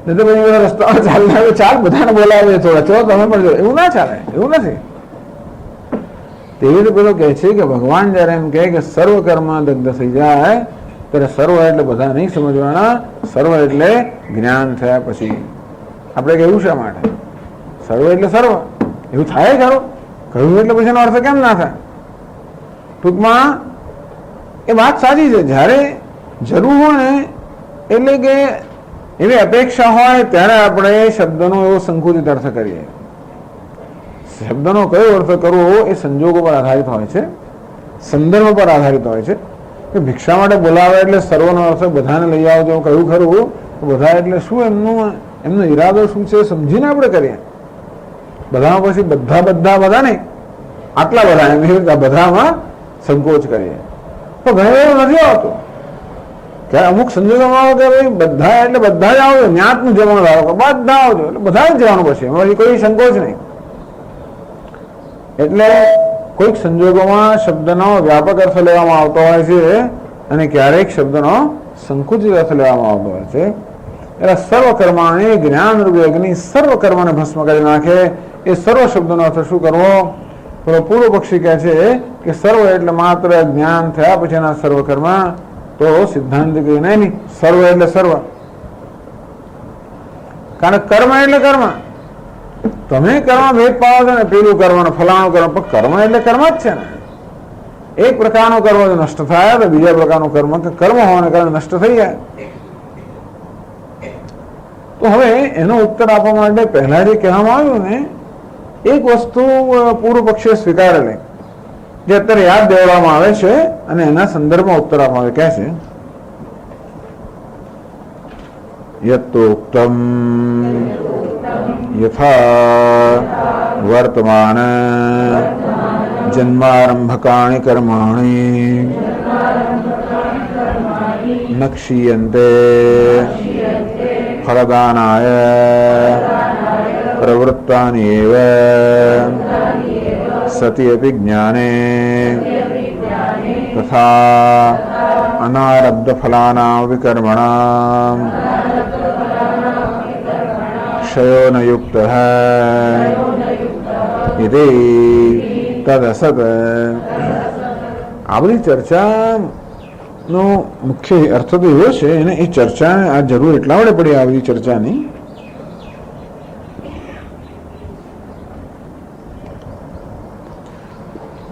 નહીં તો પછી રસ્તામાં ચાલનાર ચાલ બધાને બોલાવે થોડા ચલો તમે પણ જો, એવું ના ચાલે, એવું નથી. તેવી રીતે પેલો કહે છે કે ભગવાન જયારે એમ કહે કે સર્વ કર્મ દગ્ધ થઈ જાય ત્યારે સર્વ એટલે બધા નહીં સમજવાના, સર્વ એટલે જ્ઞાન થયા પછી. આપણે કેવું શા માટે સર્વ એટલે સર્વ એવું થાય ખરું? કહ્યું એટલે પછી એનો અર્થ કેમ ના થાય? ટૂંકમાં એ વાત સાચી છે. જ્યારે જરૂર હોય ને એટલે કે એવી અપેક્ષા હોય ત્યારે આપણે શબ્દનો એવો સંકુચિત અર્થ કરીએ. શબ્દનો કયો અર્થ કરવો એ સંજોગો પર આધારિત હોય છે, સંદર્ભ પર આધારિત હોય છે. કે ભિક્ષા માટે બોલાવે એટલે સર્વનો અર્થ બધાને લઈ આવજો કહ્યું ખરું, બધા એટલે શું એમનો ઈરાદો શું છે સમજીને આપણે કરીએ. બધામાં પછી બધા નહીં, આટલા બધા એમ બધામાં સંકોચ કરીએ તો ઘણી એવું નથી આવતું. ત્યારે અમુક સંજોગોમાં આવે કે ભાઈ બધા એટલે બધા જ આવજો, જ્ઞાતનું જવાનું ધારો કે બધા આવજો એટલે બધા જ જવાનું પછી એમાં કોઈ સંકોચ નહીં. એટલે કોઈક સંજોગોમાં શબ્દનો વ્યાપક અર્થ લેવામાં આવતો હોય છે અને ક્યારેક શબ્દનો સંકુચિત અર્થ લેવામાં આવતો હોય છે. એટલે સર્વ કર્માણી જ્ઞાન રૂપી અગ્નિ સર્વ કર્મને ભસ્મ કરી નાખે. એ સર્વ શબ્દનો અર્થ શું કરવો? પૂર્વ પક્ષી કહે છે કે સર્વ એટલે માત્ર જ્ઞાન થયા પછી એના સર્વ કર્મ. તો સિદ્ધાંત કહે નહીં, સર્વ એટલે સર્વ. કારણ કર્મ એટલે કર્મ. તમે કર્મ ભેદ પાડો છો ને, પેલું કર્મ ને ફલાણું કર્મ, પણ કર્મ એટલે કર્મ જ છે ને. એક પ્રકારનું કર્મ નષ્ટ થાય તો બીજા પ્રકારનું કર્મ હોવાને કારણે નષ્ટ થઈ જાય. તો હવે એનો ઉત્તર આપવા માટે પહેલા જે કહેવામાં આવ્યું ને એક વસ્તુ પૂર્વ પક્ષે સ્વીકારેલી જે અત્યારે યાદ દેવડાવવામાં આવે છે અને એના સંદર્ભમાં ઉત્તર આપવામાં આવે. કહે છે યત્તોક્તમ યથા વર્તમાન જન્મારંભકાણિ કર્માણિ ન ક્ષીયન્તે ફલદાનાય પ્રવૃત્તાનિ એવ સતિ અપિ જ્ઞાને તથા અનારબ્ધ ફલાનાં વિકર્મણાં ક્ષયો ન યુક્તઃ ઇતિ તદસત. આ બધી ચર્ચાનો મુખ્ય અર્થ તો એવો છે અને એ ચર્ચા આ જરૂર એટલા વડે પડી આ બધી ચર્ચાની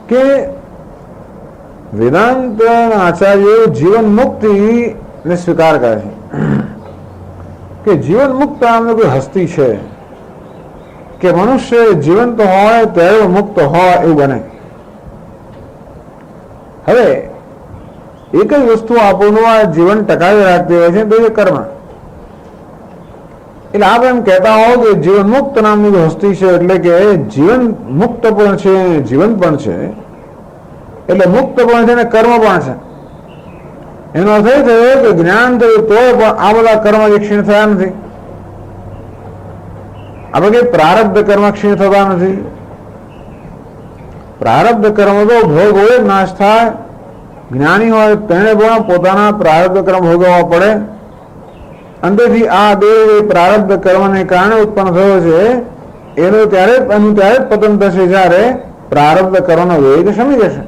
કે વેદાંત આચાર્યો જીવન મુક્તિ ને સ્વીકાર કરે છે કે જીવન મુક્ત આમને કોઈ હસ્તી છે કે મનુષ્ય જીવંત હોય ત્યારે મુક્ત હોય એવું બને. હવે એક જ વસ્તુ આપણું આ જીવન ટકાવી રાખતી હોય છે તો એ કર્મ. એટલે આપ એમ કહેતા હો કે જીવન મુક્ત નામની હસ્તી છે એટલે કે જીવન મુક્ત પણ છે, જીવન પણ છે, એટલે મુક્ત પણ છે ને કર્મ પણ છે. એનો અર્થ એ થયો કે જ્ઞાન થયું તો પણ આ બધા કર્મ ક્ષીણ થયા નથી. આપણે કઈ પ્રારબ્ધ કર્મ ક્ષીણ થતા નથી. પ્રારબ્ધ કર્મ તો ભોગ હોય નાશ થાય. જ્ઞાની હોય તેને પણ પોતાના પ્રારબ્ધ કર્મ ભોગવવા પડે. અંતેથી આ દેહ પ્રારબ્ધ કર્મને કારણે ઉત્પન્ન થયો છે એનું ત્યારે જ પતન થશે જ્યારે પ્રારબ્ધ કર્મનો વેગ શમી જશે.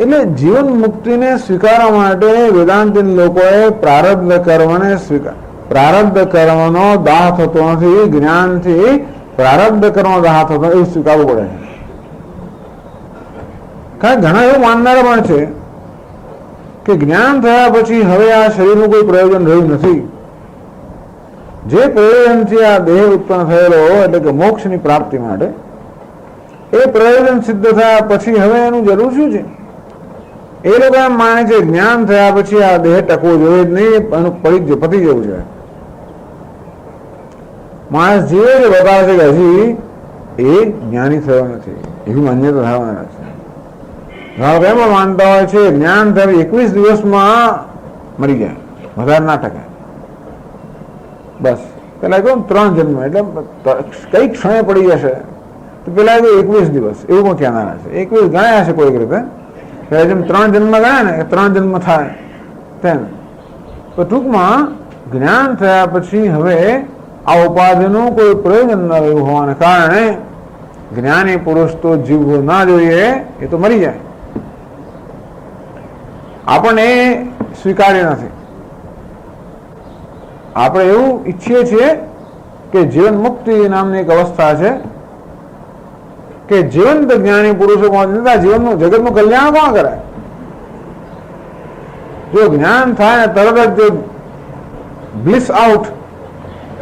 એટલે જીવન મુક્તિને સ્વીકારવા માટે વેદાંતી લોકોએ પ્રારબ્ધ કર્મનો દાહ થતો નથી, જ્ઞાનથી પ્રારબ્ધ કર્મનો દાહ થતો એવું સ્વીકારવું પડે છે. કારણ ઘણા એવું માનનારા પણ છે કે જ્ઞાન થયા પછી હવે આ શરીરનું કોઈ પ્રયોજન રહ્યું નથી. જે પ્રયોજનથી આ દેહ ઉત્પન્ન થયેલો એટલે કે મોક્ષની પ્રાપ્તિ માટે એ પ્રયોજન સિદ્ધ થયા પછી હવે એનું જરૂર શું છે? એ લોકો એમ માને છે જ્ઞાન થયા પછી આ દેહ ટકવો જોઈએ જ નહીં, એનું પતી જવું છે. માણસ જીવે છે બતાવે છે કે હજી એ જ્ઞાની થયો નથી એવી માન્યતા ધરાવવાના છે. એમ માનતા હોય છે જ્ઞાન થયા 21 દિવસમાં મરી જાય, વધારે ના ટકે. બસ પેલા કહું 3 જન્મ એટલે કઈ ક્ષણે પડી જશે તો પેલા 21 દિવસ એવું પણ કહેનારા છે. 21 ગણાયા છે કોઈક રીતે, જેમ 3 જન્મ ગયા ને 3 જન્મ થાય તેમ. તો ટૂંકમાં જ્ઞાન થયા પછી હવે આ ઉપાધિનું કોઈ પ્રયોજન ન રહ્યું હોવાને કારણે જ્ઞાની પુરુષ તો જીવવો ના જોઈએ, એ તો મરી જાય. આપણને સ્વીકાર્ય નથી. આપણે એવું ઈચ્છીએ છીએ કે જીવન મુક્તિ નામની એક અવસ્થા છે કે જીવંત જ્ઞાની પુરુષો પહોંચે. જીવનનું જગતનું કલ્યાણ કોણ કરે? જો જ્ઞાન થાય ને તરત જ જો બ્લિસ આઉટ,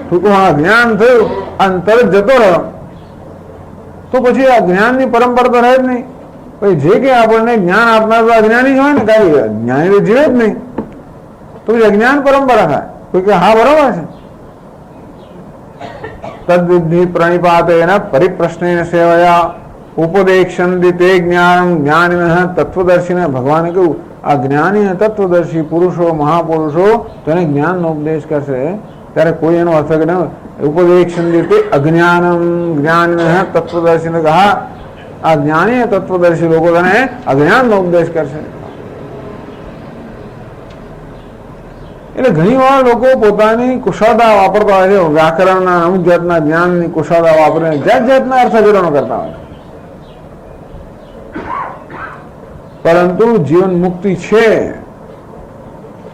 ટૂંકમાં જ્ઞાન થયું અને તરત જતો રહ્યો, તો પછી આ જ્ઞાનની પરંપરા તો રહે જ નહીં. પછી જે કે આપણને જ્ઞાન આપનાર તો અજ્ઞાની જ હોય ને, કઈ જ્ઞાની તો જીવે જ નહીં, તો પછી અજ્ઞાન પરંપરા થાય. કોઈ કે હા બરાબર છે. તદ્વિધિ પ્રણિપાતેન પરિપ્રશ્નેન સેવયા ઉપદેક્ષન્તિ તે જ્ઞાન જ્ઞાનિનઃ તત્વદર્શીને. ભગવાને કહ્યું આ જ્ઞાની તત્વદર્શી પુરુષો, મહાપુરુષો તેને જ્ઞાનનો ઉપદેશ કરશે ત્યારે કોઈ એનો અર્થ કે ઉપદેક્ષન્તિ તે અજ્ઞાનમ જ્ઞાનિનઃ તત્વદર્શીને. કહા આ જ્ઞાની તત્વદર્શી લોકો તેને અજ્ઞાનનો ઉપદેશ કરશે. એટલે ઘણી વાર લોકો પોતાની કુશળતા વાપરતા હોય છે, વ્યાકરણના અમુક જાતના જ્ઞાનની કુશળતા વાપરીને જાત જાતના અર્થઘટનો કરતા હોય. પરંતુ જીવન મુક્તિ છે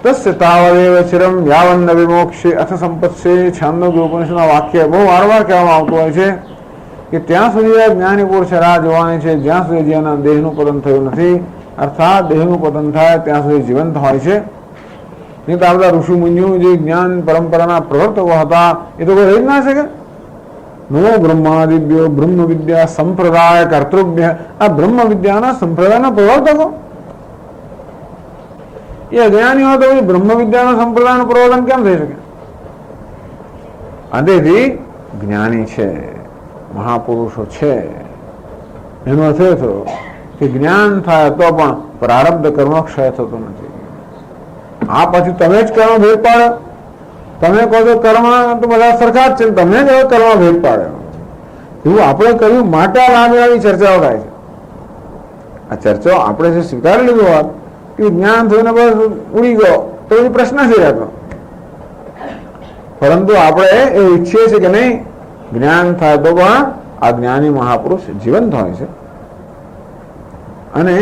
તસ્ય તાવદેવ ચિરમ યાવન્ન વિમોક્ષે અથ સંપત્સે. છાંદોગ્ય ઉપનિષદના વાક્ય બહુ વારંવાર કહેવામાં આવતું હોય છે કે ત્યાં સુધી આ જ્ઞાની પુરુષ રાહ જોવાની છે જ્યાં સુધી જેના દેહનું પતન થયું નથી. અર્થાત દેહનું પતન થાય ત્યાં સુધી જીવંત હોય છે. નહીં તો આ બધા ઋષિ મુનિઓ જે જ્ઞાન પરંપરાના પ્રવર્તકો હતા એ તો કોઈ રહી જ ના શકે. નમો બ્રહ્માદિભ્યો બ્રહ્મ વિદ્યા સંપ્રદાય કર્તૃભ્ય. આ બ્રહ્મ વિદ્યાના સંપ્રદાયના પ્રવર્તકો એ અજ્ઞાની હોય તો પછી બ્રહ્મ વિદ્યાના સંપ્રદાયનું પ્રવર્તન કેમ થઈ શકે? અંતેથી જ્ઞાની છે, મહાપુરુષો છે, એનો અર્થ એ થયો કે જ્ઞાન થાય તો પણ પ્રારબ્ધ કર્મ ક્ષય થતો નથી. આ પછી તમે જ કર્મ ભેદ પાડો. તમે કહો છો કર્મ તો બધા સરખા જ છે, તમે જ કર્મ ભેદ પાડ્યો એવું આપણે કહ્યું માટે લાંબી લાંબી ચર્ચાઓ થાય છે. આ ચર્ચાઓ આપણે જે સ્વીકારી લીધું હોત કે જ્ઞાન થઈને બસ ઉડી ગયો તો એ પ્રશ્ન છે રહેતો. પરંતુ આપણે એ ઈચ્છીએ છીએ કે નહીં, જ્ઞાન થાય તો પણ આ જ્ઞાની મહાપુરુષ જીવંત હોય છે અને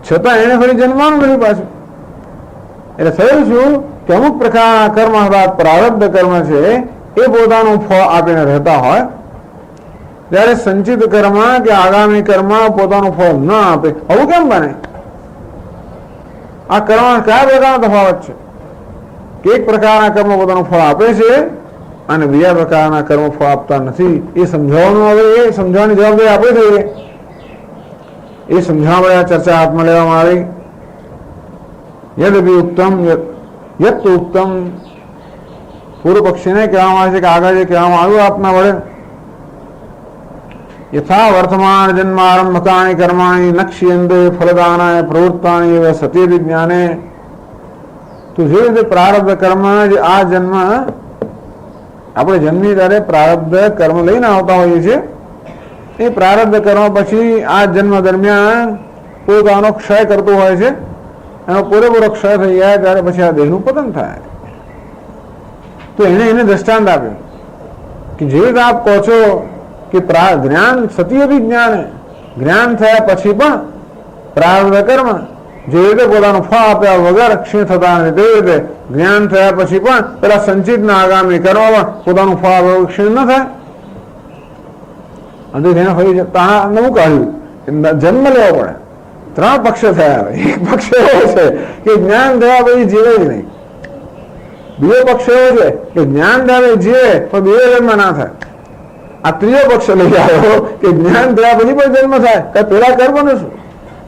છતાં એને ફરી જન્મવાનું નથી પાછું. એટલે થયું શું કે અમુક પ્રકારના કર્મ અર્થાત પ્રારબ્ધ કર્મ છે એ પોતાનું ફળ આપીને રહેતા હોય, ત્યારે સંચિત કર્મ કે આગામી કર્મ પોતાનું ફળ ન આપે. આવું કેમ બને? આ કર્મ કયા પ્રકારનો તફાવત છે કે એક પ્રકારના કર્મ પોતાનું ફળ આપે છે અને બીજા પ્રકારના કર્મ ફળ આપતા નથી? એ સમજાવવાનું આવે, એ સમજાવવાની જવાબદારી આપણે થઈએ. એ સમજાવવા આ ચર્ચા હાથમાં લેવામાં આવી. યદિ ઉત્તમ યત ઉત્તમ. પૂર્વ પક્ષીને કહેવામાં આવે છે કે આગળ જે કહેવામાં આવ્યું આપના વડે યથા વર્તમાન જન્મારંભકાની કર્માણી નક્ષ્યંતે ફલદાનાય પ્રવૃત્તાની એવ સતી વિજ્ઞાને. તો જે રીતે પ્રારબ્ધ કર્મ જે આ જન્મ આપણે જન્મી ત્યારે પ્રારબ્ધ કર્મ લઈને આવતા હોઈએ છીએ, એ પ્રારબ્ધ કર્મ પછી આ જન્મ દરમિયાન પોતાનો ક્ષય કરતું હોય છે. એનો પૂરેપૂરો ક્ષય થઈ જાય ત્યારે પછી આ દેહનું પતન થાય. તો એને દ્રષ્ટાંત આપ્યું કે જે રીતે આપ કહો છો કે જ્ઞાન સતી વિજ્ઞાન, જ્ઞાન થયા પછી પણ પ્રારબ્ધ કર્મ જે રીતે પોતાનું ફળ આપ્યા વગર ક્ષીણ થતા નથી, તે રીતે જ્ઞાન થયા પછી પણ પેલા સંચિતના આગામી કર્મમાં પોતાનું ફળ આપ્યા ક્ષીણ ન થાય. અને એને ફરી નવું કાઢ્યું જન્મ લેવો પડે. ત્રણ પક્ષ થયા. એક પક્ષ એવો છે કે જ્ઞાન થયા પછી જીવે જ નહીં. બીજો પક્ષ એવો છે કે જ્ઞાન થયા જીવે પણ બીજો જન્મ ના થાય. આ ત્રીજો પક્ષ લઈ આવ્યો કે જ્ઞાન થયા પછી પણ જન્મ થાય. કે પેલા કર્મ શું?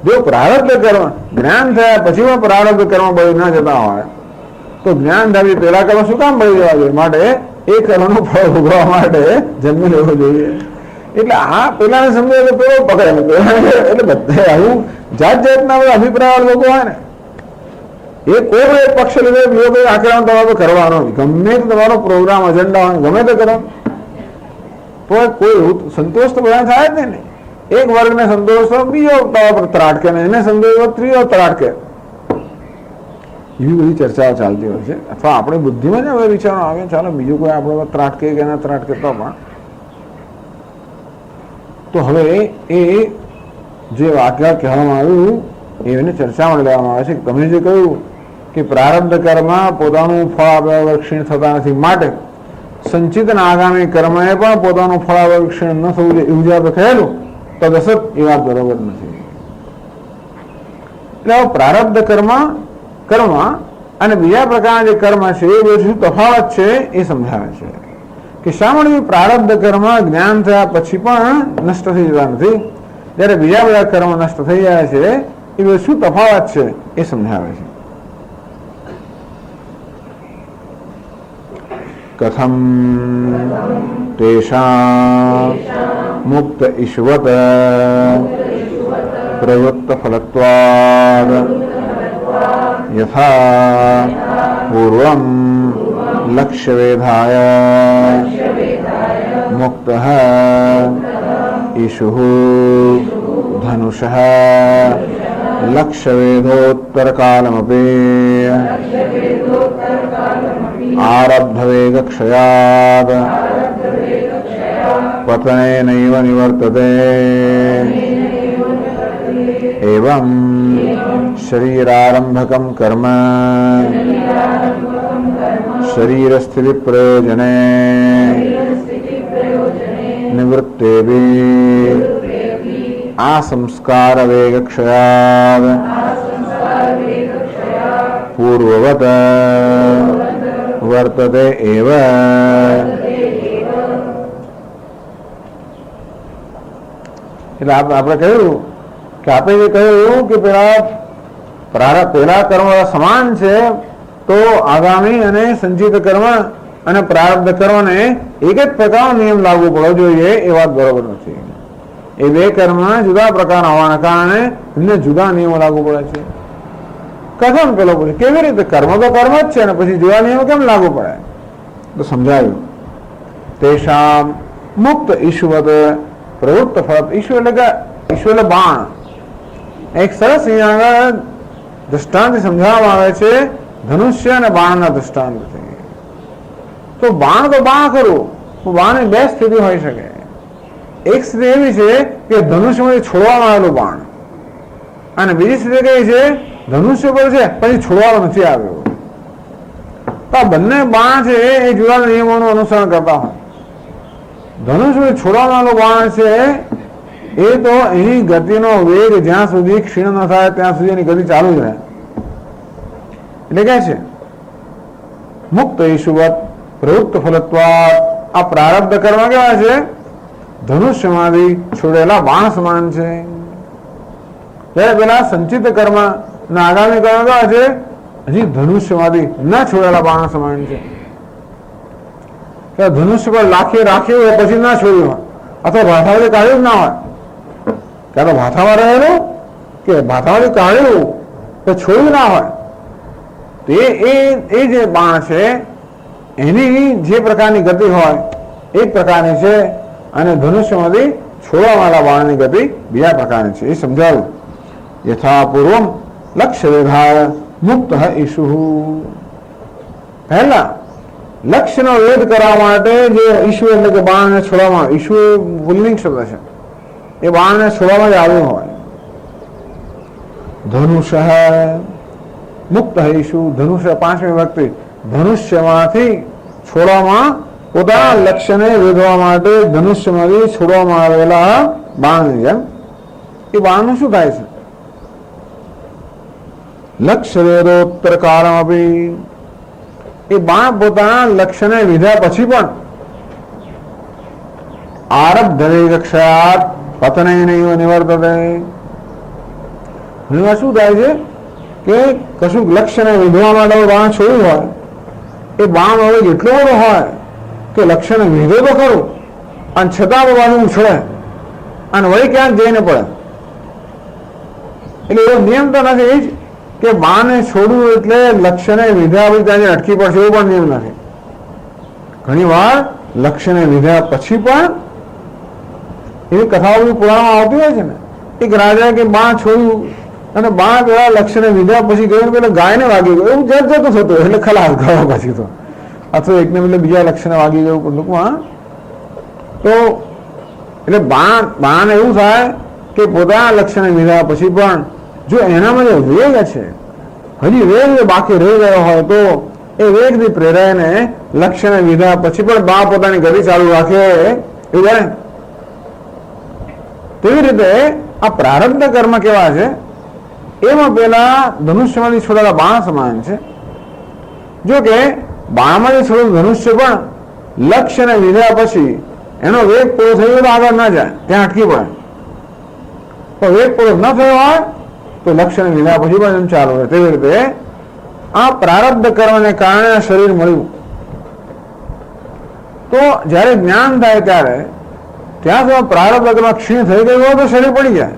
જો પ્રારબ્ધ કર્મ જ્ઞાન થયા પછી પણ પ્રારબ્ધ કર્મ બળી ના જતા હોય તો જ્ઞાન થયા પેલા કર્મ શું કામ બળી જવા જોઈએ? માટે એ કર્મનું ફળ ભોગવવા માટે જન્મ લેવો જોઈએ. એટલે આ પેલાને સમજે તો પેલો પકડે. એટલે બધા આવું જાત જાતના બધા અભિપ્રાય લોકો હોય ને, એ કોઈ એક પક્ષ લીધે બીજો કોઈ આક્રમણ તમારો કરવાનો, ગમે તે તમારો પ્રોગ્રામ એજન્ડા હોય ગમે તે કરો તો કોઈ સંતોષ તો બધા થાય જ નહીં. એક વર્ગને સંતોષ તો બીજો તવા પર ત્રાટકે ને એને સંતોષ ત્રીજો ત્રાટકે. એવી બધી ચર્ચાઓ ચાલતી હોય છે, અથવા આપણી બુદ્ધિમાં જ હવે વિચારો આવે, ચાલો બીજું કોઈ આપણે ત્રાટકે કે ના ત્રાટકે તો પણ. તો હવે એ જે વાક્ય કહેવામાં આવ્યું એને ચર્ચામાં લેવામાં આવે છે. તમે જે કહ્યું કે પ્રારબ્ધ કર્મ પોતાનું ફળ આપ્યા વગર ક્ષીણ થતા નથી, માટે સંચિત અને આગામી કર્મએ પણ પોતાનું ફળ આપ્યા વગર ક્ષીણ ન થવું જોઈએ એવું જે આપણે કહેલું તો દસત એ વાત બરોબર નથી. એટલે પ્રારબ્ધ કર્મ અને બીજા પ્રકારના જે કર્મ છે એ બે શું તફાવત છે એ સમજાવે છે કે શા માટે પ્રારબ્ધ કર્મ જ્ઞાન થયા પછી પણ નષ્ટ થઈ જતા નથી, જ્યારે બીજા બધા કર્મ નષ્ટ થઈ જાય છે એ બે શું તફાવત છે એ સમજાવે છે. કથમ તેષાં મુક્ત ઈશ્વત પ્રવૃત્ત ફલત્વાદ યથા પૂર્વમ લક્ષ્યવેધાય મુક્તઃ ઈશુઃ ધનુષઃ લક્ષ્યવેધોત્તરકાલમપી आरब्धवेगक्षयात् पतनेनैव निवर्तते। एवं शरीरारम्भकं कर्म शरीरस्थितिप्रयोजने निवृत्तेऽपि आसंस्कारवेगक्षयात् पूर्ववत् वर्तते एव। એટલે આપણે કહ્યું કે આપણે જે કહ્યું કે પેલા કર્મ સમાન છે, તો આગામી અને સંચિત કર્મ અને પ્રારબ્ધ કર્મને એક જ પ્રકારનો નિયમ લાગુ પડવો જોઈએ એ વાત બરોબર નથી. એ બે કર્મ જુદા પ્રકારના હોવાના કારણે એમને જુદા નિયમો લાગુ પડે છે. કથમ પેલો પૂછે કેવી રીતે? કર્મ તો કર્મ જ છે ને પછી જુદા નિયમો કેમ લાગુ પડે? તો સમજાયું. તેષામ મુક્ત ઈશ્વત પ્રવૃત્ત ફળ. ઈશ્વર એટલે કે ઈશ્વર એટલે બાણ. એક સરસ અહીંયા આગળ દ્રષ્ટાંત સમજાવવામાં આવે છે ધનુષ્ય અને બાણના દ્રષ્ટાંતથી. તો બાણ ખરું, બાણની બે સ્થિતિ હોઈ શકે. એક સ્થિતિ એવી છે કે ધનુષ્યમાંથી છોડવામાં આવેલું બાણ, અને બીજી સ્થિતિ કઈ છે ધનુષ્ય પર છે પછી છોડવામાં નથી આવ્યો. તો આ બંને બાણ છે એ જુદા નિયમોનું અનુસરણ કરતા હોય. ધનુષ્ય છોડવામાં આવેલું બાણ છે એ તો એની ગતિનો વેગ જ્યાં સુધી ક્ષીણ ન થાય ત્યાં સુધી એની ગતિ ચાલુ જ રહે. એટલે કે છે મુક્ત ઈશુવત પ્રવૃત્ત ફલત્વાદ. આ પ્રારબ્ધ કર્મ કેવા છે? ધનુષ્યમાંથી છોડેલા બાણ સમાન છે. ત્યારે પેલા સંચિત કર્મ ના આગામી કર્મ કેવા છે? હજી ધનુષ્યમાંથી ન છોડેલા બાણ સમાન છે. ધનુષ્ય પર રાખ્યું હોય પછી ના છોડ્યું હોય, અથવા ભાથામાંથી કાઢ્યું ના હોય, ક્યાં તો ભાથામાં રહેલું કે ભાથામાંથી કાઢ્યું તો છોડ્યું ના હોય, તો એ જે બાણ છે એની જે પ્રકારની ગતિ હોય એક પ્રકારની છે, અને ધનુષ્યમાંથી છોડવાવાળા બાણની ગતિ બીજા પ્રકારની છે. એ સમજાવ્યું. યથા પૂર્વમ લક્ષ્ય વેધાય મુક્ત ઈશુઃ. પહેલા લક્ષ્યનો વેદ કરવા માટે જે ઈશુ એટલે કે બાણને છોડવામાં, ઈશુ પુલ્લિંગ શબ્દ છે, એ બાણને છોડવામાં જ આવ્યું હોય. ધનુષ મુક્ત ઈશુ. ધનુષ્ય પાંચમી વ્યક્તિ ધનુષ્યમાંથી છોડવામાં, પોતાના લક્ષ્યને વેધવા માટે ધનુષ્યમાંથી છોડવામાં આવેલા બાણની જેમ એ બાણનું શું થાય છે? લક્ષ્ય વેદોત્તર કાળમ આપી. એ બાણ પોતાના લક્ષ્યને વિધા પછી પણ આરબ્ધ વેગક્ષયાત પતને નહીં નિવર્તતે. ઘણીવાર શું થાય છે કે કશું લક્ષ્યને વિધવા માટે બાણ છોડ્યું હોય, એ બાણ હવે એટલો બધો હોય કે લક્ષ્યને વિધે તો ખરું, અને છતાં બાજુ ઉછળે અને વળી ક્યાંક જઈને પડે. એટલે એવો નિયમ તો નથી જ કે બાણને છોડવું એટલે લક્ષ્યને વિધા ત્યાં અટકી પડશે, એવો પણ નિયમ નથી. ઘણી વાર લક્ષ્યને વિધા પછી પણ એવી કથાઓ પુરાણમાં આવતી હોય છે ને, એક રાજા કે બાણ છોડ્યું અને બાણ પેલા લક્ષ્યને વિધા પછી ગયું પેલા ગાયને વાગી ગયું, એવું જત જતું થતું એટલે ખલાસ ગયો પછી તો, અથવા એકને બદલે બીજા લક્ષ્યને વાગી ગયું ટૂંકમાં. તો એટલે બાણ એવું થાય કે પોતાના લક્ષ્યને વિધા પછી પણ જો એનામાં જે વેગ છે, હજી વેગ બાકી રહી ગયો હોય તો એ વેગથી પ્રેરાઈને લક્ષ્યને વિધા પછી પણ બાણ પોતાની ગતિ ચાલુ રાખે એવું બને. તેવી રીતે આ પ્રારબ્ધ કર્મ કેવા છે, એમાં પેલા ધનુષ્યમાંથી છોડાયેલા બાણ સમાન છે. જો કે બાણમાંથી છોડેલું ધનુષ્ય પણ લક્ષ્યને વિધા પછી એનો વેગ પૂરો થયો તો આગળ ના જાય, ત્યાં અટકી પડે. તો વેગ પૂરો ન થયો હોય તો લક્ષ્યને વિધા પછી પણ એમ ચાલુ રહે. તેવી રીતે આ પ્રારબ્ધ કર્મને કારણે શરીર મળ્યું. તો જયારે જ્ઞાન થાય ત્યારે ત્યાં સુધી પ્રારબ્ધ કર્મ ક્ષીણ થઈ ગયું હોય તો શરીર પડી જાય,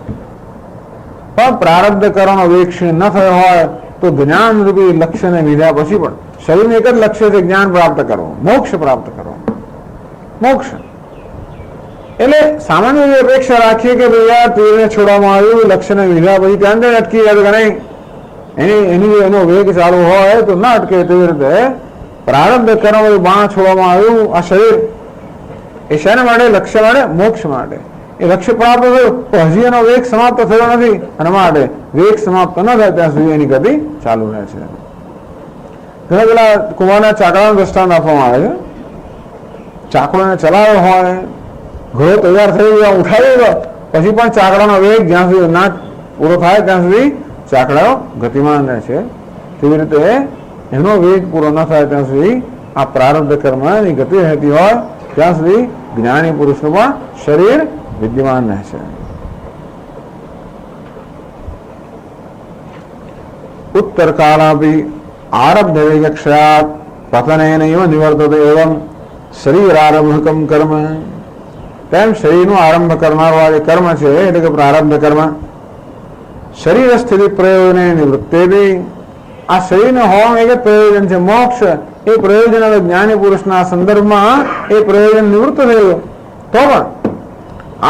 પણ પ્રારબ્ધ કર્મનો વેગ ક્ષીણ ન થયો હોય તો જ્ઞાન રૂપી લક્ષ્યને વિધા પછી પણ શરીરનું એક જ લક્ષ્ય છે, જ્ઞાન પ્રાપ્ત કરવું, મોક્ષ પ્રાપ્ત કરવો. મોક્ષ એટલે સામાન્ય એવી અપેક્ષા રાખીએ કે ભાઈ યાર તીરને છોડવામાં આવ્યું, લક્ષ્યને વિધા પછી ત્યાં જ અટકી જાય કે નહીં, એનો વેગ ચાલુ હોય તો ના અટકે. તેવી રીતે પ્રારબ્ધ કર્મ બાણ છોડવામાં આવ્યું, આ શરીર એ શેના માટે? લક્ષ્ય માટે, મોક્ષ માટે. એ લક્ષ્ય પ્રાપ્ત થયું તો હજી એનો વેગ સમાપ્ત થયો નથી, અને માટે વેગ સમાપ્ત ન થાય ત્યાં સુધી એની ગતિ ચાલુ રહે છે. ઘણા પેલા કુંવારના ચાકડાનું દ્રષ્ટાંત આપવામાં આવે છે. ચાકડો એને ચલાવ્યો હોય, ઘોડો તૈયાર થઈ ગયો, ઉઠાવી ગયો, પછી પણ ચાકડાનો વેગ જ્યાં સુધી ના પૂરો થાય ત્યાં સુધી ચાકડાઓ ગતિમાન રહે છે. તેવી રીતે એનો વેગ પૂરો ન થાય ત્યાં સુધી આ પ્રારબ્ધ કર્મની ગતિ રહેતી હોય ત્યાં સુધી જ્ઞાની પુરુષનું પણ શરીર વિદ્યમાન રહે છે. ઉત્તર કાળાપી આરબ્ધ વેગક્ષયાત પતનેનૈવ નિવર્તતે એવમ શરીરારંભકમ કર્મ. તેમ શરીરનું આરંભ કરનાર વાળે કર્મ છે એટલે કે પ્રારબ્ધ કર્મ શરીર સ્થિતિ પ્રયોજને નિવૃત્તે બી. આ શરીરને હોવાનું એક જ પ્રયોજન છે, મોક્ષ. એ પ્રયોજન હવે જ્ઞાની પુરુષના સંદર્ભમાં એ પ્રયોજન નિવૃત્ત થયું તો પણ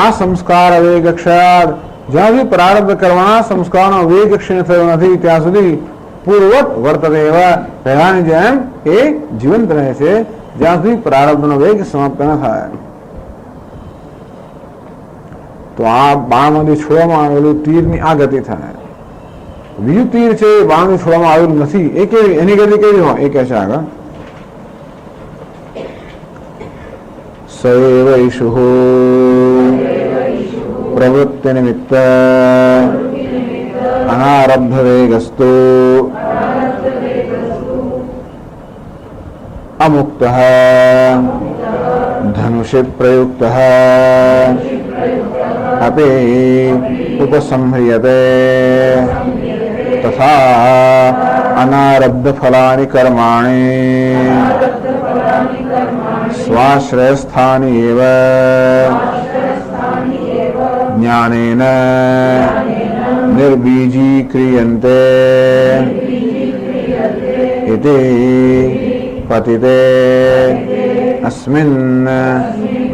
આ સંસ્કાર વેગ ક્ષયાદ, જ્યાં સુધી પ્રારબ્ધ કરવાના સંસ્કારનો વેગ ક્ષીણ થયો નથી ત્યાં સુધી પૂર્વત વર્તતે એવા પહેલાની જેમ એ જીવંત રહે છે, જ્યાં સુધી પ્રારબ્ધનો વેગ સમાપ્ત ન થાય. તો આ બાણમાંથી છોડવામાં આવેલું તીરની આ ગતિ થાય. બીજું તીર છે એ બાણથી છોડવામાં આવેલું નથી, એ કેવી, એની ગતિ કેવી હોય એ કહે છે આગળ. સૈવૈષુ પ્રવૃત્તિ નિમિત્ત અનારબ્ધ વેગસ્તુ અમુક્ત ધનુષે પ્રયુક્ત अपि उपसंह्रियते तथा अनारब्ध फलानि कर्माणि स्वाश्रयस्थानि एव ज्ञानेन निर्बीजीक्रियन्ते इति पतिते अस्मिन्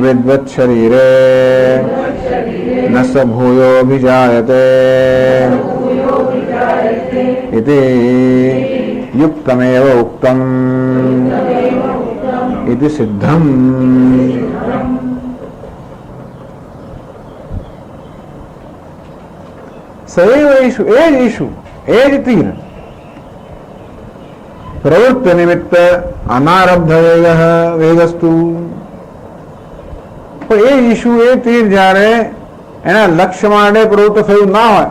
विद्वत् शरीरे न स भूयोऽभिजायते इति युक्तमेव उक्तम् इति सिद्धम्. સૈવૈષુ એ જ ઈશુ એ જ તીર પ્રવૃત્તિ નિમિત્ત અનારબ્ધ વેગસ્તુ. પણ એ ઈશુ એ તીર જ્યારે એના લક્ષ્ય માટે પ્રવૃત્ત થયું ના હોય,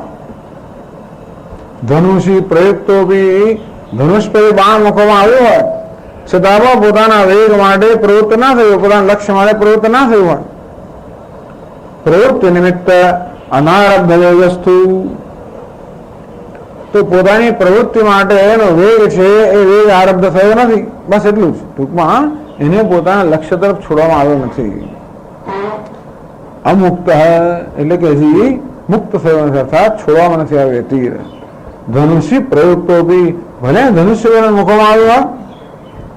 ધનુષી પ્રયુક્તો બી ધનુષ પર બાણ મૂકવામાં આવ્યું હોય છતાં પોતાના વેગ માટે પ્રવૃત્ત ના થયું, પોતાના લક્ષ્ય માટે પ્રવૃત્ત ના થયું હોય, પ્રવૃત્તિ નિમિત્ત અનારબ્ધ વેગસ્તુ, તો પોતાની પ્રવૃત્તિ માટે એનો વેગ છે એ વેગ આરબ્ધ થયો નથી. બસ એટલું જ, ટૂંકમાં એને પોતાના લક્ષ્ય તરફ છોડવામાં આવ્યો નથી. અમુક્ત એટલે કે હજી મુક્ત થયો નથી, અર્થાત છોડવામાં નથી આવ્યો તીર. ધનુષી પ્રયુક્તો બી ભલે ધનુષ્ય મૂકવામાં આવ્યો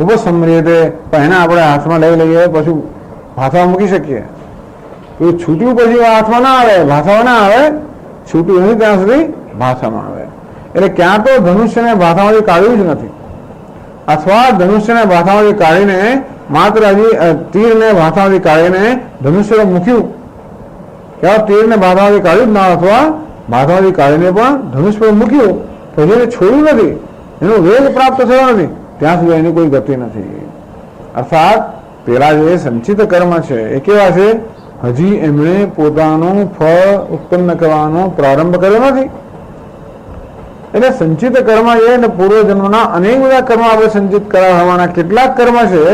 ઉપસંમ્રિયતે, પણ એને આપણે હાથમાં લઈ લઈએ પછી ભાથામાં મૂકી શકીએ. છૂટ્યું પછી હાથમાં ના આવે, ભાથામાં ના આવે, છૂટ્યું નથી ત્યાં સુધી ભાષામાં આવે. એટલે ક્યાં તો ધનુષ્યને ભાષામાંથી કાઢ્યું જ નથી, અથવા ધનુષ્યને ભાષામાંથી કાઢીને માત્ર હજી તીરને ભાષામાંથી કાઢીને ધનુષ્ય મૂક્યું, ક્યાં તીરને ભાષામાંથી કાઢ્યું જ ના, અથવા ભાષામાંથી કાઢીને પણ ધનુષ પર મૂક્યું, પછી એને છોડ્યું નથી, એનો વેગ પ્રાપ્ત થયો નથી, ત્યાં સુધી એની કોઈ ગતિ નથી. અર્થાત પેલા જે સંચિત કર્મ છે એ કેવા છે? હજી એમણે પોતાનું ફળ ઉત્પન્ન કરવાનો પ્રારંભ કર્યો નથી. એટલે સંચિત કર્મ એ પૂર્વજન્મના અનેક બધા કર્મ આપણે સંચિત કરાવવાના કેટલાક કર્મ છે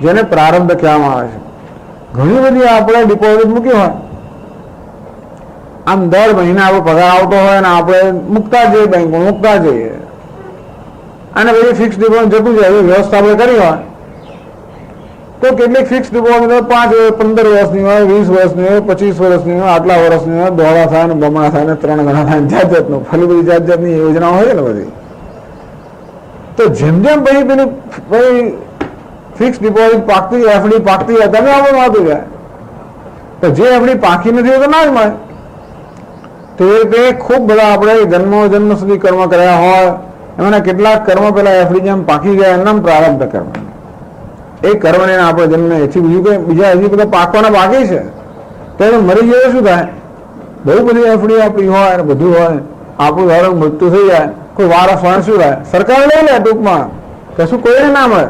જેને પ્રારંભ કહેવામાં આવે છે. ઘણી બધી આપણે ડિપોઝિટ મૂકી હોય, આમ દર મહિને આપણો પગાર આવતો હોય ને આપણે મૂકતા જઈએ, બેંકમાં મૂકતા જઈએ, અને પછી ફિક્સ ડિપોઝિટ જતું જાય એવી વ્યવસ્થા આપણે કરી હોય તો કેટલીક ફિક્સ ડિપોઝિટ 5 15 વર્ષની હોય, 20 વર્ષની હોય, 25 વર્ષની હોય, આટલા વર્ષની હોય, દોડા થાય ને બમણા થાય ને 3 ગણા થાય, જાત જાતનું ફરી બધી જાત જાતની યોજના હોય ને બધી. તો જેમ જેમ પછી પેલી ફિક્સ ડિપોઝિટ પાકતી, એફડી પાકતી જાય, તમે આપણું આવતું જાય, તો જે એફડી પાકી નથી તો ના જ મળે. તે રીતે ખૂબ બધા આપણે જન્મ સુધી કર્મ કર્યા હોય, એમાંના કેટલાક કર્મ પેલા એફડી જેમ પાકી ગયા એમના પ્રારબ્ધ કર્મ, એ કર્મને આપણે જન્મને એથી બીજા હજી બધા પાકવાના બાકી છે, તો મરી જાય શું થાય? બહુ બધી એફડી આપણી હોય ને બધું હોય, આપણું ધારો મૃત્યુ થઈ જાય, કોઈ વારસ હોય શું થાય? સરકાર લઈ લે, ટૂંકમાં કશું કોઈને ના મળે.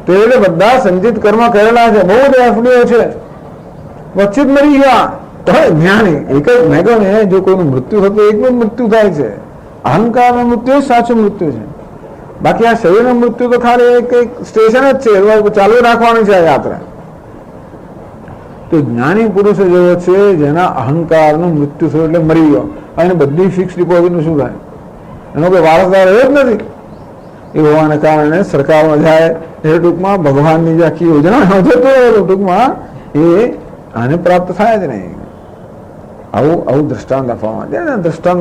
તે એટલે બધા સંચિત કર્મ કરેલા છે, બહુ બધી એફડીઓ છે, વચ્ચે જ મરી ગયા તો જ્ઞાની એક જ મેં કહ્યું ને, જો કોઈનું મૃત્યુ થતું એકનું મૃત્યુ થાય છે, અહંકારનું મૃત્યુ જ સાચું મૃત્યુ છે. બાકી આ શરીરનું મૃત્યુ તો ખાલી એક સ્ટેશન જ છે, ચાલુ રાખવાની છે આ યાત્રા. તો જ્ઞાની પુરુષો જેવો છે જેના અહંકારનું મૃત્યુ થયું એટલે મરી ગયો, અને બધી ફિક્સ ડિપોઝિટનું શું થાય? એનો કોઈ વારસદાર રહ્યો જ નથી. એ હોવાને કારણે સરકારમાં જાય, એ ટૂંકમાં ભગવાનની જે આખી યોજના ટૂંકમાં એ આને પ્રાપ્ત થાય જ નહીં. આવું દ્રષ્ટાંત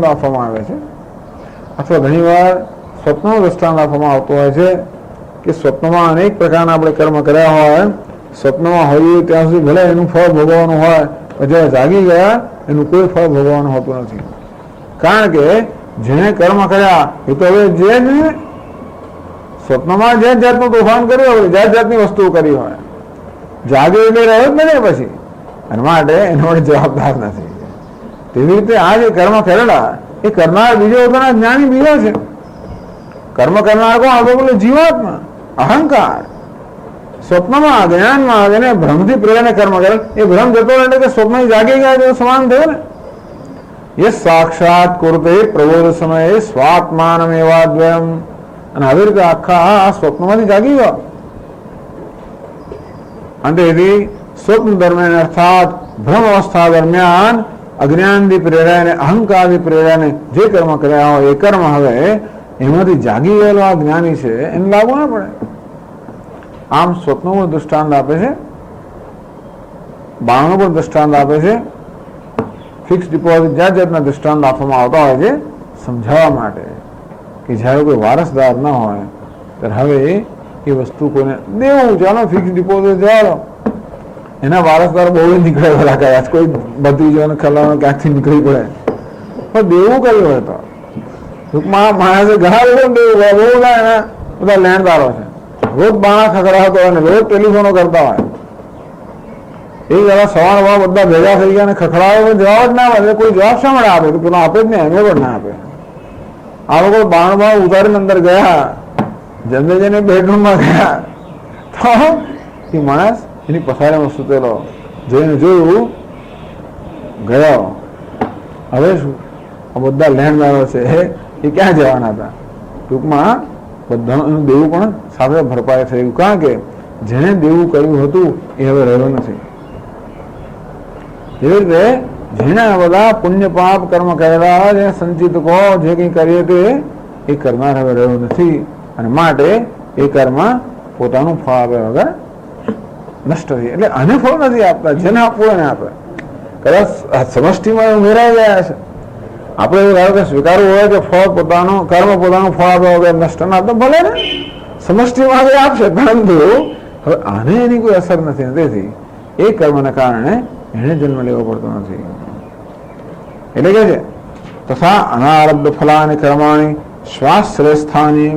આપવામાં આવે છે. અથવા ઘણી વાર સ્વપ્નનો દ્રષ્ટાંત આપવામાં આવતો હોય છે કે સ્વપ્નમાં અનેક પ્રકારના આપણે કર્મ કર્યા હોય, સ્વપ્નમાં હોઈએ ત્યાં સુધી ભલે એનું ફળ ભોગવવાનું હોય, જ્યારે જાગી ગયા એનું કોઈ ફળ ભોગવવાનું હોતું નથી. કારણ કે જેને કર્મ કર્યા એ તો હવે જે સ્વપ્નમાં જાત જાતનું તોફાન કર્યું હોય, જાત જાતની વસ્તુઓ કરી હોય, જાગે એટલે રહ્યો જ નથી પછી, અને માટે એનો જવાબદાર નથી. તેવી રીતે આ જે કર્મ કરેલા એ કરનાર બીજો પોતાના જ્ઞાની બીજો છે. કર્મ કરનાર કોણ? આપણે બોલે જીવાત્મા, અહંકાર. સ્વપ્નમાં જ્ઞાનમાં એને ભ્રમથી પ્રેરણે કર્મ કરે, એ ભ્રમ જતો એટલે કે સ્વપ્ન જાગી ગયા તો સમાન થયો ને. એ સાક્ષાત કુરતે પ્રબોધ સમયે સ્વાત્માનમ એવાદ્વયમ. અને આવી રીતે આખા સ્વપ્નમાંથી જાગી ગયો. અને તેથી સ્વપ્ન દરમિયાન અર્થાત ભ્રમ અવસ્થા દરમિયાન અજ્ઞાનથી પ્રેરાને, અહંકારથી પ્રેરાને જે કર્મ કર્યા હોય એ કર્મ હવે એમાંથી જાગી ગયેલો આ જ્ઞાની છે એને લાગુ ના પડે. આમ સ્વપ્નનું દૃષ્ટાંત આપે છે, બાણનું પણ દૃષ્ટાંત આપે છે, ફિક્સ ડિપોઝિટ જાત જાતના દૃષ્ટાંત આપવામાં આવતા હોય છે સમજાવવા માટે કે જ્યારે કોઈ વારસદાર ન હોય ત્યારે હવે એ વસ્તુ કોઈને દેવું, ચાલો ફિક્સ ડિપોઝિટ ચાલો, એના વારસદાર બહુ નીકળે બધા કદાચ કોઈ ભત્રીજોને ખલાનો ક્યાંકથી નીકળી પડે, પણ દેવું કર્યું હોય તો ટૂંકમાં માણસે ઘણા લોકો દેવું હોય, બહુ એના બધા લેણદારો છે, રોજ બાણા ખખડાવતો હોય ને રોજ ટેલિફોનો કરતા હોય. એ જરા સવાર બધા ભેગા થઈ ગયા ને ખખડાવે, જવાબ જ ના મળે, કોઈ જવાબ શા મળે આપે? તો પેલો આપે જ નહીં, એમને પણ ના આપે. આ લોકો બાણ ઉતારીને અંદર ગયા, જઈને બેડરૂમમાં ગયા તો એ માણસ એની પથારીમાં સૂતેલો જોઈને જોયું, ગયો. હવે શું? આ બધા લેણદારો છે એ ક્યાં જવાના હતા? ટૂંકમાં બધાનું દેવું પણ સાથે ભરપાઈ થયું, કારણ કે જેને દેવું કર્યું હતું એ હવે રહ્યો નથી. એવી રીતે જેને બધા પુણ્ય પાપ કર્મ કરેલા, જે સંચિતકો જે કંઈ કરીએ તે એ કરનાર હવે રહ્યો નથી, અને માટે એ કર્મ પોતાનું ફળ આપ્યા વગર નષ્ટ થઈ. એટલે આને ફળ નથી આપતા, જેને આપવું એને આપે. કદાચ સમષ્ટિમાં ઉમેરાઈ ગયા છે. આપણે એવું ધારો કે સ્વીકારવું હોય કે ફળ પોતાનું કર્મ પોતાનું ફળ આપ્યા વગર નષ્ટ ના, તો ભલે ને સમષ્ટિમાં આપશે, પરંતુ હવે આને એની કોઈ અસર નથી. તેથી એ કર્મને કારણે એને જન્મ લેવો પડતો નથી. એટલે કે છે તથા અનારબ્ધ ફલાની કર્માણી શ્વાસશ્રેષ્ઠાની,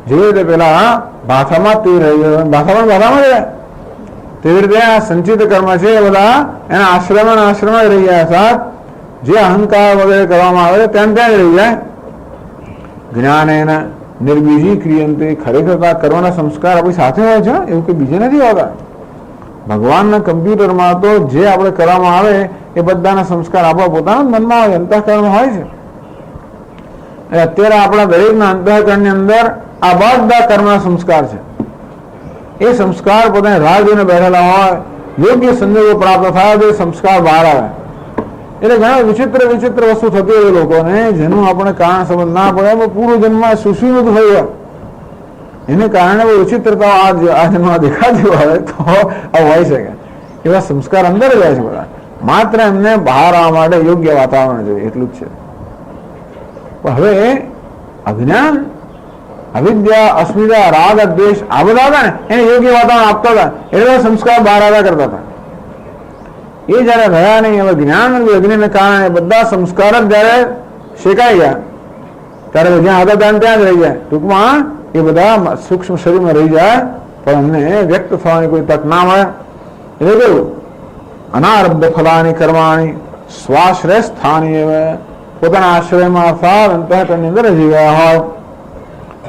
જેવી રીતે પેલા ભાથામાં તીર રહી ભાથામાં રહે તેવી રીતે આ સંચિત કર્મ છે એ બધા એના આશ્રમ જ રહી જાય. સાત જે અહંકાર વગેરે કરવામાં આવે ત્યાં જ રહી જાય. જ્ઞાન એના નિર્બીજી ક્રિયંતે, ખરેખર કર્મના સંસ્કાર આપણી સાથે હોય છે, એવું કંઈ બીજે નથી હોતા. ભગવાનના કમ્પ્યુટરમાં તો જે આપણે કરવામાં આવે એ બધાના સંસ્કાર આપણા પોતાના મનમાં હોય, અંતઃકરણ હોય છે. અત્યારે આપણા દરેકના અંતઃકરણની અંદર આ બધા કર્મના સંસ્કાર છે. એ સંસ્કાર પોતાની રાહ જોઈને બેઠેલા હોય, યોગ્ય સંજોગો પ્રાપ્ત થાય તો સંસ્કાર બહાર આવે. એટલે ઘણા વિચિત્ર વસ્તુ થતી હોય લોકોને, જેનું આપણે કારણ સમજ ના પડે. પૂર્વ જન્મ શું બધું થયું હોય એને કારણે વિચિત્રતા આ જન્મમાં દેખાતી હોય તો આ હોય શકે. એવા સંસ્કાર અંદર જાય છે બધા, માત્ર એમને બહાર આવવા માટે યોગ્ય વાતાવરણ જોઈએ એટલું જ છે. હવે અજ્ઞાન, અવિદ્યા, અસ્મિતા, રાગ, દ્વેષ આ બધા હતા ને એને યોગ્ય વાતાવરણ આપતા હતા એટલે સંસ્કાર બહાર આવ્યા કરતા હતા. એ જયારે રહ્યા નહીં, હવે જ્ઞાન અગ્નિને કારણે બધા સંસ્કાર જ જયારે શેકાઈ ગયા ત્યારે જ્યાં હતા ત્યાં જ રહી જાય. ટૂંકમાં એ બધા સૂક્ષ્મ શરીરમાં રહી જાય પણ અમને વ્યક્ત થવાની કોઈ તક ના મળે. એટલે કેવું અનારબ્ધ ફલાની કર્માણી સ્વાશ્રેષ્ઠાની, પોતાના આશ્રયમાં અર્થાત અંતઃકરણની અંદર રહી ગયા હોય.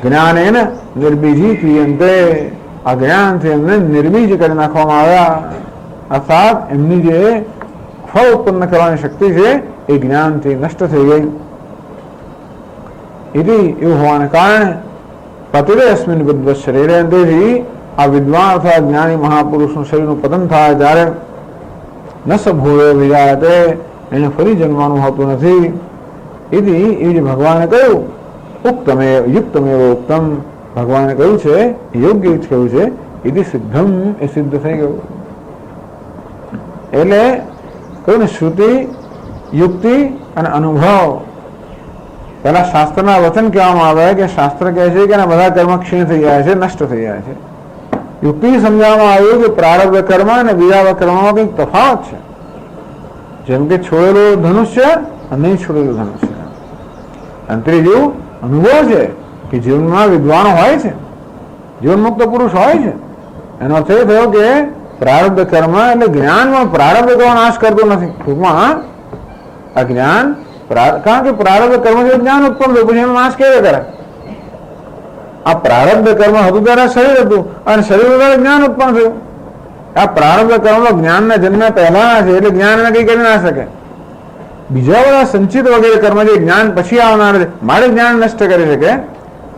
જ્ઞાન એને નિર્બીજી ક્રિયંતે, આ જ્ઞાનથી એમને નિર્બીજ કરી નાખવામાં આવ્યા. અર્થાત એમની જે ફળ ઉત્પન્ન કરવાની શક્તિ છે એ જ્ઞાનથી નષ્ટ થઈ ગઈ. એથી એવું હોવાને કારણે પતિરે અસ્મિન વિદ્વત શરીરે, તેથી આ વિદ્વાન અથવા જ્ઞાની મહાપુરુષનું શરીરનું પતન થાય ત્યારે ન સભૂવે વિજાયતે, એને ફરી જન્મવાનું હોતું નથી. એથી એ જે ભગવાને કહ્યું યુક્તમેવ ઉક્તમ, ભગવાને કહ્યું છે યોગ્ય જ કહ્યું છે. એથી સિદ્ધમ, એ સિદ્ધ થઈ ગયું. એટલે કહ્યું ને શ્રુતિ, યુક્તિ અને અનુભવ. પેલા શાસ્ત્રના વચન કહેવામાં આવે કે શાસ્ત્ર કહે છે કે બધા કર્મ ક્ષીણ થઈ જાય છે, નષ્ટ થઈ જાય છે. યુક્તિ સમજાવવામાં આવ્યું કે પ્રારબ્ધ કર્મ અને બીજા કર્મમાં કંઈક તફાવત છે. જેમ કે છોડેલું ધનુષ્ય અને નહીં છોડેલું ધનુષ્ય. અને ત્રીજું અનુભવ છે કે જીવનમાં વિદ્વાનો હોય છે, જીવન મુક્ત પુરુષ હોય છે. એનો અર્થ એ થયો કે પ્રારબ્ધ કર્મ એટલે જ્ઞાનમાં પ્રારબ્ધ કર્મ નાશ કરતું નથી. ટૂંકમાં આ જ્ઞાન, કારણ કે પ્રારબ્ધ કર્મ જે જ્ઞાન ઉત્પન્ન થયું પછી એનો નાશ કેવી કરે? આ પ્રારબ્ધ કર્મ હતું ત્યારે શરીર હતું અને શરીર દ્વારા જ્ઞાન ઉત્પન્ન થયું. આ પ્રારબ્ધ કર્મ જ્ઞાનના જન્મ પહેલા છે એટલે જ્ઞાન એને કઈ કરી ના શકે. બીજા બધા સંચિત વગેરે કર્મ જે જ્ઞાન પછી આવનાર છે મારે જ્ઞાન નષ્ટ કરી શકે.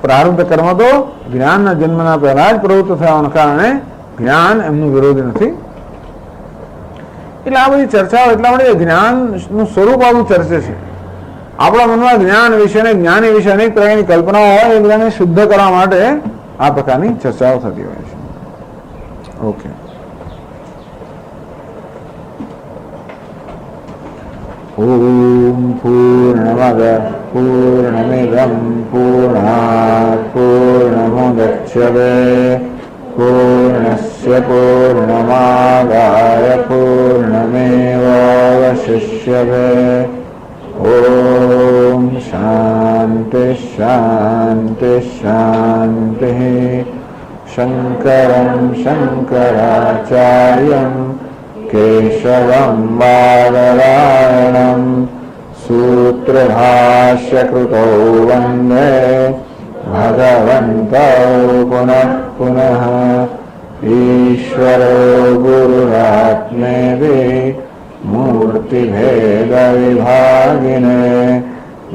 પ્રારબ્ધ કર્મ તો જ્ઞાનના જન્મના પહેલા જ પ્રવૃત્ત થવાના કારણે જ્ઞાન એમનું વિરોધી નથી. એટલે આ બધી ચર્ચાઓ એટલા માટે જ્ઞાનનું સ્વરૂપ આવું ચર્ચે છે. આપણા મનમાં જ્ઞાન વિશે ને જ્ઞાની વિશે અનેક પ્રકારની કલ્પનાઓ હોય એ બધાને શુદ્ધ કરવા માટે આ પ્રકારની ચર્ચાઓ થતી હોય છે. ઓકે, ઓમ પૂર્ણમદ પૂર્ણમિદં પૂર્ણાત પૂર્ણમુદચ્યતે પૂર્ણસ્ય પૂર્ણમાદાય પૂર્ણમેવાવશિષ્યતે. ઓમ શાંતિ શાંતિ શાંતિ. શંકરં શંકરાચાર્યં કેશવં બાદરાયણં સૂત્રભાષ્યકૃતો વંદે ભગવन्तौ પુનઃ પુનઃ. ઈશ્વરો ગુરુરાત્મેતિ મૂર્તિભેદવિભાગિને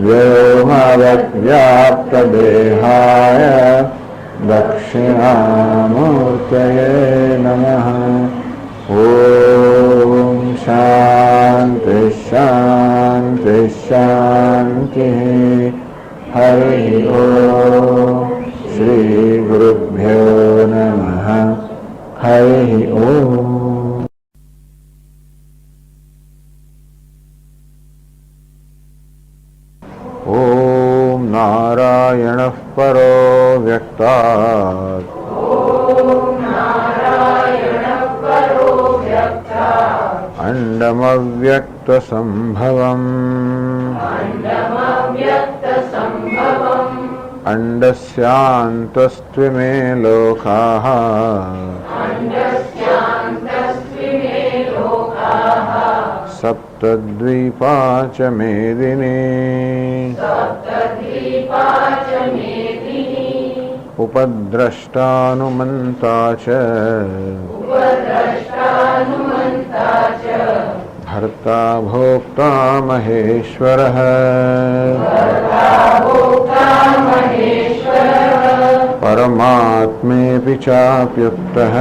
વ્યોમવદ્વ્યાપ્તદેહાય દક્ષિણામૂર્તયે નમઃ. ઓમ શાંતિ શાંતિ શાંતિ. હરિ ઓમ. શ્રી ગુરુભ્યો નમઃ. હરિ ઓમ. ઓમ નારાયણઃ પરો વ્યક્તાत्. ઓમ નારાયણઃ પરો વ્યક્તાत्. अंडमव्यक्तसंभवम् अंडस्यान्तस्त्विमे लोकाः सप्तद्वीपा च मेदिनी उपद्रष्टानुमन्ता च भर्ता भोक्ता महेश्वरः परमात्मेऽपि चाप्युक्तः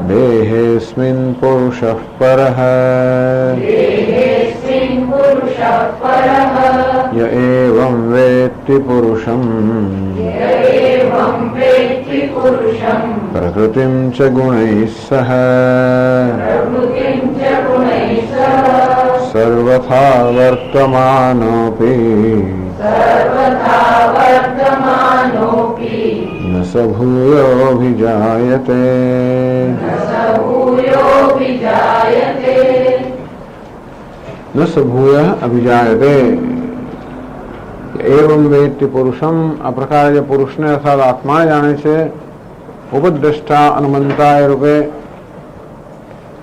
देहेऽस्मिन् पुरुषः परः य एवं वेत्ति पुरुषम् प्रकृतिं च गुणैः सह सर्वथा वर्तमानोऽपि न स भूयोऽभिजायते न स भूयः अभिजायते। एवं वेत्ति पुरुषम आ प्रकार पुरुष ने अर्थात आत्मा जाने છે ઉપદ્રષ્ટા અનમંતા એ રૂપે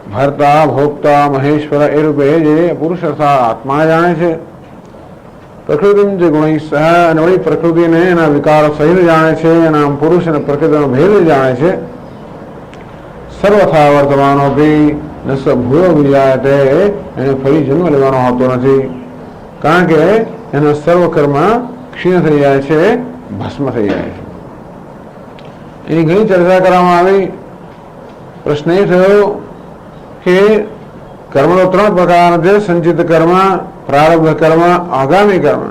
ભર્તા ભોક્તા મહેશ્વર એ રૂપે જે પુરુષ અર્થાત આત્મા જાણે છે પ્રકૃતિ જે ગુણ સહ અને વળી પ્રકૃતિને એના વિકારો સહિત જાણે છે એના પુરુષ અને પ્રકૃતિનો ભેદ જાણે છે સર્વથા વર્તમાનો ભી ન સ ભૂયો વિજાયતે એને ફરી જન્મ લેવાનો હોતો નથી કારણ કે એના સર્વ કર્મ ક્ષીણ થઈ જાય છે ભસ્મ થઈ જાય છે એની ઘણી ચર્ચા કરવામાં આવી પ્રશ્ન એ થયો કે કર્મ તો ત્રણ પ્રકાર છે સંચિત કર્મ પ્રારબ્ધ કર્મ આગામી કર્મ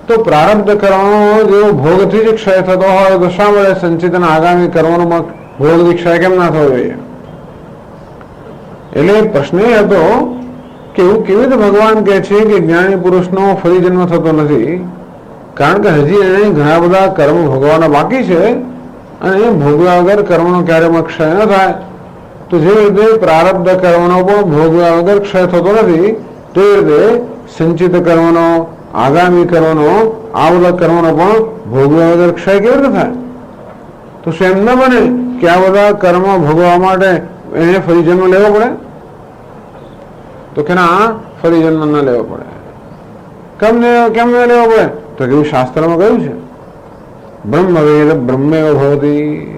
તો પ્રારબ્ધ કર્મનો જો ભોગથી જ ક્ષય થતો હોય તો શા મળે સંચિત અને આગામી કર્મનો ભોગથી ક્ષય કેમ ના થવો જોઈએ એટલે પ્રશ્ન એ હતો કે એવું કેવી રીતે ભગવાન કહે છે કે જ્ઞાની પુરુષનો ફરી જન્મ થતો નથી કારણ કે હજી એને ઘણા બધા કર્મ ભોગવાના બાકી છે અને ભોગવ્યા વગર કર્મનો ક્યારેય ક્ષય ન થાય તો જે રીતે પ્રારબ્ધ કર્મનો પણ ભોગવ્યા વગર ક્ષય થતો નથી તે રીતે સંચિત કર્મનો આગામી કર્મનો આ બધા કર્મનો પણ ભોગવ્યા વગર ક્ષય કેવી રીતે થાય તો શું એમ ન બને કે આ બધા કર્મ ભોગવવા માટે એને ફરી જન્મ લેવો પડે તો કે ના ફરી જન્મ ન લેવો પડે કેમ ન લેવો પડે તો કેવું શાસ્ત્રમાં કહ્યું છે બ્રહ્મવેદ બ્રહ્મેવ ભવતિ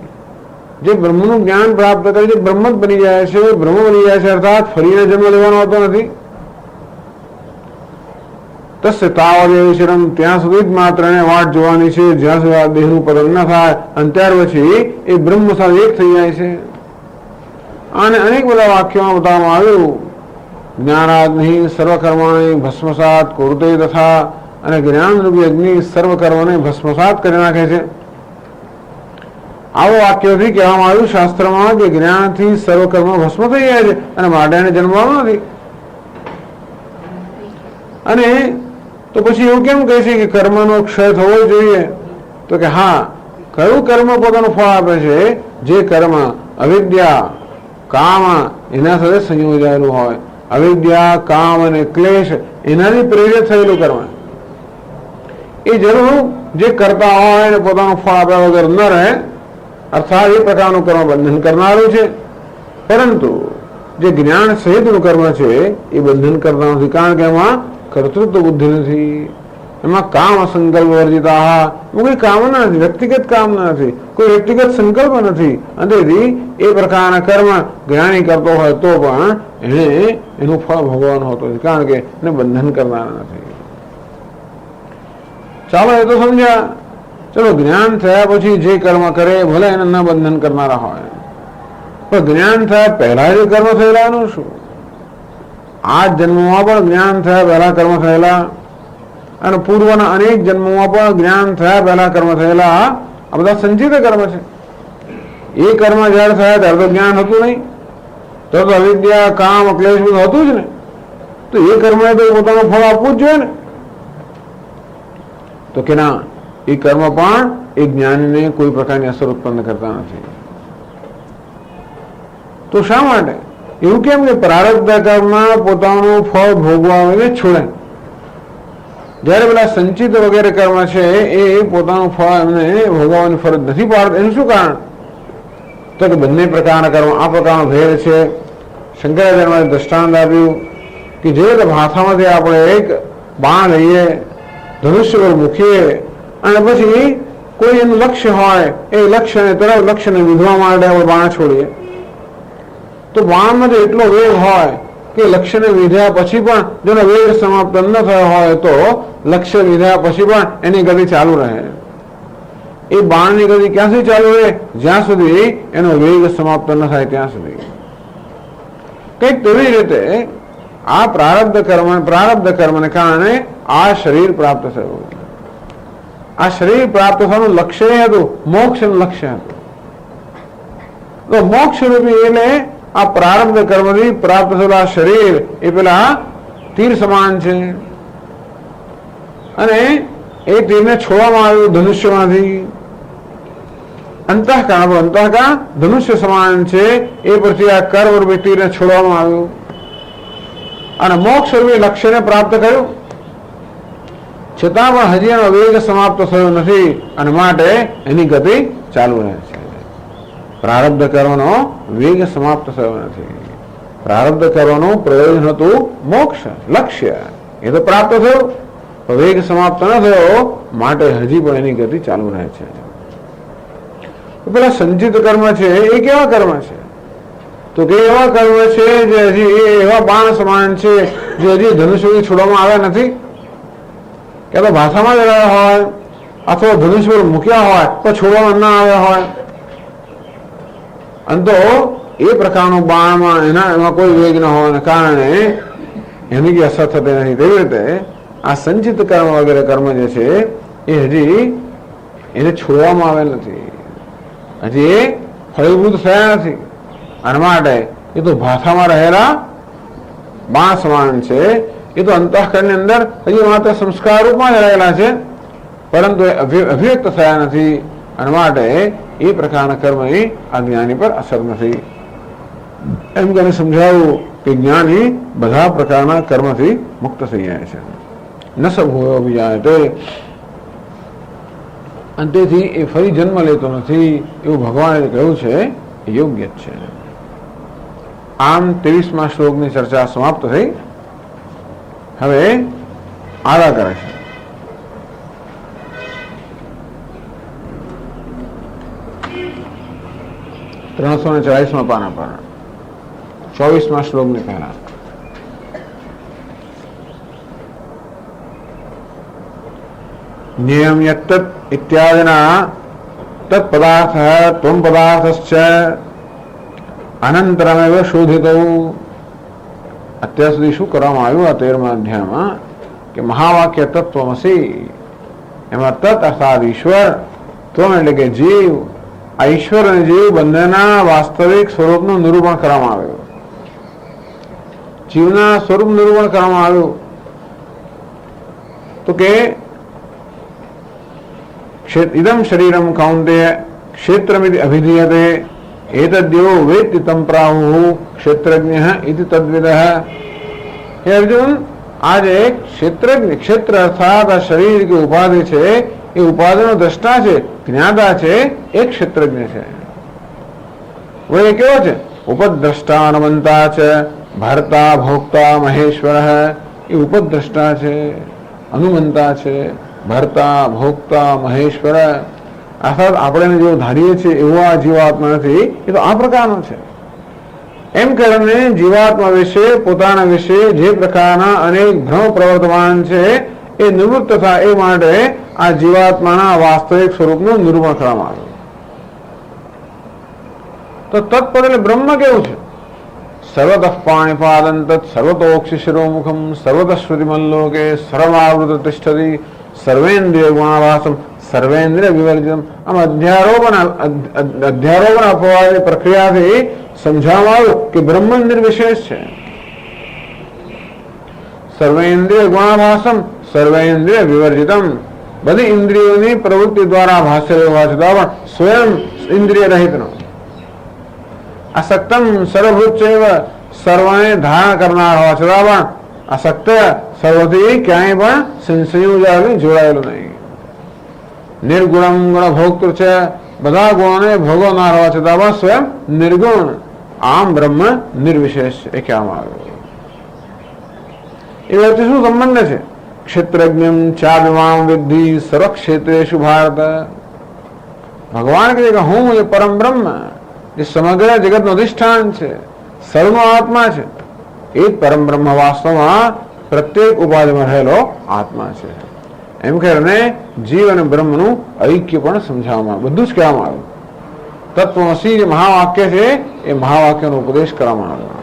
જે બ્રહ્મનું જ્ઞાન પ્રાપ્ત કરે છે બ્રહ્મ જ બની જાય છે બ્રહ્મ બની જાય છે અર્થાત ફરીને જન્મ લેવાનો હોતો નથી તસ્ય તાવદેશરમ ત્યાં સુધી જ માત્ર એને વાટ જોવાની છે જ્યાં સુધી આ દેહનું પતન ન થાય અને ત્યાર પછી એ બ્રહ્મ સાથે એક થઈ જાય છે અને અનેક બધા વાક્યોમાં બતાવવામાં આવ્યું જ્ઞાનાગ્નિ સર્વકર્માણિ ભસ્મસાત કુરુતે તથા અને જ્ઞાનરૂપી અગ્નિ સર્વ કર્મને ભસ્મસાત કરી નાખે છે આવો વાક્યોથી કહેવામાં આવ્યું શાસ્ત્રમાં કે જ્ઞાનથી સર્વ કર્મ ભસ્મ થઈ જાય છે અને માટે એને જન્મવાનો નથી અને તો પછી એવું કેમ કહે છે કે કર્મનો ક્ષય થવો જોઈએ તો કે હા કયું કર્મ પોતાનું ફળ આપે છે જે કર્મ અવિદ્યા કામ એના સાથે સંયોજાયેલું હોય અવિદ્યા કામ અને ક્લેશ એનાથી પ્રેરિત થયેલું કર્મ એ જરૂર જે કરતા હોય એને પોતાનું ફળ આપ્યા વગર ન રહે અર્થાત એ પ્રકારનું કર્મ બંધન કરનારું છે પરંતુ જે જ્ઞાન સહિતનું કર્મ છે એ બંધન કરતા નથી કારણ કે એમાં કર્તૃત્વ બુદ્ધિ નથી એમાં કામ સંકલ્પ વર્જિતા કોઈ કામના નથી વ્યક્તિગત કામના નથી કોઈ વ્યક્તિગત સંકલ્પ નથી અને તેથી એ પ્રકારના કર્મ જ્ઞાની કરતો હોય તો પણ એને એનું ફળ ભોગવવાનું હોતું નથી કારણ કે એને બંધન કરનારા નથી ચાલો એ તો સમજ્યા ચલો જ્ઞાન થયા પછી જે કર્મ કરે ભલે એને ન બંધન કરનારા હોય પણ જ્ઞાન થયા પહેલા જે કર્મ થયેલા એનું શું આ જન્મમાં પણ જ્ઞાન થયા પહેલા કર્મ થયેલા અને પૂર્વના અનેક જન્મોમાં પણ જ્ઞાન થયા પહેલા કર્મ થયેલા આ બધા સંચિત કર્મ છે એ કર્મ જયારે થયા ત્યારે તો જ્ઞાન હતું નહીં તો અવિદ્યા કામ ક્લેશ બધું હતું જ ને તો એ કર્મ તો પોતાનું ફળ આપવું જ જોઈએ ને તો કે ના એ કર્મ પણ એ જ્ઞાનને કોઈ પ્રકારની અસર ઉત્પન્ન કરતા નથી તો શા માટે? એવું કેમ કે પ્રારબ્ધ કર્મ પોતાનું ફળ ભોગવાને છોડે, જ્યારે પેલા સંચિત વગેરે કર્મ છે એ પોતાનું ફળ એમને ભોગવવાની ફરજ નથી પાડતું. એનું શું કારણ? તો કે બંને પ્રકારના કર્મ આ પ્રકારનો ભેદ છે. શંકરાચાર્યએ દ્રષ્ટાંત આપ્યું કે જે રીતે ભાથામાંથી આપણે એક બાણ લઈએ, ધનુષ્ય પર મૂકીએ અને પછી કોઈ એનું લક્ષ્ય હોય, એ લક્ષ્યને તરફ લક્ષ્યને વિધવા માટે આપણે બાણ છોડીએ, તો બાણમાં એટલો વેગ હોય કે લક્ષ્યને વિધ્યા પછી પણ જેનો વેગ સમાપ્ત ન થયો હોય તો લક્ષ્ય વિધ્યા પછી પણ એની ગતિ ચાલુ રહે. એ બાણની ગતિ ક્યાં સુધી ચાલુ રહે? જ્યાં સુધી એનો વેગ સમાપ્ત ન થાય ત્યાં સુધી. કંઈક તેવી રીતે આ પ્રારબ્ધ કર્મને કારણે આ શરીર પ્રાપ્ત થયું. આ શરીર પ્રાપ્ત થવાનું લક્ષ્ય હતું, મોક્ષનું લક્ષ્ય હતું. તો મોક્ષ રૂપી એટલે આ પ્રારબ્ધ કર્મથી પ્રાપ્ત થયેલા શરીર એ પેલા તીર સમાન છે અને એ તીરને છોડવામાં આવ્યું ધનુષ્યમાંથી. અંતઃકરણ ધનુષ્ય સમાન છે, એ પરથી આ કર્મ રૂપી તીરને છોડવામાં આવ્યું અને મોક્ષ રૂપી લક્ષ્યને પ્રાપ્ત કર્યું. છતાં પણ હજી એનો વેગ સમાપ્ત થયો નથી અને માટે એની ગતિ ચાલુ રહે છે. પ્રારબ્ધ કર્મનો વેગ સમાપ્ત થયો નથી. પ્રારબ્ધ કર્મનું પ્રયોજન હતું મોક્ષ, લક્ષ્ય, એ તો પ્રાપ્ત થયું, વેગ સમાપ્ત ન થયો માટે હજી પણ એની ગતિ ચાલુ રહે છે. પેલા સંચિત કર્મ છે એ કેવા કર્મ છે? તો કે એવા કર્મ છે જે હજી એવા બાણ સમાન છે જે હજી ધનુષ્ય છોડવામાં આવ્યા નથી, કે તો ભાષામાં જ રહ્યા હોય અથવા ધનુષ્ય પર મૂક્યા હોય પણ છોડવામાં ન આવ્યા હોય. અને તો એ પ્રકારનું બાણમાં એમાં કોઈ વેગ ન હોવાને કારણે એની જે અસર થતી નથી. તેવી રીતે આ સંચિત કર્મ વગેરે કર્મ જે છે એ હજી એને છોડવામાં આવેલ નથી, હજી એ ફળીભૂત થયા નથી અને માટે એ તો ભાષામાં રહેલા બાણ સમાન છે. એ તો અંતઃકરણની અંદર હજી માત્ર સંસ્કાર રૂપમાં જ રહેલા છે પરંતુ અભિવ્યક્ત થયા નથી અને માટે એ પ્રકારના કર્મ આ જ્ઞાની પર અસર નથી. એમ કરીને સમજાવું કે જ્ઞાની બધા પ્રકારના કર્મથી મુક્ત થઈ જાય છે. ન સભૂયો બીજા તે અંતેથી એ ફરી જન્મ લેતો નથી એવું ભગવાને કહ્યું છે, એ યોગ્ય જ છે. આમ 23મા શ્લોકની ચર્ચા સમાપ્ત થઈ. હવે આગળ કરે છે. 340મા પાના પર 24મા શ્લોકની પહેલા નિયમ યત્તત ઇત્યાદિના તત્પદાર્થ ત્વમ પદાર્થશ્ચ અનંતરમેવ શોધિતો. અત્યાર સુધી શું કરવામાં આવ્યું આ 13મા અધ્યાયમાં કે મહાવાક્ય તત્વમસી, એમાં તત્ અર્થાત ઈશ્વર, ત્વમ એટલે કે જીવ, આ ઈશ્વર અને જીવ બંનેના વાસ્તવિક સ્વરૂપનું નિરૂપણ કરવામાં આવ્યું. જીવના સ્વરૂપ નિરૂપણ કરવામાં આવ્યું તો કે ઇદમ શરીરમ કૌંતેય ક્ષેત્રમિતિ અભિધીયતે એતદ્યો વેત્તિ તમ પ્રાહુઃ ક્ષેત્રજ્ઞઃ ઇતિ તદ્વિદઃ. હે અર્જુન, આજે ક્ષેત્રજ્ઞ, ક્ષેત્ર અર્થાત આ શરીર की ઉપાધિ છે એ ઉપાધિનો દ્રષ્ટા છે, જ્ઞાતા છે, એ ક્ષેત્રજ્ઞ છે. વળી કેવો છે? ઉપદ્રષ્ટા અનમંતા છે, ભર્તા ભોક્તા મહેશ્વર, એ ઉપદ્રષ્ટા છે, અનુમંતા છે, ભર્તા ભોક્તા મહેશ્વર. અર્થાત આપણે જેવું ધારીએ છીએ એવો આ જીવાત્મા નથી, એ તો આ પ્રકારનો છે. એમ કરીને જીવાત્મા વિશે, પોતાના વિશે જે પ્રકારના અનેક ભ્રમ પ્રવર્તમાન છે એ નિવૃત્ત થાય એ માટે આ જીવાત્માના વાસ્તવિક સ્વરૂપનું નિરૂપણ કરવામાં આવ્યું. તો તત્પદ એટલે બ્રહ્મ કેવું છે? સર્વતઃ પાણીપાદં તત્ સર્વતોક્ષિ શિરોમુખમ સર્વતઃ શ્રુતિમલ્લોકે સર્વાવૃત તિષ્ઠતિ સર્વેન્દ્રિય ગુણાભાસમ સર્વેન્દ્રિય વિવર્જિતમ. આમ અધ્યારોપણ અપવાદની પ્રક્રિયાથી સમજાવવામાં આવ્યું કે બ્રહ્મ નિર્વિશેષ છે. સર્વેન્દ્રિય ગુણાભાસમ સર્વેન્દ્રિય વિવર્જિતમ, બધી ઇન્દ્રિયોની પ્રવૃત્તિ દ્વારા ભાષેલ હોવા છતાં પણ સ્વયં ઇન્દ્રિય રહિતનો. અસક્તમ સર્વભૂત ચૈવ, સર્વને ધારણ કરનાર હોવા છતાં પણ અસક્ત, સર્વથી ક્યાંય પણ સંયોજાયેલું જોડાયેલું નહીં. નિર્ગુણમ ગુણ ભોક્તૃ છે, બધા ગુણોને ભોગવનાર હોવા છતાં પણ સ્વયં નિર્ગુણ. આમ બ્રહ્મ નિર્વિશેષ એ કહેવામાં આવ્યું. એ વચ્ચે શું સંબંધ છે? ક્ષેત્રજ્ઞમ ચાર્યમામ વિદ્ધિ સર્વક્ષેત્રેષુ ભારત. ભગવાન કહે કે હું એ પરમ બ્રહ્મ, જે સમગ્ર જગતનું અધિષ્ઠાન છે, સર્વનો આત્મા છે, એ જ પરમ બ્રહ્મ વાસ્તવમાં પ્રત્યેક ઉપાધિમાં રહેલો આત્મા છે. એમ કરીને જીવ અને બ્રહ્મનું ઐક્ય પણ સમજાવવામાં, બધું જ કહેવામાં આવ્યું. તત્વમસી જે મહાવાક્ય છે એ મહાવાક્યનો ઉપદેશ કરવામાં આવ્યો.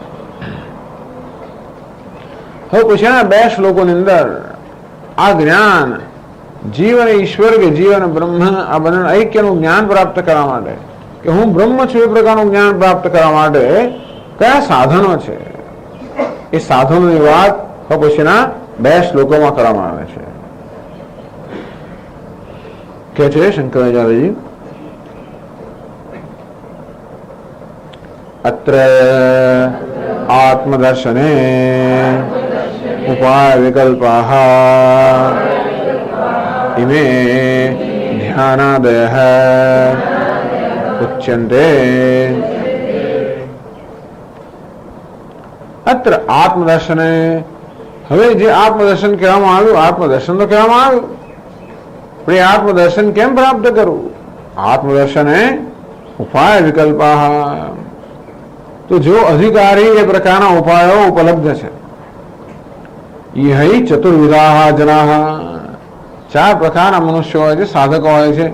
હવે પછી બે શ્લોકોની અંદર આ જ્ઞાન જીવ અને ઈશ્વર કે જીવ અને બ્રહ્મ આ બંને ઐક્યનું જ્ઞાન પ્રાપ્ત કરવા માટે, કે હું બ્રહ્મ છું એ પ્રકારનું જ્ઞાન પ્રાપ્ત કરવા માટે કયા સાધનો છે, એ સાધનોની વાત પછીના બે શ્લોકોમાં કરવામાં આવે છે. કે છે શંકરાચાર્યજી, અત્ર આત્મદર્શને ઉપાય વિકલ્પાઃ ઇમે ધ્યાનાદયઃ ઉચ્યન્તે. અત્ર આત્મદર્શને, હવે જે આત્મદર્શન કહેવામાં આવ્યું, આત્મદર્શન તો કહેવામાં આવ્યું, પણ એ આત્મદર્શન કેમ પ્રાપ્ત કરવું? આત્મદર્શને ઉપાય વિકલ્પાઃ, તો જો અધિકારી એ પ્રકારના ઉપાયો ઉપલબ્ધ છે. યહી ચતુર્વિધાઃ જનાઃ, ચાર પ્રકારના મનુષ્યો હોય છે, સાધકો હોય છે.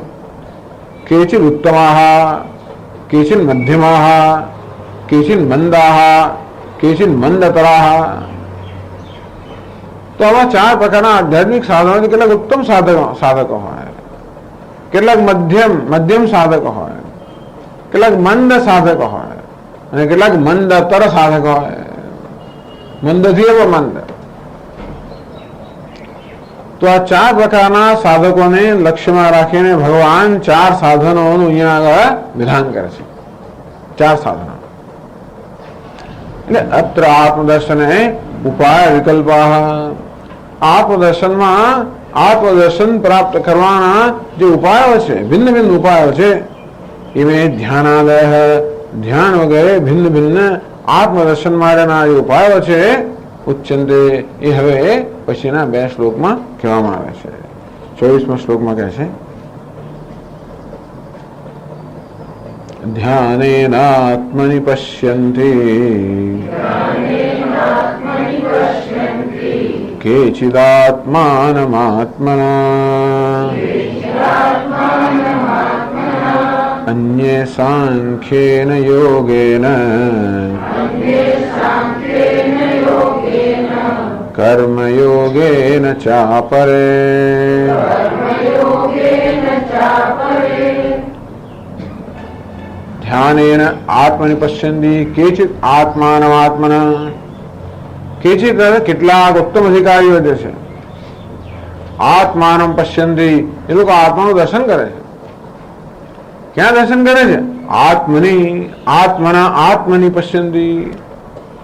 કેચિન ઉત્તમાઃ, કેચિન મધ્યમાઃ, કેચિન મંદાઃ, કેચિન મંદતરાઃ. તો આવા ચાર પ્રકારના આધ્યાત્મિક સાધનો, કેટલાક ઉત્તમ સાધકો હોય, કેટલાક મધ્યમ સાધકો હોય, કેટલાક મંદ સાધકો હોય, અને કેટલાક મંદતર સાધકો હોય. મંદથી એવો મંદ. તો આ ચાર પ્રકારના સાધકોને લક્ષ્યમાં રાખીને ભગવાન ચાર સાધનોનું અહીંયા આગળ વિધાન કરે છે. ચાર સાધનો એટલે અત્ર આત્મદર્શને ઉપાય વિકલ્પાઃ. આત્મદર્શનમાં આત્મદર્શન પ્રાપ્ત કરવાના જે ઉપાયો છે, ભિન્ન ભિન્ન ઉપાયો છે, એમાં ધ્યાનાદય, ધ્યાન વગેરે ભિન્ન ભિન્ન આત્મદર્શન માટેના જે ઉપાયો છે, ઉચ્ચંતે, એ હવે પછીના બે શ્લોકમાં કહેવામાં આવે છે. 24મા શ્લોકમાં કહે છે, ધ્યાનેનાત્મનિ પશ્યન્તિ કેચિદાત્માનમાત્મના અન્યે સાંખ્યેન યોગેન કર્મયોગેન ચાપરે. ધ્યાનેન આત્મનિ પશ્યન્તિ કેચિત આત્માનમાત્મના. કેચિત કેટલાક ઉત્તમ અધિકારીઓ જે છે, આત્માનમ પશ્યન્તિ, એ લોકો આત્માનું દર્શન કરે છે. ક્યાં દર્શન કરે છે? આત્મની, આત્મના આત્મની પશ્યન્તિ.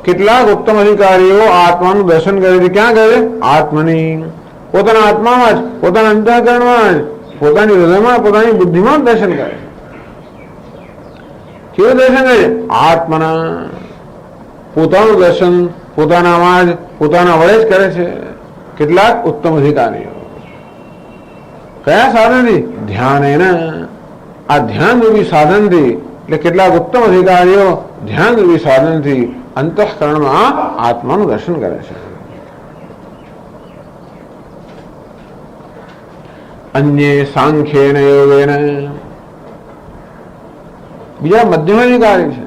કેટલાક ઉત્તમ અધિકારીઓ આત્માનું દર્શન કરે છે. ક્યાં કરે? આત્મની, પોતાના આત્મામાં જ, પોતાના અંતઃકરણમાં જ, પોતાની હૃદયમાં, પોતાની બુદ્ધિમાં જ દર્શન કરે. કેવું દર્શન કરે? આત્મના, પોતાનું દર્શન પોતાનામાં જ, પોતાના વડે જ કરે છે. કેટલાક ઉત્તમ અધિકારીઓ કયા સાધનથી? ધ્યાન. આ ધ્યાન રૂપી સાધનથી, એટલે કેટલાક ઉત્તમ અધિકારીઓ ધ્યાન રૂપી સાધનથી અંતઃકરણમાં આત્માનું દર્શન કરે છે. અન્ય સાંખ્યેન યોગેન, બીજા મધ્યમ અધિકારી છે,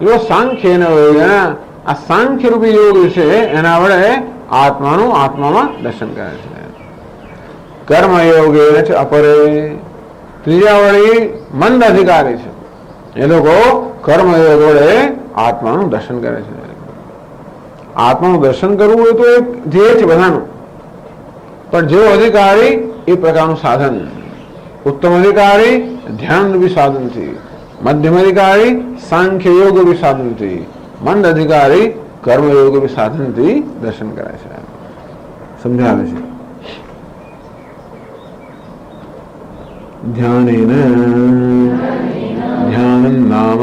એવો સાંખ્યેન યોગેન, આ સાંખ્ય રૂપી યોગ છે, એના વડે આત્માનું આત્મામાં દર્શન કરે છે. કર્મયોગેન છે અપરે, ત્રીજા વળી મંદ અધિકારી છે, એ લોકો કર્મયોગ વડે આત્માનું દર્શન કરે છે. આત્માનું દર્શન કરવું એ તો એક ધ્યેય છે બધાનું, પણ જેવો અધિકારી એ પ્રકારનું સાધન. ઉત્તમ અધિકારી ધ્યાન રૂપી સાધનથી, મધ્યમ અધિકારી સાંખ્ય યોગ સાધનથી, મંદ અધિકારી કર્મયોગ સાધનથી દર્શન કરે છે, સમજાવે છે. ધ્યાનેન ધ્યાનં નામ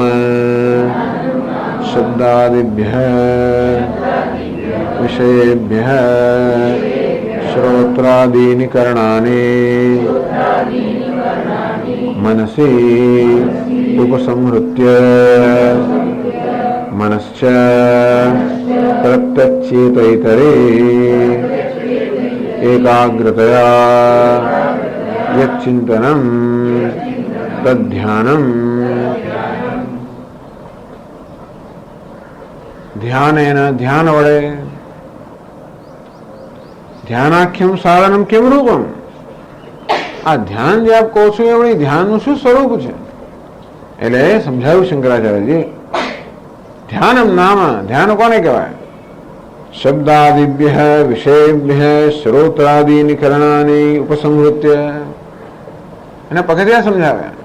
શબ્દાદિભ્યઃ વિષયેભ્યઃ શ્રોત્રાદીનિ કરણાनि मनसि उपसंहृत्य मनश्च प्रत्यच्चेतैतरे एकाग्रतया यच्चिन्तनं तद्ध्यानं. ધ્યાનેન ધ્યાન વડે, ધ્યાનાખ્યમ સાધનમ કેમ રૂપમ. આ ધ્યાન જે આપ કહો છો એ ધ્યાનનું શું સ્વરૂપ છે? એટલે સમજાવ્યું શંકરાચાર્યજી. ધ્યાનમ નામ, ધ્યાન કોને કહેવાય? શબ્દાદિભ્ય વિષયેભ્ય શ્રોત્રાદીનિ કરણાની ઉપસંહૃત્ય. એને પગથિયા સમજાવ્યા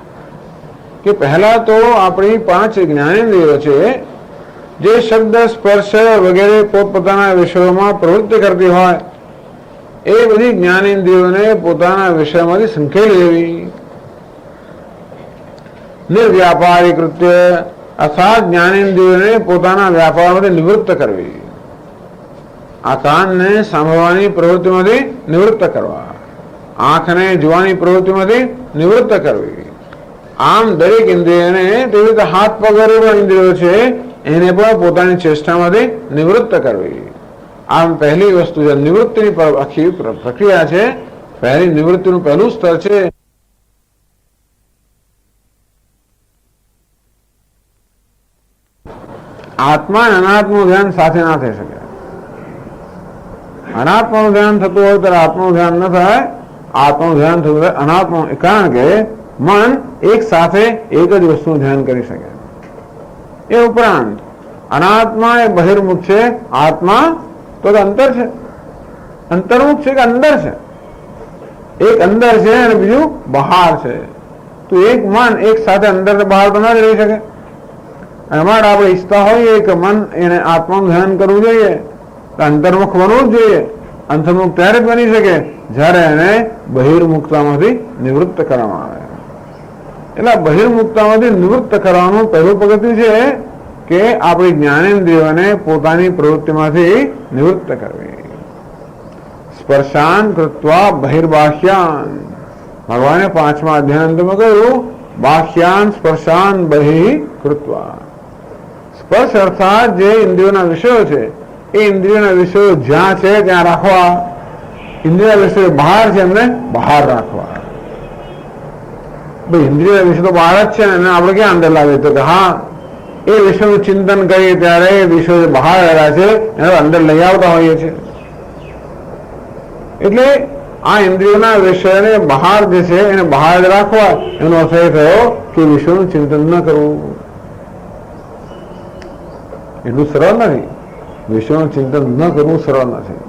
કે પહેલા તો આપણી 5 જ્ઞાનેન્દ્રિયો છે જે શબ્દ સ્પર્શ વગેરે પોતપોતાના વિષયોમાં પ્રવૃત્તિ કરતી હોય એ બધી જ્ઞાનેન્દ્રિયોને પોતાના વિષયમાંથી સંકેલી લેવી. નિર્વ્યાપારી કૃત્ય અર્થાત જ્ઞાનેન્દ્રિયોને પોતાના વ્યાપારમાંથી નિવૃત્ત કરવી. આ કાનને સાંભળવાની પ્રવૃત્તિમાંથી નિવૃત્ત કરવા, આંખને જોવાની પ્રવૃત્તિમાંથી નિવૃત્ત કરવી. આમ દરેક ઇન્દ્રિયને તેવી રીતે હાથ પગ ઇન્દ્રિયો છે એને પણ પોતાની ચેષ્ટામાંથી નિવૃત્ત કરવી. આમ પહેલી વસ્તુ છે નિવૃત્તિની આખી પ્રક્રિયા છે. પહેલી નિવૃત્તિનું પહેલું સ્તર છે આત્મા અને અનાત્માનું ધ્યાન સાથે ના થઈ શકે. અનાત્માનું ધ્યાન થતું હોય ત્યારે આત્માનું ધ્યાન ન થાય, આત્માનું ધ્યાન થતું હોય અનાત્મા. કારણ કે મન એક સાથે એક જ વસ્તુનું ધ્યાન કરી શકે. એ ઉપરાંત અનાત્મા એ બહિર્મુખ છે, આત્મા તો અંતર છે. અંતર્મુખ છે કે અંદર છે? એક અંદર છે અને બીજું બહાર છે. તો એક મન એક સાથે અંદર ને બહાર તો ના જ રહી શકે. અને માટે આપણે ઈચ્છતા હોઈએ કે મન એને આત્માનું ધ્યાન કરવું જોઈએ, અંતર્મુખ બનવું જ જોઈએ. અંતર્મુખ ત્યારે જ બની શકે જ્યારે એને બહિર્મુખતામાંથી નિવૃત્ત કરવામાં આવે. એટલે બહિર્મુખતામાંથી નિવૃત્ત કરવાનું પહેલું પગથિયું છે કે આપણી જ્ઞાનેન્દ્રિયોને પોતાની પ્રવૃત્તિમાંથી નિવૃત્ત કરવી. સ્પર્શાન કૃત્વા બહિર્બાહ્યાન. ભગવાને 5મા અધ્યાયમાં કહ્યું બાહ્યાન સ્પર્શાન બહિ કૃત્વા. સ્પર્શ અર્થાત જે ઇન્દ્રિયોના વિષયો છે એ ઇન્દ્રિયોના વિષયો જ્યાં છે ત્યાં રાખવા, ઇન્દ્રિય વિષયો બહાર છે એમને બહાર રાખવા. ભાઈ ઇન્દ્રિય વિષય તો બહાર જ છે ને આપણે ક્યાં અંદર લાવીએ? તો કે હા, એ વિષયનું ચિંતન કરીએ ત્યારે એ વિષયો બહાર આવ્યા છે એને અંદર લઈ આવતા હોઈએ છીએ. એટલે આ ઇન્દ્રિયોના વિષયને બહાર જે છે એને બહાર જ રાખવા. એનો અર્થ એ થયો કે વિષયનું ચિંતન ન કરવું. એટલું સરળ નથી. વિષયનું ચિંતન ન કરવું સરળ નથી.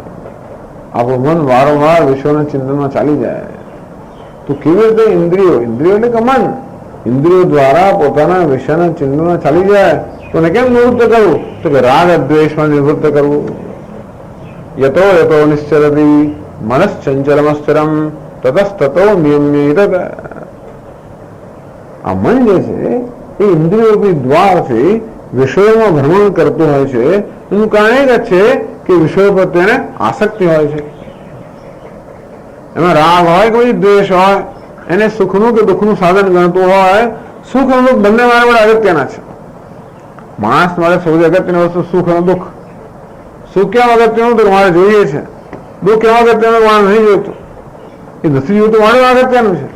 આપણું મન વારંવાર વિષયોના ચિંતનમાં ચાલી જાય તો કેવી રીતે ઇન્દ્રિયો એટલે કે મન ઇન્દ્રિયો દ્વારા પોતાના વિષયના ચિંતનમાં ચાલી જાય તો એને કેમ નિવૃત્ત કરવું? તો કે રાગ દ્વેષમાં નિવૃત્ત કરવું. યતો યતો નિશ્ચરતી મનશ્ચંચલમ સ્થિરમ તતસ્તતો નિયમ્યેત. આ મન જે છે એ ઇન્દ્રિયોથી દ્વારથી વિષયોમાં ભ્રમણ કરતું હોય છે. એનું કારણ એક જ છે કે વિષયો પ્રત્યે આસક્તિ હોય છે. એમાં રાગ હોય કે પછી દ્વેષ હોય, એને સુખનું કે દુઃખનું સાધન ગણતું હોય. સુખ અને દુઃખ બંને મારા માટે અગત્યના છે. માણસ માટે સૌથી અગત્યની વસ્તુ સુખ અને દુઃખ. સુખ કેમ અગત્યનું તો મારે જોઈએ છે, દુઃખ કેમ અગત્યનું મારે નહીં જોઈતું. એ નથી જોઈતું મારે અગત્યનું છે.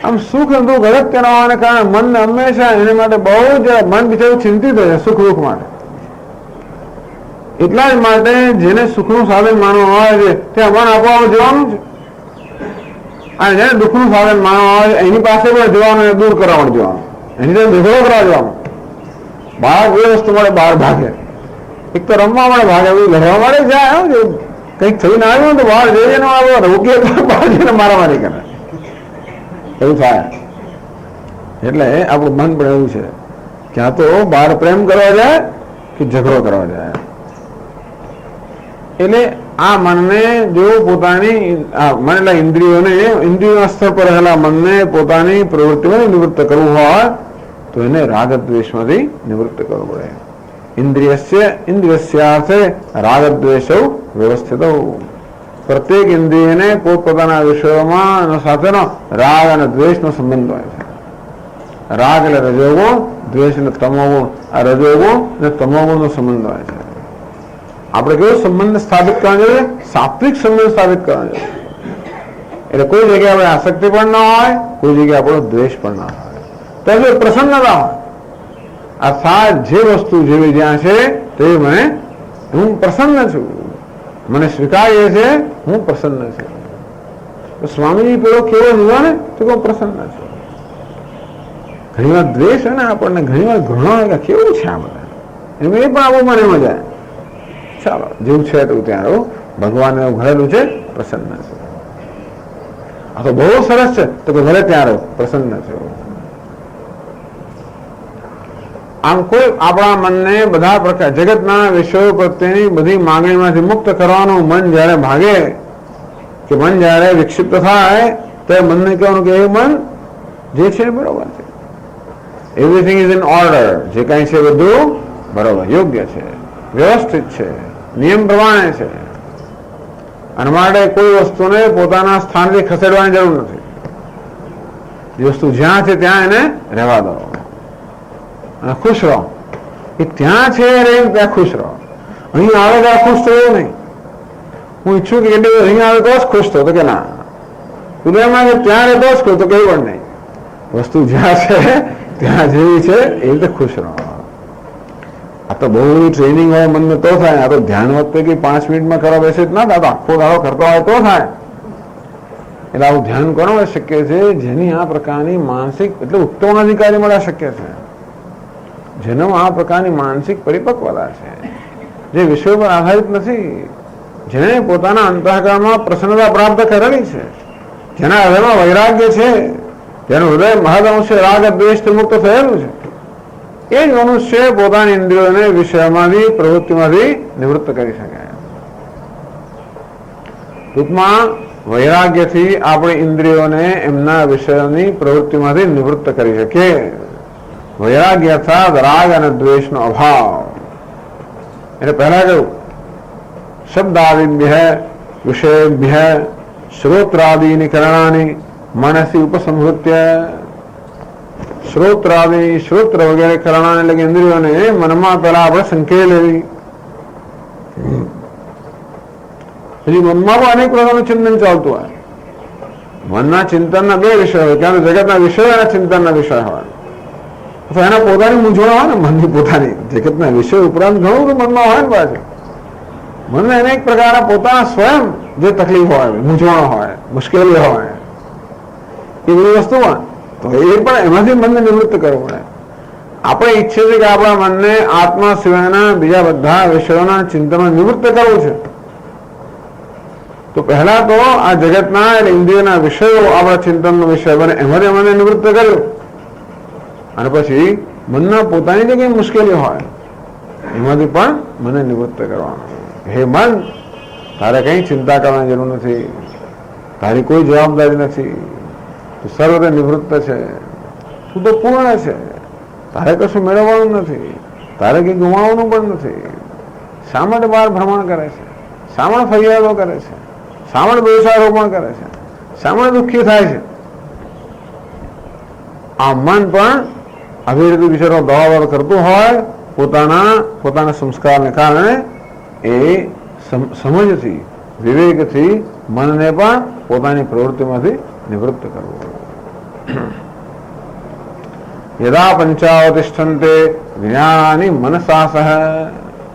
આમ સુખ અને દુઃખ અગત્યના હોવાને કારણે મનને હંમેશા એને માટે બહુ જ મન બિચારું ચિંતિત હોય સુખ દુઃખ માટે. એટલા જ માટે જેને સુખનું સાધન માનવામાં આવે છે ત્યાં મન આપવામાં જવાનું છે, અને જેને દુઃખનું સાધન માનવામાં આવે છે એની પાસે પણ જવાનું, દૂર કરવા માટે જવાનું, એની સાથે ઝઘડો કરવા જવાનું. બાળક એ વસ્તુ મળે બહાર ભાગે. એક તો રમવા મળે ભાગે, લડવા મળે જાય. કંઈક થઈને આવ્યું તો બહાર જઈને આવ્યો રોકીએ બહાર જઈને મારામારી કરે, એવું થાય. એટલે આપણું મન પણ એવું છે, ક્યાં તો બહાર પ્રેમ કરવા જાય કે ઝઘડો કરવા જાય. એટલે આ મનને જો પોતાની મન એટલે ઇન્દ્રિયોના સ્તર પર રહેલા મનને પોતાની પ્રવૃત્તિમાંથી નિવૃત્ત કરવું હોય તો એને રાગ દ્વેષમાંથી નિવૃત્ત કરવું પડે. ઇન્દ્રિયસ્યાર્થે રાગ દ્વેષો વ્યવસ્થિત. પ્રત્યેક ઇન્દ્રિયને પોતપોતાના વિષયોમાં સાથેનો રાગ અને દ્વેષનો સંબંધ હોય છે. રાગ એટલે રજોગુણ, દ્વેષ એટલે તમોગુણ. આ રજોગુણ અને તમોગુણનો સંબંધ હોય છે. આપણે કેવો સંબંધ સ્થાપિત કરવાનો જોઈએ? સાત્વિક સંબંધ સ્થાપિત કરવાનો જોઈએ. એટલે કોઈ જગ્યાએ આપણે આસક્તિ પણ ના હોય, કોઈ જગ્યાએ આપણો દ્વેષ પણ ના હોય, તો પ્રસન્નતા હોય. અર્થાત જે વસ્તુ જેવી જ્યાં છે તે હું પ્રસન્ન છું, મને સ્વીકાર્ય છે, હું પ્રસન્ન છું. તો સ્વામીજી પેલો કેવો જોવા ને તો પ્રસન્ન છે. ઘણી વાર દ્વેષ હોય ને આપણને, ઘણી વાર ઘણો કેવું છે આ બધા, એમાં એ પણ આવું મને મજા. ચાલો જેવું છે તેવું ત્યાં રહો, ભગવાન એવું ઘરેલું છે, પ્રસન્ન છે. આ તો બહુ સરસ છે, તો કે ભલે ત્યાં રહો, પ્રસન્ન છે. આમ કોઈ આપણા મનને બધા પ્રકાર જગતના વિષયો પ્રત્યેની બધી માંગણીમાંથી મુક્ત કરવાનું મન જયારે ભાગે કે મન જયારે વિક્ષિપ્ત થાય ત્યારે મનને કહેવાનું કે એ મન જે છે બરોબર છે, એવરીથિંગ ઇઝ ઇન ઓર્ડર, જે કઈ છે બધું બરોબર યોગ્ય છે, વ્યવસ્થિત છે, નિયમ પ્રમાણે છે. અને માટે કોઈ વસ્તુને પોતાના સ્થાનથી ખસેડવાની જરૂર નથી. જે વસ્તુ જ્યાં છે ત્યાં એને રહેવા દો અને ખુશ રહો. એ ત્યાં છે ત્યાં ખુશ રહો. અહીં આવે ત્યારે ખુશ થયું નહીં. હું ઈચ્છું કે અહીં આવે તો જ ખુશ થયો, તો કે ના, તું એમાં ત્યાં રહે તો જ ખુશ, તો કઈ પણ નહીં. વસ્તુ જ્યાં છે ત્યાં જેવી છે એ રીતે ખુશ રહો. આ તો બહુ ટ્રેનિંગ હોય મનને તો થાય. આ તો ધ્યાન વખતે કે 5 મિનિટમાં કરવા બેસે જ ના થાય, આખો દાડો કરતો હોય તો થાય. એટલે આવું ધ્યાન કોણ શક્ય છે? જેની આ પ્રકારની માનસિક એટલે ઉત્તમ અધિકારી મળવા શક્ય છે, જેનો આ પ્રકારની માનસિક પરિપક્વતા છે, જે વિષયો પર આધારિત નથી, જેને પોતાના અંતઃકરણમાં પ્રસન્નતા પ્રાપ્ત કરેલી છે, જેના હૃદયમાં વૈરાગ્ય છે, જેનું હૃદય મહદઅંશે રાગ દ્વેષથી મુક્ત થયેલું છે, એ જ મનુષ્ય પોતાની ઇન્દ્રિયોને વિષયમાંથી પ્રવૃત્તિમાંથી નિવૃત્ત કરી શકે. ટૂંકમાં વૈરાગ્યથી આપણી ઇન્દ્રિયોને એમના વિષયોની પ્રવૃત્તિમાંથી નિવૃત્ત કરી શકીએ. વૈરાગ્ય અર્થાત રાગ અને દ્વેષનો અભાવ. એટલે પહેલા કહ્યું શબ્દાદિભ્ય વિષયેભ્ય શ્રોત્રાદીની કરણાની મનસી ઉપસંહૃત્ય. શ્રોત્ર વગેરે કરણા એટલે કે ઇન્દ્રિયોને મનમાં પહેલા આપણે સંકેલ લેવી. હજી મનમાં પણ અનેક પ્રકારનું ચિંતન ચાલતું હોય. મનના ચિંતનના 2 વિષય હોય, ક્યાં જગતના વિષય અને ચિંતનના વિષય હોય. અથવા એના પોતાની મૂંઝવણ હોય ને, મનની પોતાની જગતના વિષય ઉપરાંત ઘણું મનમાં હોય ને પાછું. મનને અનેક પ્રકારના પોતાના સ્વયં જે તકલીફ હોય, મૂંઝવણ હોય, મુશ્કેલી હોય, એ બધી વસ્તુમાં તો એ પણ એમાંથી મનને નિવૃત્ત કરવું પડે. આપણે ઈચ્છીએ છીએ કે આપણા મનને આત્મા સિવાયના બીજા બધા વિષયોના ચિંતનમાં નિવૃત્ત કરવું છે. તો પહેલા તો આ જગતના એટલે ઇન્દ્રિયના વિષયો આપણા ચિંતનનો વિષય બને, એમાંથી મને નિવૃત્ત કર્યું. અને પછી મનના પોતાની જે કઈ મુશ્કેલી હોય એમાંથી પણ મને નિવૃત્ત કરવાનું. હે મન, તારે કઈ ચિંતા કરવાની જરૂર નથી, તારી કોઈ જવાબદારી નથી, તું સર્વતે નિવૃત્ત છે, તું તો પૂર્ણ છે, તારે કશું મેળવવાનું નથી, તારે કઈ ગુમાવવાનું પણ નથી. શા માટે બહાર ભ્રમણ કરે છે? શા માટે ફરિયાદો કરે છે? શા માટે દોષારોપણ કરે છે? શા માટે દુઃખી થાય છે? આ મન પણ આવી રીતે બિચારો દવાવર કરતું હોય પોતાના સંસ્કારને કારણે. એ સમજથી વિવેકથી મનને પણ પોતાની પ્રવૃત્તિમાંથી નિવૃત્ત કરવું. યદા પંચાવતિષ્ઠન્તે જ્ઞાનાની મનસા સહ.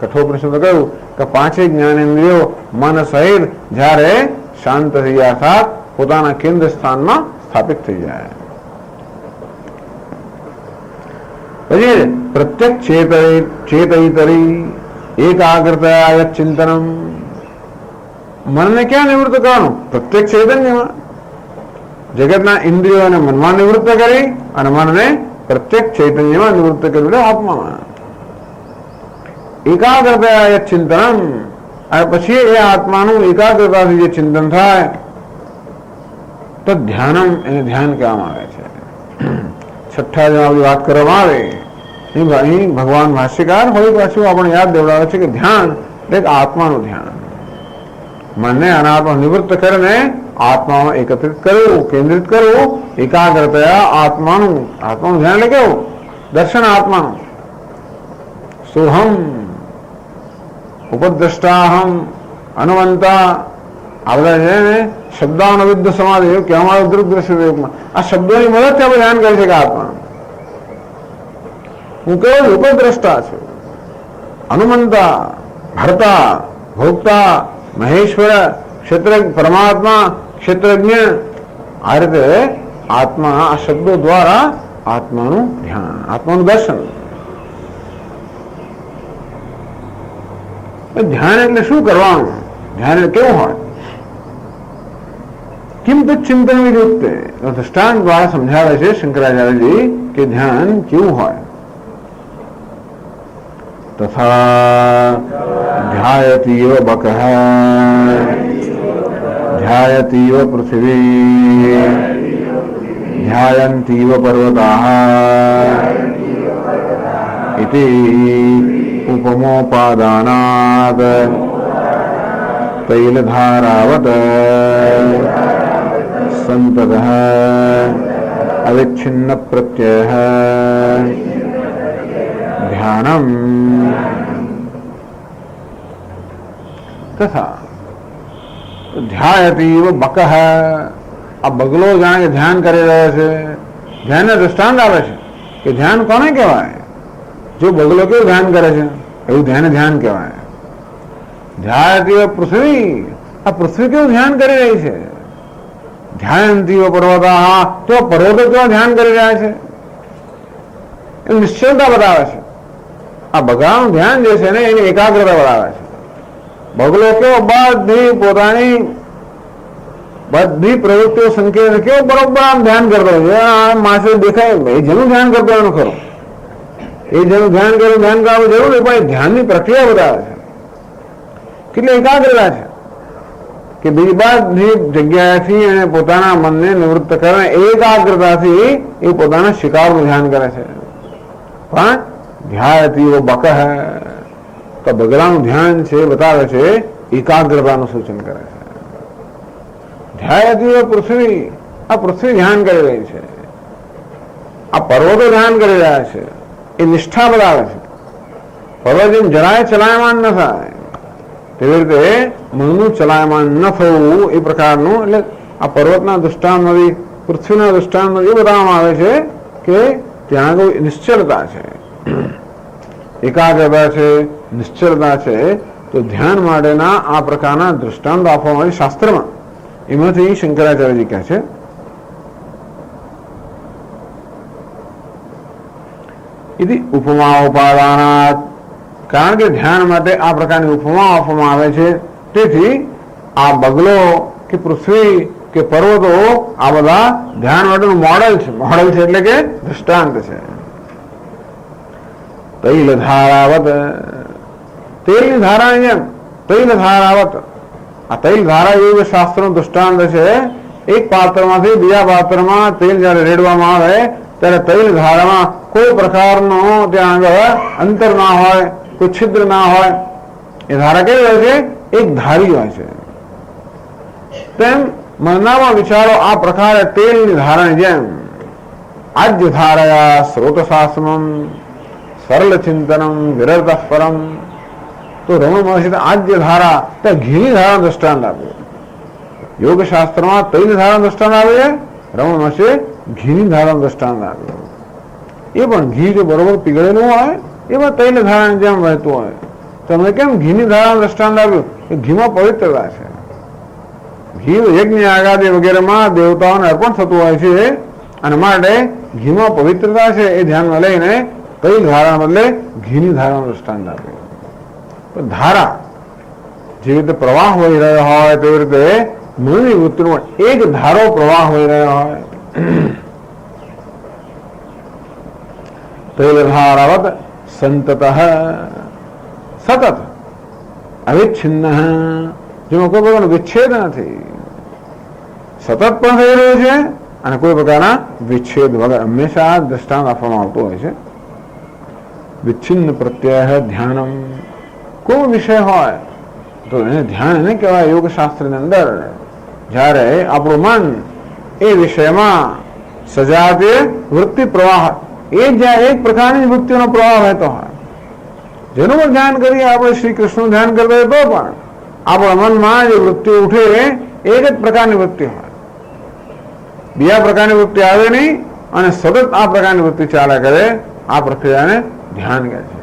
કઠોપનિષદ કહ્યું કે 5 જ્ઞાનેન્દ્રિયો મન સહિત જ્યારે શાંત થઈ જાય, અર્થાત પોતાના કેન્દ્ર સ્થાનમાં સ્થાપિત થઈ જાય. પછી પ્રત્યેક ચેતયતરી એકાગ્રતા ચિંતનમ. મનને ક્યાં નિવૃત્ત કરવાનું? પ્રત્યેક ચૈતન્યમાં. જગતના ઇન્દ્રિયો અને મનમાં નિવૃત્ત કરી અને મનને પ્રત્યેક ચૈતન્યમાં નિવૃત્ત કર્યું એટલે આત્મામાં એકાગ્રતા ચિંતન. અને પછી એ આત્માનું એકાગ્રતાથી જે ચિંતન થાય તો ધ્યાનમ, એને ધ્યાન કહેવામાં આવે છે. છઠ્ઠા જેમાં વાત કરવામાં આવે અહીં ભગવાન ભાષ્યકાર હોય પાછું આપણે યાદ દેવડાવે છે કે ધ્યાન એટલે આત્માનું ધ્યાન, મનને અનાત્મા નિવૃત્ત કરીને આત્મામાં એકત્રિત કરવું, કેન્દ્રિત કરવું. એકાગ્રતા આત્માનું ધ્યાન એટલે કેવું? દર્શન આત્માનું. સોહમ, ઉપદ્રષ્ટાહમ, અનુવંતા, આ બધા છે ને શબ્દાનુવિદ્ધ સમાધિ એવું કહેવામાં આવે દૃગ્દૃશ્યમાં. આ શબ્દોની મદદથી આપણે ધ્યાન કરી શકીએ આત્મા. હું કેવું ઉપદ્રષ્ટા છું, અનુમંતા, ભરતા, ભોગતા, મહેશ્વર, ક્ષેત્ર, પરમાત્મા, ક્ષેત્રજ્ઞ. આ રીતે આત્મા, આ શબ્દો દ્વારા આત્માનું ધ્યાન, આત્માનું દર્શન. ધ્યાન એટલે શું કરવાનું? ધ્યાન એટલે કેવું હોય? કિમ તો ચિંતન વિરુદ્ધ દૃષ્ટાંત દ્વારા સમજાવે છે શંકરાચાર્યજી કે ધ્યાન કેવું હોય. તથા ધ્યાયતીવ બકઃ ધ્યાયતીવ પૃથિવી ધ્યાયંતીવ પર્વતાઃ ઇતિ ઉપમોપાદાનાદ તૈલધારાવત સંતતઃ અવિચ્છિન્ન પ્રત્યયઃ ધ્યાનમ. તથા ધ્યાયતીવ બકઃ, આ બગલો જાણે કે ધ્યાન કરી રહ્યો છે. ધ્યાનને દૃષ્ટાંત આવે છે કે ધ્યાન કોને કહેવાય? જો બગલો કેવું ધ્યાન કરે છે એવું ધ્યાન કહેવાય. ધ્યાયતીવ પૃથ્વી, આ પૃથ્વી કેવું ધ્યાન કરી રહી છે. ધ્યાયંતીવ પર્વતા, તો પર્વતો કેવા ધ્યાન કરી રહ્યા છે એ નિશ્ચલતા બતાવે છે. આ બગલાનું ધ્યાન જે છે ને એની એકાગ્રતા બતાવે છે. બગલો કેવો બધી પ્રવૃત્તિઓ સંકેત કેવો બરોબર આમ ધ્યાન કરતો હોય છે. માસે દેખાય એ જેનું ધ્યાન કરતો એનું ખરું, એ જેનું ધ્યાન કરવું જરૂર નહીં, પણ એ ધ્યાનની પ્રક્રિયા બતાવે છે. કેટલી એકાગ્રતા છે કે બીજી બધી જગ્યાએથી એને પોતાના મનને નિવૃત્ત કરે, એકાગ્રતાથી એ પોતાના શિકારનું ધ્યાન કરે છે. પણ ધ્યાયતીવ બકઃ, તો બગલાનું ધ્યાન છે બતાવે છે એકાગ્રતાનું સૂચન કરે છે. ધ્યાયતીવ પૃથ્વી, આ પૃથ્વી ધ્યાન કરી રહી છે. આ પર્વતો ધ્યાન કરી રહ્યા છે, એ નિષ્ઠા બતાવે છે. પર્વત જેમ જરાય ચલાયમાન ન થાય તેવી રીતે મનનું ચલાયમાન ન થવું એ પ્રકારનું, એટલે આ પર્વતના દૃષ્ટાંતમાંથી, પૃથ્વીના દૃષ્ટાંતમાં એ બતાવવામાં આવે છે કે ત્યાં કોઈ નિશ્ચલતા છે, એકાગ્રતા છે, નિશ્ચલતા છે. તો ધ્યાન માટેના આ પ્રકારના દૃષ્ટાંત આપવામાં આવે શાસ્ત્રમાં. એમાંથી શંકરાચાર્યજી કહે છે ઇતિ ઉપમા ઉપાદાનાત, કારણ કે ધ્યાન માટે આ પ્રકારની ઉપમા આપવામાં આવે છે. તેથી આ બગલો કે પૃથ્વી કે પર્વતો આ બધા ધ્યાન માટેનું મોડેલ છે. મોડેલ છે એટલે કે દૃષ્ટાંત છે. તૈલ ધારાવત, તેલની ધારાની જેમ તૈલ ધારાવત. આ તૈલ ધારા એવું શાસ્ત્રનું દૃષ્ટાંત છે. એક પાત્રમાંથી બીજા પાત્રમાં તેલ જયારે રેડવામાં આવે ત્યારે તૈલ ધારામાં કોઈ પ્રકારનો ત્યાં આગળ અંતર ના હોય, કોઈ છિદ્ર ના હોય. એ ધારા કેવી હોય છે? એક ધારી હોય છે. તેમ મનનામાં વિચારો આ પ્રકારે તેલની ધારાની જેમ આદ્ય ધારયા સ્રોતશાસ્ત્રમ સરળ ચિંતનમ વિરત પરમ. તો રમણ મહર્ષિ આદ્ય ધારા ત્યાં ઘીની ધારા દ્રષ્ટાંત આપ્યું. યોગ શાસ્ત્રમાં તૈલ ધારા દ્રષ્ટાંત આવે છે, રમણ મહર્ષિ ઘીની ધારા દ્રષ્ટાંત આપ્યું. એ પણ ઘી જો બરોબર પીગળેલું હોય એમાં તૈલ ધારાની જેમ વહેતું હોય. તમે કેમ ઘીની ધારા દ્રષ્ટાંત આપ્યું? કે ઘીમાં પવિત્રતા છે. ઘી યજ્ઞ આગાદી વગેરેમાં દેવતાઓને અર્પણ થતું હોય છે, અને માટે ઘીમાં પવિત્રતા છે એ ધ્યાનમાં લઈને તૈલ ધારાના બદલે ઘીની ધારાનું દ્રષ્ટાંત આપ્યું. ધારા જેવી રીતે પ્રવાહ વહી રહ્યો હોય તેવી રીતે મનની વૃત્તિનો એક ધારો પ્રવાહ હોઈ રહ્યો હોય, તૈલધારાવત સંતત સતત અવિચ્છિન્ન, જેમાં કોઈ પ્રકારનો વિચ્છેદ નથી, સતત પણ થઈ રહ્યું છે અને કોઈ પ્રકારના વિચ્છેદ વગર હંમેશા દ્રષ્ટાંત આપવામાં આવતું હોય છે. વિચ્છિન્ન પ્રત્યય ધ્યાનમ, કોઈ વિષય હોય તો એને ધ્યાન એને કહેવાય. યોગશાસ્ત્રની અંદર જ્યારે આપણું મન એ વિષયમાં સજાતે વૃત્તિ પ્રવાહ, એ જ્યાં એક પ્રકારની વૃત્તિનો પ્રવાહ વહેતો હોય, જેનું પણ ધ્યાન કરીએ આપણે, શ્રી કૃષ્ણનું ધ્યાન કરતા હોય તો પણ આપણા મનમાં જે વૃત્તિ ઉઠે એક જ પ્રકારની વૃત્તિ હોય, બીજા પ્રકારની વૃત્તિ આવે નહીં અને સતત આ પ્રકારની વૃત્તિ ચાલ્યા કરે. આ પ્રક્રિયાને ધ્યાન કહે છે.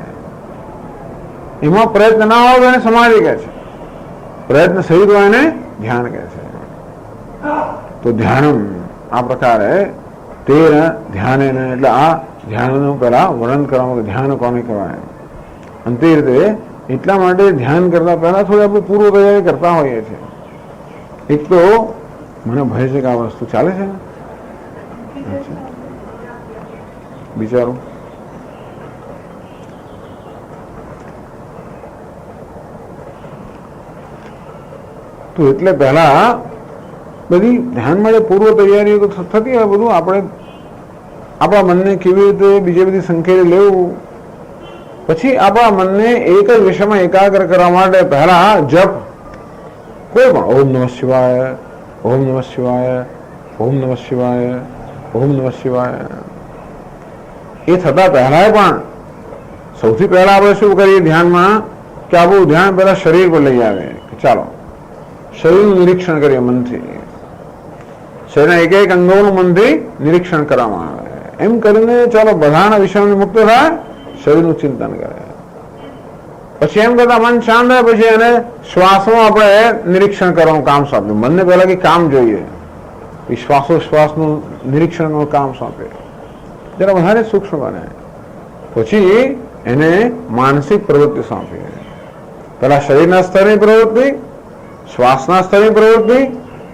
એમાં પ્રયત્ન ના હોય તો એને સમાધિ કહે છે, પ્રયત્ન સહિત હોય એને ધ્યાન કહે છે. તો ધ્યાનમ આ પ્રકારે તેર ધ્યાન, એટલે આ ધ્યાનનું પહેલા વર્ણન કરવામાં ધ્યાન કોને કહેવાય. અને તે રીતે એટલા માટે ધ્યાન કરતા પહેલા થોડી આપણે પૂર્વ તૈયારી કરતા હોઈએ છીએ. એક તો મને ભય છે કે આ વસ્તુ ચાલે છે, બિચારો તો એટલે પહેલા બધી ધ્યાન માટે પૂર્વ તૈયારીઓ તો થતી હોય. બધું આપણે આપણા મનને કેવી રીતે બીજી બધી સંકેત લેવું, પછી આપણા મનને એક જ વિષયમાં એકાગ્ર કરવા માટે પહેલા જપ, કોઈ પણ ઓમ નમઃ શિવાય, ઓમ નમઃ શિવાય, ઓમ નમઃ શિવાય, ઓમ નમઃ શિવાય, એ થતા પહેલા પણ સૌથી પહેલા આપણે શું કરીએ ધ્યાનમાં કે આપણું ધ્યાન પહેલા શરીર પર લઈ આવે. ચાલો શરીરનું નિરીક્ષણ કરીએ મનથી, શરીરના એક એક અંગોનું મનથી નિરીક્ષણ કરવામાં આવે. એમ કરીને ચાલો બધાના વિષયોથી મુક્ત થાય, શરીરનું ચિંતન કરે. પછી એમ કરતા મન શાંત થાય, પછી એને શ્વાસનું આપણે નિરીક્ષણ કરવાનું કામ સોંપ્યું. મનને પહેલા કે કામ જોઈએ, શ્વાસોશ્વાસનું નિરીક્ષણનું કામ સોંપે, જરા વધારે સૂક્ષ્મ બને. પછી એને માનસિક પ્રવૃત્તિ સોંપી. પેલા શરીરના સ્તરની પ્રવૃત્તિ, શ્વાસના સ્તરની પ્રવૃત્તિ,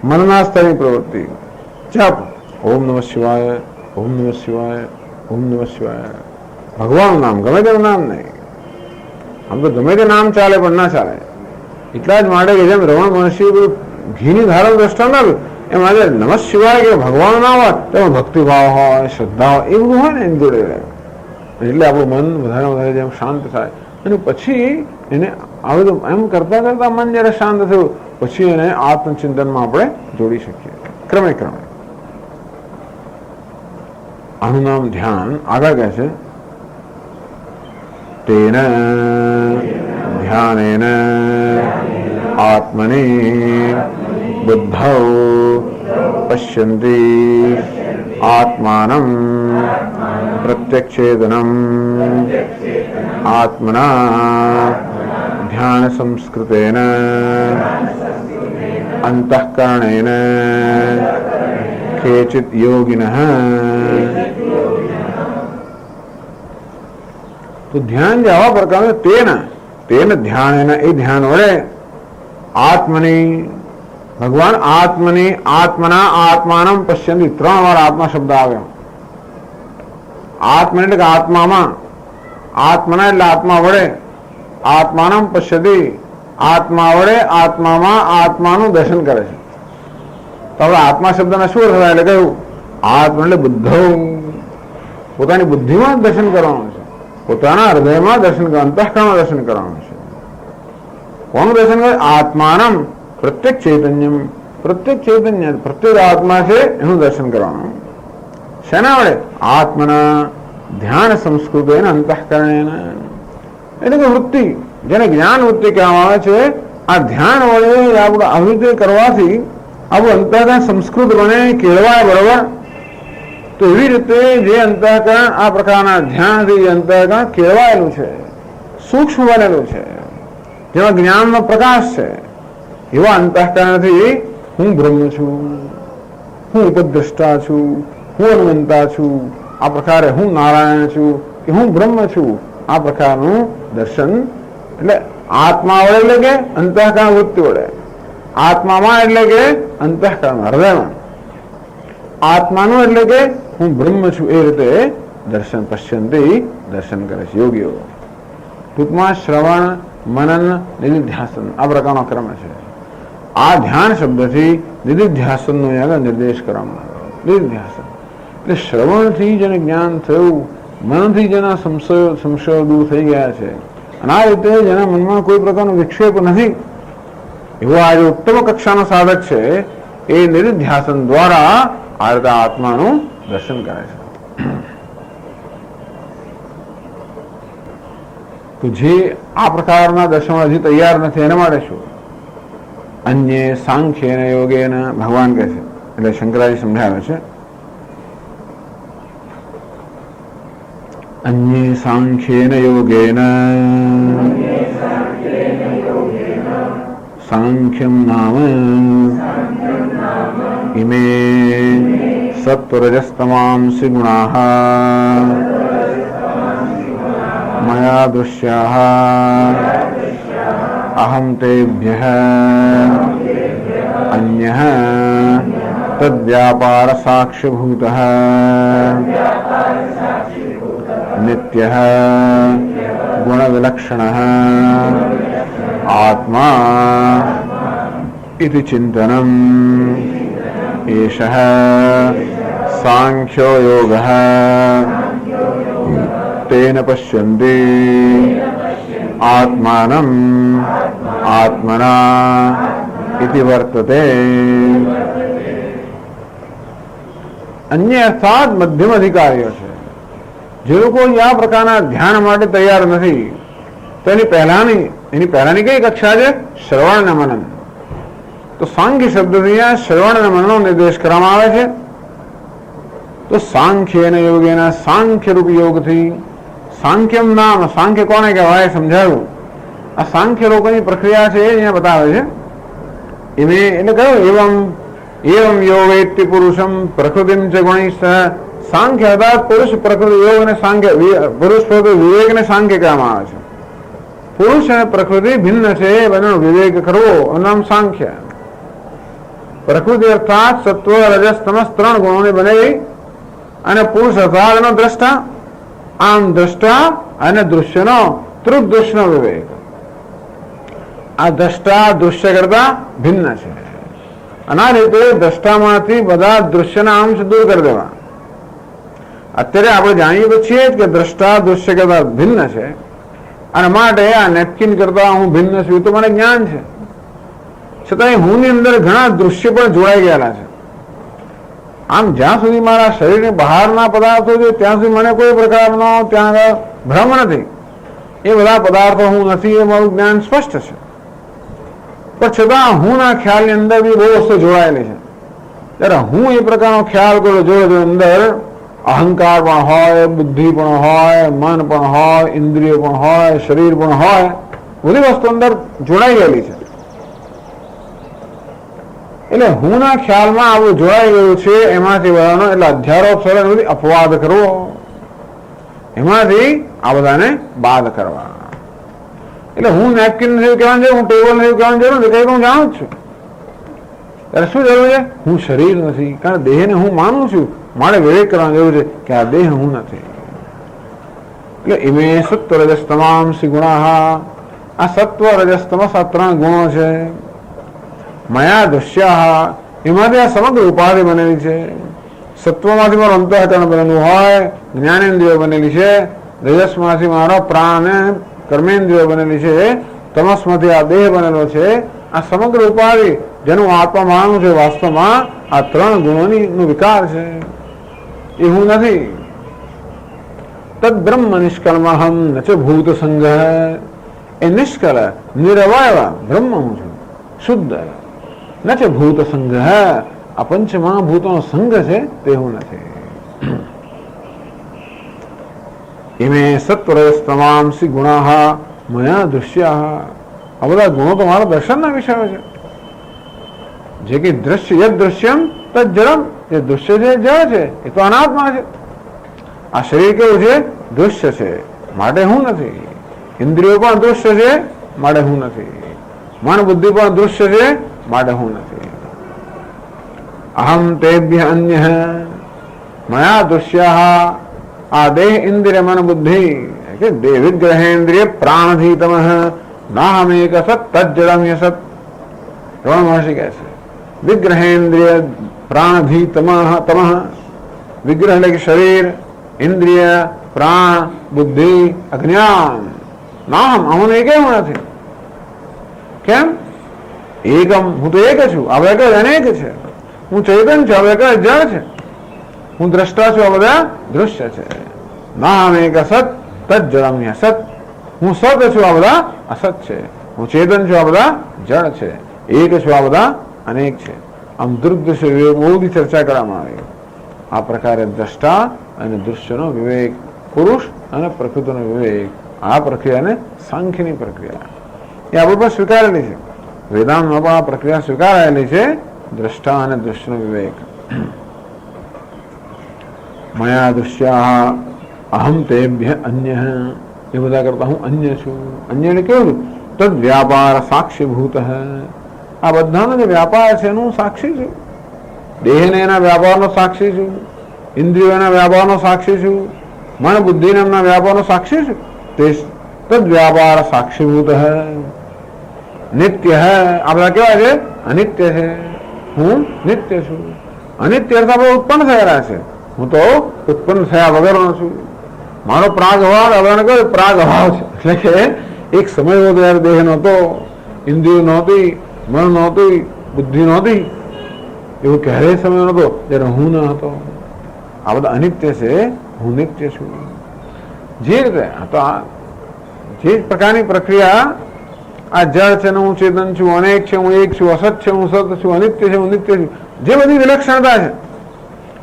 મનના સ્તરની પ્રવૃત્તિ. જપ ઓમ નમઃ શિવાય, ઓમ નમઃ શિવાય, ઓમ નમઃ શિવાય. ભગવાનનું નામ, ગમે તેનું નામ નહીં. આમ તો ગમે તે નામ ચાલે પણ ના ચાલે. એટલા જ માટે કે જેમ રમણ મહર્ષિ ઘીની ધારણ દ્રષ્ટાંત આપ્યું, એમ આજે નમઃ શિવાય કે ભગવાનનું નામ હોય તેમાં ભક્તિભાવ હોય, શ્રદ્ધા હોય, એ બધું હોય ને એની જોડે રહે. એટલે આપણું મન વધારે વધારે જેમ શાંત થાય અને પછી એને આવે તો એમ કરતા કરતા મન જયારે શાંત થયું પછી એને આત્મચિંતનમાં આપણે જોડી શકીએ ક્રમે ક્રમે. આનું નામ ધ્યાન. આગળ કહે છે તેન ધ્યાનેન આત્મની બુદ્ધૌ પશ્યન્તિ આત્માનમ પ્રત્યક્ષેદનમ આત્મના ધ્યાન સંસ્કૃતેન અંતઃકરણેન કેચિત યોગિનઃ. તો ધ્યાન જે આવા પ્રકારનું તેન ધ્યાન એના એ ધ્યાન વડે આત્મની ભગવાન આત્મની આત્મના આત્માનમ પશ્યંતિ. 3 વાર આત્મા શબ્દ આવ્યો. આત્મા એટલે કે આત્મામાં, આત્મના એટલે આત્મા વડે, આત્માનમ પશ્યતિ આત્મા વડે આત્મામાં આત્માનું દર્શન કરે છે. તો હવે આત્મા શબ્દના શું અર્થ થાય? એટલે કહ્યું આત્મા એટલે બુદ્ધો, પોતાની બુદ્ધિમાં દર્શન કરવાનું છે, પોતાના હૃદયમાં દર્શન કરવાનું, અંતઃકરણમાં દર્શન કરવાનું છે. કોનું દર્શન કરે? આત્માનમ પ્રત્યેક ચૈતન્યમ, પ્રત્યેક ચૈતન્ય પ્રત્યેક આત્મા છે એનું દર્શન કરવાનું. શેના વડે? આત્મના ધ્યાન સંસ્કૃત એને અંતઃકરણ એટલે કે વૃત્તિ, જેને જ્ઞાન વૃત્તિ કહેવામાં આવે છે. આ ધ્યાન વડે આપણે આવી રીતે કરવાથી આપણું અંતઃકરણ સંસ્કૃત બને, કેળવાય. બરોબર? તો એવી રીતે જે અંતઃકરણ આ પ્રકારના ધ્યાનથી અંતઃકરણ કેળવાયેલું છે, સૂક્ષ્મ બનેલું છે, જેમાં જ્ઞાનનો પ્રકાશ છે, એવા અંતઃકરણથી હું બ્રહ્મ છું, હું ઉપદ્રષ્ટા છું, હું અનંતા છું, આ પ્રકારે હું નારાયણ છું કે હું બ્રહ્મ છું, આ પ્રકારનું દર્શન એટલે આત્મા વડે એટલે કે અંતઃકરણ વૃત્તિ વડે આત્મામાં એટલે કે અંતઃકરણ હૃદયમાં, આત્માનું એટલે કે હું બ્રહ્મ છું એ રીતે દર્શન પશ્યંતી દર્શન કરે છે યોગીઓ. ટૂંકમાં શ્રવણ, મનન, નિધિધ્યાસન આ પ્રકારનો ક્રમ છે. આ ધ્યાન શબ્દથી નિધિધ્યાસનનો આગળ નિર્દેશ કરવામાં આવ્યો. નિધિધ્યાસન એટલે શ્રવણથી જેને જ્ઞાન થયું, મનથી જેના સંશયો દૂર થઈ ગયા છે અને આ રીતે જેના મનમાં કોઈ પ્રકારનો વિક્ષેપ નથી, એવો આ જે ઉત્તમ કક્ષાનો સાધક છે એ નિધિધ્યાસન દ્વારા આ રીતે આત્માનું દર્શન કરે છે. તો જે આ પ્રકારના દર્શન હજી તૈયાર નથી એના માટે શું? અન્ય સાંખ્ય ને યોગે ભગવાન કહે છે, એટલે શંકરાજી સમજાવે છે. અન્ય સાંખ્યેન યોગેન સાંખ્યમ નામ ઇમે સત્વરજસ્તમાંસી ગુણાઃ મયા દૃશ્યાઃ અહં તેભ્યઃ અન્યઃ તદ્વ્યાપાર સાક્ષ્યભૂતઃ નિત્યઃ ગુણવિલક્ષણઃ આત્મા ઇતિ ચિંતનમ એષઃ સાંખ્યો યોગઃ તેન પશ્યન્તિ આત્માનમ આત્મના ઇતિ વર્તતે. અન્ય અર્થાત મધ્યમ અધિકારીઓ છે, જે લોકો આ પ્રકારના ધ્યાન માટે તૈયાર નથી, તો એની પહેલાની કઈ કક્ષા છે? શ્રવણ અને મનન. તો સાંખ્ય શબ્દથી આ શ્રવણ અને મનનો નિર્દેશ કરવામાં આવે છે. તો સાંખ્ય અને યોગેના સાંખ્ય રૂપ યોગથી, સાંખ્યમ નામ, સાંખ્ય કોને કહેવાય સમજાવ્યું. આ સાંખ્ય લોકોની પ્રક્રિયા છે એ અહીંયા બતાવે છે. એમે એટલે કહ્યું એવમ એવમ યોગેતિ પુરુષમ પ્રકૃતિમ ચ ગુણૈઃ. સાંખ્ય અર્થાત પુરુષ પ્રકૃતિ યોગ અને સાંખ્ય, પુરુષ પ્રકૃતિ વિવેક અને સાંખ્ય કહેવામાં આવે છે. પુરુષ અને પ્રકૃતિ ભિન્ન છે એ બંનેનો વિવેક કરવો નામ સાંખ્ય. પ્રકૃતિ અર્થાત સત્વ રજસ તમસ ત્રણ ગુણોને બનેલી, અને પુરુષ અર્થાત એનો દ્રષ્ટા. આમ દ્રષ્ટા અને દૃશ્યનો તૃદૃશ્યનો વિવેક. આ દ્રષ્ટા દૃશ્ય કરતા ભિન્ન છે, અને આ રીતે દ્રષ્ટામાંથી બધા દૃશ્યના અંશ દૂર કરી દેવા. અત્યારે આપણે જાણીએ તો છીએ કે દ્રષ્ટા દૃશ્ય કરતા ભિન્ન છે, અને માટે આ નેપકિન કરતા હું ભિન્ન છું તો મને જ્ઞાન છે. છતાં હું ની અંદર ઘણા દૃશ્ય પણ જોડાઈ ગયેલા છે. આમ જ્યાં સુધી મારા શરીરની બહારના પદાર્થો છે ત્યાં સુધી મને કોઈ પ્રકારનો ત્યાં આગળ ભ્રમ નથી. એ બધા પદાર્થો હું નથી એ મારું જ્ઞાન સ્પષ્ટ છે. પણ છતાં હું ના ખ્યાલની અંદર બી બહુ વસ્તુ જોડાયેલી છે. ત્યારે હું એ પ્રકારનો ખ્યાલ કરું જો અંદર અહંકાર પણ હોય, બુદ્ધિ પણ હોય, મન પણ હોય, ઇન્દ્રિયો પણ હોય, શરીર પણ હોય, બધી વસ્તુ અંદર જોડાઈ ગયેલી છે. એટલે હું ના ખ્યાલમાં આવું જોડાઈ ગયું છે, એમાંથી બધાનો એટલે અધ્યારોપ બધી અપવાદ કરવો, એમાંથી આ બધાને બાદ કરવા. એટલે હું નેપકિન નથી કહેવાનું છે, હું ટેબલ નથી કહેવાનું જરૂર નથી, કઈ હું જાણું જ છું. ત્યારે શું જરૂર છે? હું શરીર નથી, કારણ દેહને હું માનું છું, મારે વિવેક કરવાની જરૂર છે કે આ દેહ હું નથી. એટલે ઇમે સત્વ રજસ તમાંસી ગુણાઃ. આ સત્વ રજસ તમસ આ ત્રણ ગુણો છે. મયા દૃશ્યાઃ, એમાંથી આ સમગ્ર ઉપાધિ બનેલી છે. સત્વમાંથી મારું અંતઃકરણ બનેલું હોય, જ્ઞાનેન્દ્રિયો બનેલી છે. રજસમાંથી મારો પ્રાણ કર્મેન્દ્રિયો બનેલી છે. તમસમાંથી આ દેહ બનેલો છે. આ સમગ્ર ઉપાધિ જેનું આત્મા માનવું છે, વાસ્તવમાં આ ત્રણ ગુણોની નો વિકાર છે, એ હું નથી. તદ બ્રહ્મ નિષ્કલ્મહમ ન ચ ભૂત સંઘ. એ નિષ્કલ નિરવય બ્રહ્મ હું છું, શુદ્ધ. ન ચ ભૂત સંઘ, આ પંચ મહાભૂતોનો સંઘ છે તે હું નથી. ઇમે સત્વરજસ તમાંસી ગુણાઃ મયા દૃશ્યાઃ. આ બધા ગુણો તો મારા દર્શનના વિષયો છે. જે કે દ્રશ્ય યદ દૃશ્યમ તદ જડમ, જે દૃશ્ય છે જળ છે એ તો અનાત્મા છે. આ શરીર કેવું છે? દૃશ્ય છે, માટે હું નથી. ઇન્દ્રિયો પણ દૃશ્ય છે, માટે હું નથી. મન બુદ્ધિ પણ દૃશ્ય છે, માટે હું નથી. અહમ તેભ્ય અન્ય મયા દુષ્યા. આ દેહ ઇન્દ્રિય મન બુદ્ધિ કે દેહ વિગ્રહેન્દ્રિય પ્રાણધીતમ નાહમેક સત તજ્જડમ્ય સત. રમણ મહર્ષિ કહે છે વિગ્રહેન્દ્રિય પ્રાણધીતમ તમ. વિગ્રહ એટલે કે શરીર, ઇન્દ્રિય, પ્રાણ, બુદ્ધિ, અજ્ઞાન. નામ હું એક નથી. કેમ? એકમ હું તો એક છું, આ બધા અનેક છે. હું ચેતન છું, આ બધા જળ છે. હું દ્રષ્ટા છું, આ બધા દૃશ્ય છે. નામ એક અસત તજ્જડમ્ય અસત. હું સત છું, આ બધા અસત છે. હું ચેતન છું, આ બધા જળ છે. એક છું, આ બધા અનેક છે. આમ દૃગ્દૃશ્ય વિવેક બહુ બધી ચર્ચા કરવામાં આવી. આ પ્રકારે દ્રષ્ટા અને દૃશ્યનો વિવેક, પુરુષ અને પ્રકૃતિનો વિવેક, આ પ્રક્રિયાને સાંખ્યની પ્રક્રિયા એ આપણે પણ સ્વીકારેલી છે. વેદાંતમાં પણ આ પ્રક્રિયા સ્વીકારાયેલી છે. દ્રષ્ટા અને દૃશ્યનો વિવેક. મયા દૃશ્યા અહમ તેભ્ય અન્ય. એ બધા કરતા હું અન્ય છું. અન્ય એટલે કેવું? તદ વ્યાપાર સાક્ષીભૂત. આ બધાનો જે વ્યાપાર છે એનું સાક્ષી છું. દેહને એના વ્યાપારનો સાક્ષી છું, ઇન્દ્રિયો એના વ્યાપારનો સાક્ષી છું, મન બુદ્ધિને એમના વ્યાપારનો સાક્ષી છું. તે તદ વ્યાપાર સાક્ષીભૂત હૈ. નિત્ય હૈ. આ બધા કેવા છે? અનિત્ય છે. હું નિત્ય છું. અનિત્ય અર્થ આપણે ઉત્પન્ન થયેલા છે. હું તો ઉત્પન્ન થયા વગરનો છું. મારો પ્રાગભાવ આપણે કહ્યું પ્રાગભાવ છે. એટલે કે એક સમય હતો ત્યારે દેહ નહોતો, ઇન્દ્રિયો નહોતી, મન નહોતી, બુદ્ધિ નહોતી. એવું ક્યારેય સમય નહોતો જ્યારે હું ન હતો. આ બધા અનિત્ય છે. હું નિત્ય છું. જે રીતે તો જે પ્રકારની પ્રક્રિયા આ જળ છે ને હું ચેતન છું, અનેક છે, હું એક છું, અસત છે, હું સત છું, અનિત્ય છે, હું નિત્ય છું, જે બધી વિલક્ષણતા છે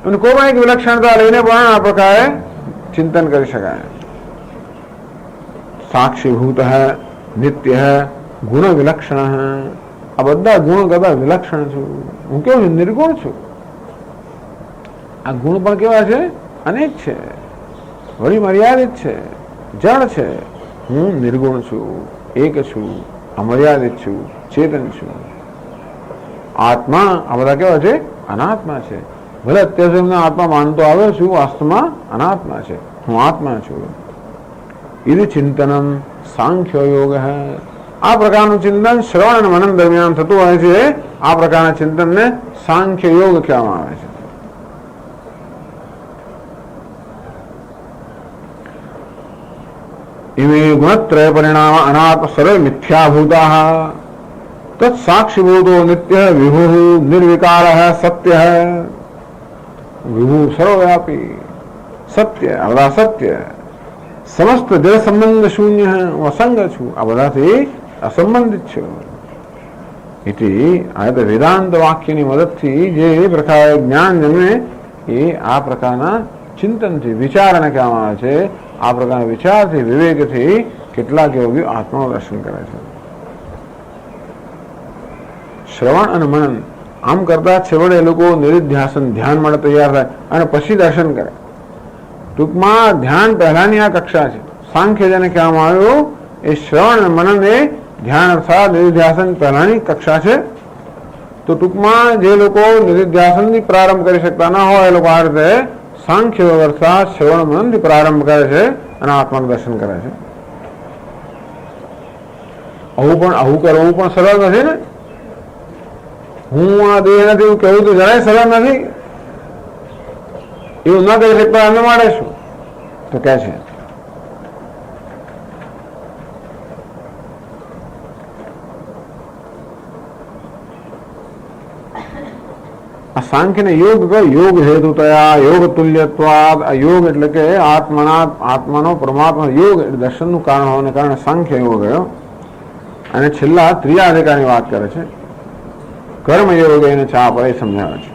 અને કોઈ પણ એક વિલક્ષણતા લઈને પણ આ પ્રકારે ચિંતન કરી શકાય. સાક્ષીભૂત હૈ, નિત્ય હૈ, ગુણ વિલક્ષણ હૈ. આ બધા ગુણ કરતા વિલક્ષણ છું. હું કેવું છું? નિર્ગુણ છું. આ ગુણ પણ કેવા છે? અનેક છે, વળી મર્યાદિત છે, જળ છે. હું નિર્ગુણ છું, એક છું, અમર્યાદિત છું, ચેતન છું. આત્મા આ બધા કેવા છે? અનાત્મા છે. ભલે અત્યાર સુધી આત્મા માનતો આવ્યો છું, વાસ્તવમાં અનાત્મા છે. હું આત્મા છું. ઇતિ ચિંતનમ સાંખ્ય યોગ હૈ. આ પ્રકારનું ચિંતન શ્રવણ અને મનન દરમિયાન થતું હોય છે. આ પ્રકારના ચિંતનને સાંખ્ય યોગ કહેવામાં આવે છે. इमे गुणत्रय परिणाम अनात्म सर्व मिथ्याभूता तत्साक्षिभूतो नित्य विभु निर्विकार सत्य है. विभु सर्वव्यापी सत्य अवधा सत्य समस्त जड़ संबंध शून्य है. હું અસંગ છું. આ બધાથી અસંબંધિત છું. આ તો વેદાંત વાક્યની મદદથી જે પ્રકારે જ્ઞાન જન્મે એ આ પ્રકારના ચિંતનથી વિચારને કહેવામાં આવે છે. આ પ્રકારના વિચારથી વિવેકથી કેટલાક યોગીઓ આત્માનું દર્શન કરે છે. શ્રવણ અને મનન આમ કરતા છેવટે એ લોકો નિરિધ્યાસન ધ્યાન માટે તૈયાર થાય અને પછી દર્શન કરે. ટૂંકમાં ધ્યાન પહેલાની આ કક્ષા છે. સાંખ્ય જેને કહેવામાં આવ્યું એ શ્રવણ અને મનન એ ધ્યાન અર્થાત નિરિધ્યાસન પહેલાની કક્ષા છે. તો ટૂંકમાં જે લોકો નિરિધ્યાસનથી પ્રારંભ કરી શકતા ના હોય એ લોકો આ રીતે સાંખ્ય અર્થાત શ્રવણ મનનથી પ્રારંભ કરે છે અને આત્માનું દર્શન કરે છે. આવું કરવું પણ સરળ નથી ને. હું આ દેહ નથી એવું કહેવું તો જરાય સરળ નથી. એવું ન કરી શકતા અમે માટે શું? તો કે છે આ સાંખ્યને યોગ કહ્યો. યોગ હેતુતયા યોગ તુલ્યત્વાદ. આ યોગ એટલે કે આત્માનો પરમાત્મા યોગ એટલે દર્શનનું કારણ હોવાને કારણે સાંખ્ય યોગ ગયો. અને છેલ્લા ત્રીજા અધિકારની વાત કરે છે. કર્મયોગ એને ચા પર એ સમજાવે છે.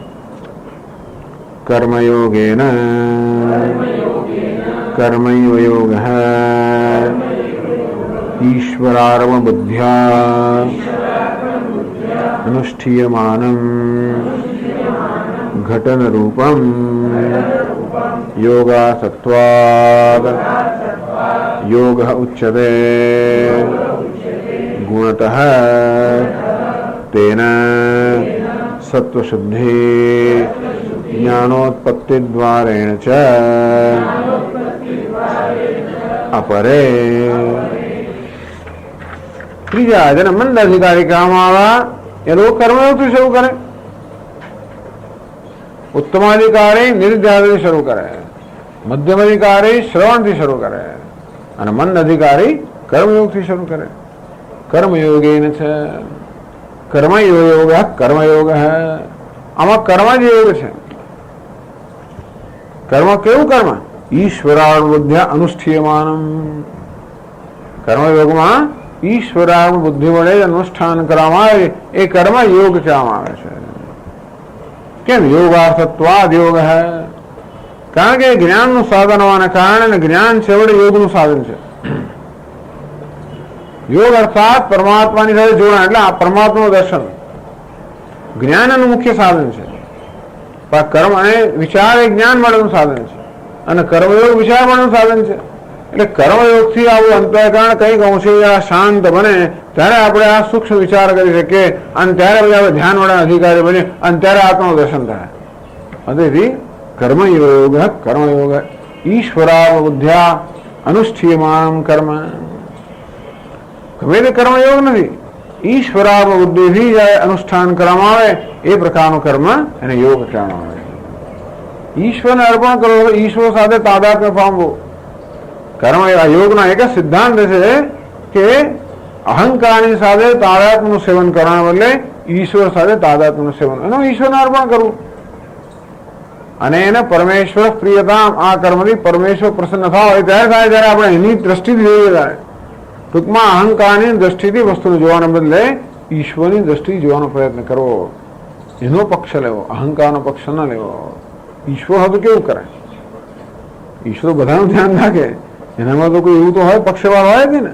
કર્મયોગેન કર્મૈવ યોગ ઈશ્વરાર્મ બુદ્ધ્યા અનુષ્ઠીયમાનમ ઘટન રૂપમ યોગાસક્ત્વાદ યોગ ઉચ્યતે ગુણતઃ तेन सत्वशुद्धि ज्ञानोत्पत्ति द्वारेण च अपरे ત્રીજા જેને મંદ અધિકારી કહેવામાં આવ્યા એ લોકો કર્મયોગથી શરૂ કરે, ઉત્તમાધિકારી નિર્ધ્યાસથી શરૂ કરે, મધ્યમ અધિકારી શ્રવણથી શરૂ કરે અને મંદ અધિકારી કર્મયોગથી શરૂ કરે. કર્મયોગેન છે કર્મયોગ કર્મયોગ હે. આમાં કર્મ જ યોગ છે. કર્મ કેવું કર્મ? ઈશ્વરાણુબુદ્ધ્યા અનુષ્ઠીયમાનમ. કર્મયોગમાં ઈશ્વરાણુ બુદ્ધિ વડે અનુષ્ઠાન કરવામાં આવે એ કર્મ યોગ કહેવામાં આવે છે. કેમ? યોગાર્થત્વાદ યોગ હે. કારણ કે જ્ઞાનનું સાધન હોવાના કારણે જ્ઞાન છે વડે યોગનું સાધન છે. યોગ અર્થાત પરમાત્માની સાથે જોડાણ, એટલે આ પરમાત્માનું દર્શન જ્ઞાનનું મુખ્ય સાધન છે. પણ કર્મ અને વિચાર એ જ્ઞાન માટેનું સાધન છે અને કર્મયોગ વિચાર માટેનું સાધન છે. એટલે કર્મયોગથી આવું અંતઃકરણ કંઈક અંશે શાંત બને ત્યારે આપણે આ સૂક્ષ્મ વિચાર કરી શકીએ અને ત્યારે પછી આપણે ધ્યાન વાળા અધિકારી બને અને ત્યારે આત્માનું દર્શન થાય. તેથી કર્મયોગ કર્મયોગ ઈશ્વરાવબુદ્ધ્યા અનુષ્ઠીયમાનમ કર્મ. ગમે તે કર્મયોગ નથી, ઈશ્વરાવબુદ્ધિથી જ્યારે અનુષ્ઠાન કરવામાં આવે એ પ્રકારનું કર્મ એને યોગ કહેવામાં આવે. ઈશ્વરને અર્પણ કરો, ઈશ્વર સાથે તાદાત્મ્ય પામવું. કર્મ યોગનો એક જ સિદ્ધાંત છે કે અહંકારની સાથે તાદાત્મ્યનું સેવન કરવાના બદલે ઈશ્વર સાથે તાદાત્મ્યનું સેવન, એનું ઈશ્વરને અર્પણ કરવું અને એને પરમેશ્વર પ્રિયતા. આ કર્મથી પરમેશ્વર પ્રસન્ન થાય ત્યારે થાય જ્યારે આપણે એની દ્રષ્ટિથી જોઈએ. ત્યારે ટૂંકમાં અહંકારની દ્રષ્ટિથી વસ્તુને જોવાના બદલે ઈશ્વરની દ્રષ્ટિથી જોવાનો પ્રયત્ન કરવો, એનો પક્ષ લેવો, અહંકારનો પક્ષ ન લેવો. ઈશ્વર હતું કેવું કરે? ઈશ્વર બધાનું ધ્યાન રાખે, એનામાં તો કોઈ એવું તો હોય પક્ષપાત હોય જ ને.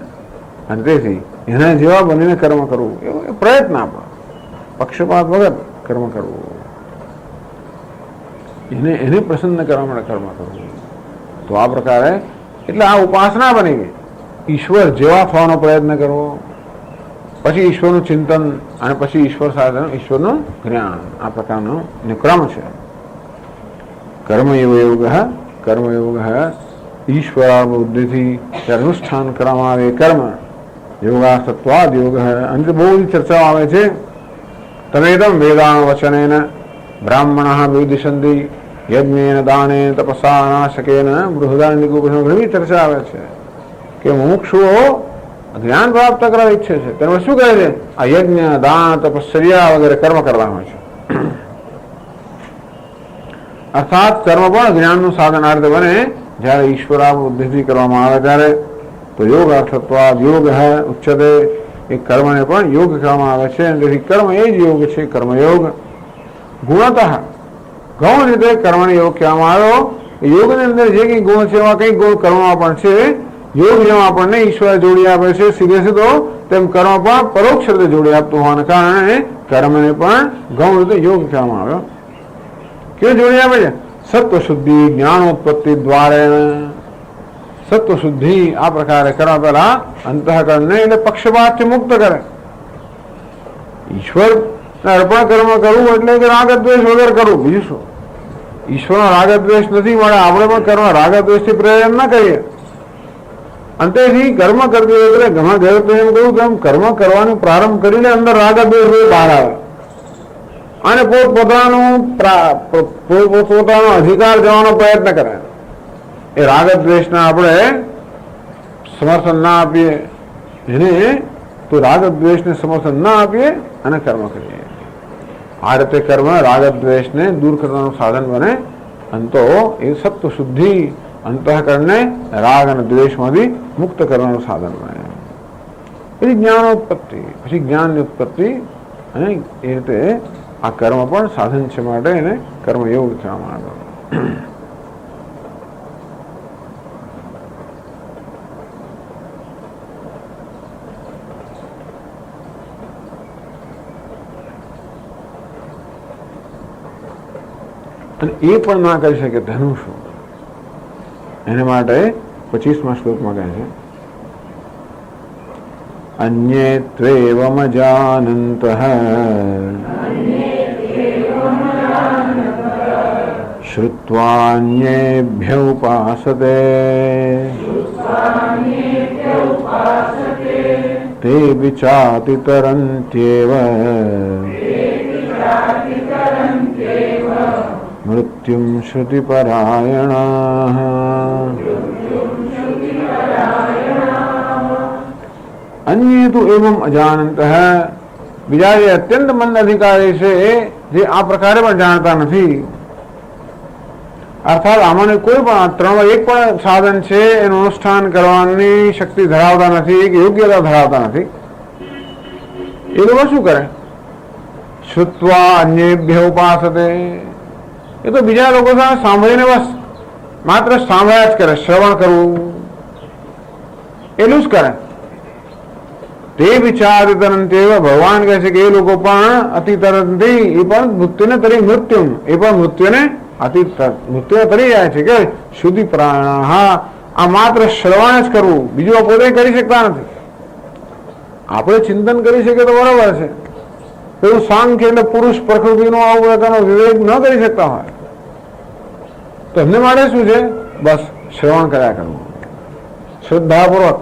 અને તેથી એના જેવા બનીને કર્મ કરવું એવો પ્રયત્ન આપણો, પક્ષપાત વગર કર્મ કરવું, એને પ્રસન્ન કરવા માટે કર્મ કરવું. તો આ પ્રકારે એટલે આ ઉપાસના બની ગઈ. ઈશ્વર જેવા થવાનો પ્રયત્ન કરવો, પછી ઈશ્વરનું ચિંતન અને પછી ઈશ્વર સાથે ઈશ્વરનું જ્ઞાન. આ પ્રકારનો ક્રમ છે. કર્મયોગ કર્મયોગ ઈશ્વરાબુદ્ધિથી અનુષ્ઠાન કરવામાં આવે કર્મ યોગાસત્વાદ યોગ. અંતે બહુ બધી ચર્ચાઓ આવે છે. તમેદમ વેદાન વચનેન બ્રાહ્મણ વિદિશંતિ યજ્ઞેન દાનેન તપસા નાશકેન બૃહદારણ્યક ઉપનિષદમાં ઘણી ચર્ચા આવે છે કે મુમુક્ષુઓ જ્ઞાન પ્રાપ્ત કરવા ઈચ્છે છે તેમાં શું કહે છે? આ યજ્ઞ દાન તપશ્ચર્યા વગેરે કર્મ કરવા હોય છે. અર્થાત કર્મ પણ જ્ઞાનનું સાધન અર્થ બને જ્યારે ઈશ્વરાબુદ્ધિથી કરવામાં આવે ત્યારે. તો યોગ અર્થત્વાદ યોગ ઉચ્ચતે. એ કર્મને પણ યોગ કહેવામાં આવે છે. તેથી કર્મ એ જ યોગ છે. કર્મયોગ ગુણતઃ ગૌણ રીતે કર્મને યોગ કહેવામાં આવ્યો. યોગની અંદર જે કંઈ ગુણ છે એવા કંઈક ગુણ કર્મમાં પણ છે. યોગ જેમ આપણને ઈશ્વર જોડી આપે છે સીધે સીધો, તેમ કર્મ પણ પરોક્ષ રીતે જોડી આપતું હોવાના કારણે કર્મને પણ ગૌણ રીતે યોગ કહેવામાં આવ્યો. કેવું જોડી આપે છે? સત્વ શુદ્ધિ જ્ઞાનોત્પત્તિ દ્વારે. સત્વ શુદ્ધિ આ પ્રકારે કરવા પહેલા અંતઃકરણને એટલે પક્ષપાતથી મુક્ત કરે. ઈશ્વર અર્પણ કર્મ કરવું એટલે કે રાગદ્વેષ વગર કરવું. બીજું શું? ઈશ્વરનો રાગદ્વેષ નથી મળે, આપણે પણ કર્મ રાગદ્વેષથી પ્રેરણ ન કરીએ. અંતેથી કર્મ કરતી વખતે ઘણા ગેરત એમ કહ્યું તેમ કર્મ કરવાનું પ્રારંભ કરીને અંદર રાગદ્વેષ બહાર આવે અને પોતપોતાનો અધિકાર જવાનો પ્રયત્ન કરે. એ રાગદ્વેષને આપણે સમર્થન ના આપીએ, એને તો રાગદ્વેષને સમર્થન ના આપીએ અને કર્મ કરીએ. આ રીતે કર્મ રાગદ્વેષને દૂર કરવાનું સાધન બને. અંતો એ સત્વ શુદ્ધિ અંતઃકરણને રાગ અને દ્વેષમાંથી મુક્ત કરવાનું સાધન બને. પછી જ્ઞાનોત્પત્તિ, પછી જ્ઞાનની ઉત્પત્તિ. અને એ રીતે આ કર્મ પણ સાધન છે માટે એને કર્મયોગ કહેવામાં આવે. અને એ પણ ના કરી શકે તેનું શું? એને માટે 25મા શ્લોકમાં કહે છે अन्ये त्वेवमजानन्तः श्रुत्वान्येभ्य उपासते ते विचातितरन्त्येव मृत्युं श्रुतिपरायणाः। अन्य तो एवं अजानंत है, બીજા જે અત્યંત મંદ અધિકારી છે જે આ પ્રકારે પણ જાણતા નથી. અર્થાત આમાંને કોઈ પણ ત્રણ એક પણ સાધન છે એનું અનુષ્ઠાન કરવાની શક્તિ ધરાવતા નથી કે યોગ્યતા ધરાવતા નથી. એ લોકો શું કરે? શ્રુત્વા અન્યેભ્ય ઉપાસતે, એ તો બીજા લોકો સાથે સાંભળીને બસ માત્ર સાંભળ્યા જ કરે, શ્રવણ કરવું એટલું જ કરે. તે વિચાર તરંતે ભગવાન કહે છે કે એ લોકો પણ અતિ તરંતી, એ પણ મૃત્યુને તરી મૃત્યુ, એ પણ મૃત્યુને મૃત્યુને તરી જાય છે કે શુદ્ધિ પ્રાણ. હા, આ માત્ર શ્રવણ જ કરવું, બીજું આ પોતે કરી શકતા નથી. આપણે ચિંતન કરી શકીએ તો બરાબર છે, એવું સાંખ્ય એટલે પુરુષ પ્રકૃતિનો આવું પ્રકારનો વિવેક ન કરી શકતા હોય તો એમને માટે શું છે? બસ શ્રવણ કર્યા કરવું શ્રદ્ધાપૂર્વક.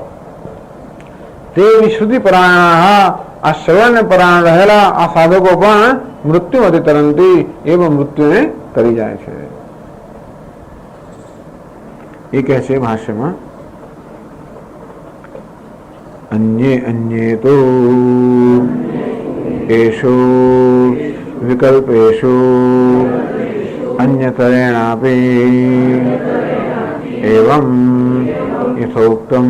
તે વિશુદ્ધિ પરાયણ, આ શ્રવણને પરાયણ રહેલા આ સાધકો પણ મૃત્યુમાંથી તરંતી, એમાં મૃત્યુને તરી જાય છે. એ કહે છે ભાષ્યમાં, અન્યે અન્યે તો એષુ વિકલ્પેષુ અન્યતરેણાપી એવં યથોક્તમ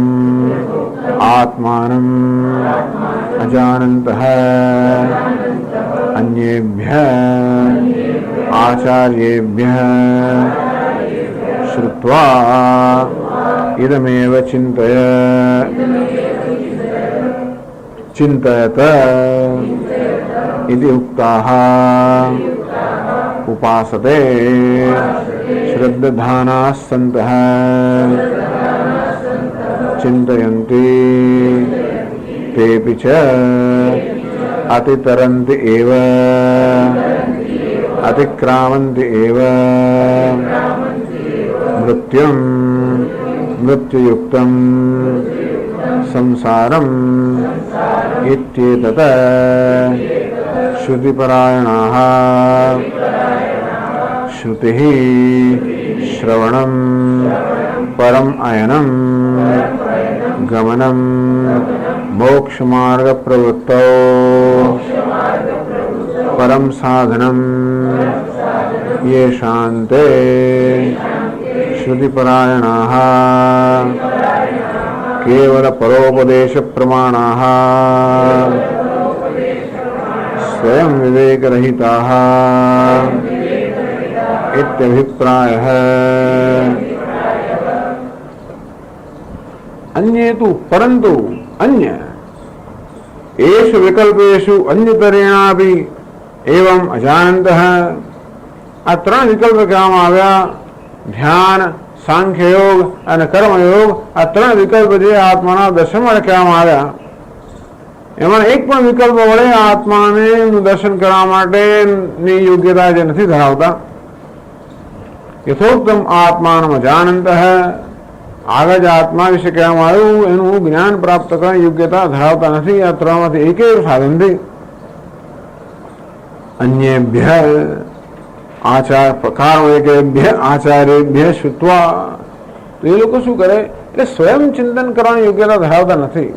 આત્માનમ અજાનन्तઃ અન્યેભ્યઃ આચાર્યેભ્યઃ શ્રુત્વા ઇદમેવ ચિંતયત इति उक्ताः उपासते श्रद्धानाः सन्तः चिन्तयन्ति तेऽपि च अतितरन्ति एव अतिक्रामन्ति एव मृत्युं मृत्युयुक्तं संसारम् इत्येतत् श्रुतिपरायणाः श्रुतिः श्रवणं परम् अयनं गमनं मोक्षमार्गप्रवृत्तौ परं साधनं येषान्ते श्रुतिपरायणाः केवल परोपदेश प्रमाणाः स्वयं विवेकरहिताः इत्यभिप्रायः। अन्येतु परंतु अन्य एषु विकल्पेषु अन्यतरेणापि एवं अजानन्तः, આ ત્રણ વિકલ્પ કહેવામાં આવ્યા, ધ્યાન, સાંખ્ય યોગ અને કર્મયોગ. આ ત્રણ વિકલ્પ જે આત્માના દર્શન માટે કહેવામાં આવ્યા, એમાં એક પણ વિકલ્પ વડે આત્માને દર્શન કરવા માટેની યોગ્યતા જે નથી ધરાવતા. યથોક્તમ આત્માનમ અજાનંતઃ, આગળ જ આત્મા વિશે કહેવામાં આવ્યું એનું જ્ઞાન પ્રાપ્ત કરવાની યોગ્યતા ધરાવતા નથી આ ત્રણમાંથી એક સાધનથી. અન્યેભ્ય આચાર્યેભ્ય શ્રુત્વા, તો એ લોકો શું કરે? એટલે સ્વયં ચિંતન કરવાની યોગ્યતા ધરાવતા નથી.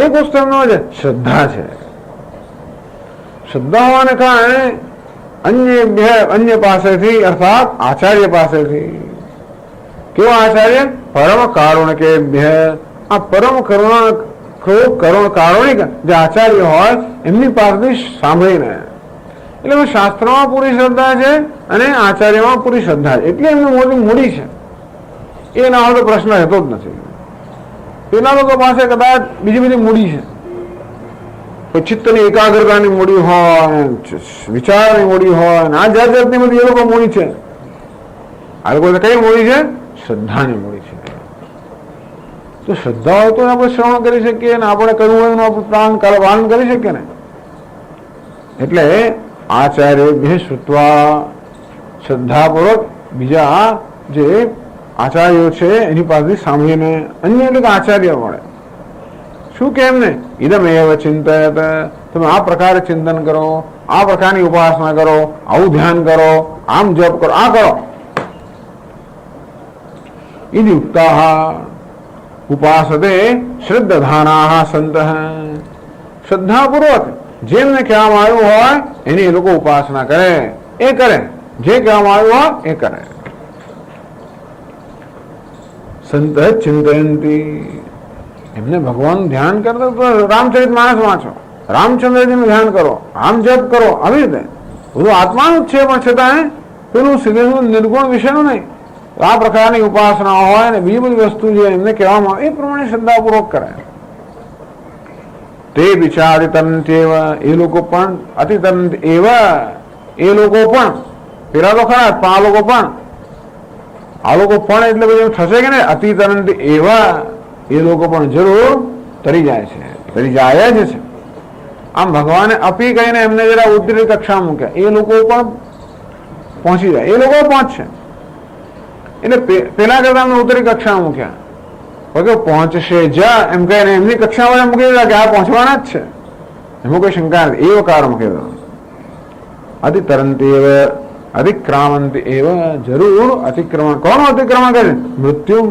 એક વસ્તુ એમનો છે શ્રદ્ધા છે. શ્રદ્ધા હોવાને કારણે અન્ય પાસેથી અર્થાત આચાર્ય પાસેથી. કેવો આચાર્ય? પરમ કારુણિકેભ્ય, આ પરમ કારુણિક જે આચાર્ય હોય એમની પાસેથી સાંભળીને. એટલે શાસ્ત્રમાં પૂરી શ્રદ્ધા છે અને આચાર્યમાં પૂરી શ્રદ્ધા છે, એટલે એમની મોટી મૂડી છે. એ ના હોય તો પ્રશ્ન રહેતો જ નથી. પેલા લોકો પાસે કદાચ બીજી બધી મૂડી છે, કોઈ ચિત્તની એકાગ્રતાની મૂડી હોય, વિચારની મૂડી હોય, આ જાત જાતની બધી એ લોકો મૂડી છે. આ લોકો કઈ મૂડી છે? શ્રદ્ધાની મૂડી છે. તો શ્રદ્ધા હોય તો આપણે શ્રવણ કરી શકીએ ને આપણે કરવું હોય એનું આપણે પ્રાણ પાલન કરી શકીએ ને. એટલે આચાર્ય શ્રુત્વા, શ્રદ્ધાપૂર્વક બીજા જે આચાર્યો છે એની પાસેથી સાંભળીને, અન્ય એટલે કે આચાર્ય મળે. શું કે એમને ઇદમ એવ ચિંતયત, તમે આ પ્રકારે ચિંતન કરો, આ પ્રકારની ઉપાસના કરો, આવું ધ્યાન કરો, આમ જપ કરો, આ કરો. ઇતિ ઉક્તાઃ ઉપાસતે શ્રદ્ધાનાઃ સંતઃ, શ્રદ્ધાપૂર્વક જેમને કહેવામાં આવ્યું હોય એની એ લોકો ઉપાસના કરે, એ કરે, જે કહેવામાં આવ્યું હોય એ કરે. સંત ચિંતયંતી, એમને ભગવાનનું ધ્યાન કરતા તો રામચરિત માનસ વાંચો, રામચંદ્રજીનું ધ્યાન કરો, આમ જપ કરો, આવી રીતે બધું આત્માનું જ છે, પણ છતાં પેલું સીધું નિર્ગુણ વિષયનું નહીં. આ પ્રકારની ઉપાસના હોય ને બીજી બધી વસ્તુ જે એમને કહેવામાં આવે એ પ્રમાણે શ્રદ્ધાપૂર્વક કરે. તે વિચારિતંત્યેવ, એ લોકો પણ અતિતંત એવ, એ લોકો પણ પેલા તો ખરા પણ આ લોકો પણ, આ લોકો પણ એટલે બધું થશે કે ને અતિતરંત એવા, એ લોકો પણ જરૂર તરી જાય છે, તરી જાય જ છે. આમ ભગવાને અપી કહીને એમને જરા ઉત્તરી કક્ષા મૂક્યા, એ લોકો પણ પહોંચી જાય, એ લોકો પહોંચશે. એટલે પેલા કરતા અમને ઉત્તરી કક્ષા મૂક્યા, porque પહોંચશે જ એમ કહીને એમની કક્ષામાં મૂકી દીધા કે આ પહોંચવાના જ છે, એમાં કોઈ શંકા નથી. એવો કાર મૂકી દીધો. અતિતરંતી એવ અતિક્રામંતી એવ, જરૂર અતિક્રમણ. કોનું અતિક્રમણ કરે? મૃત્યુ,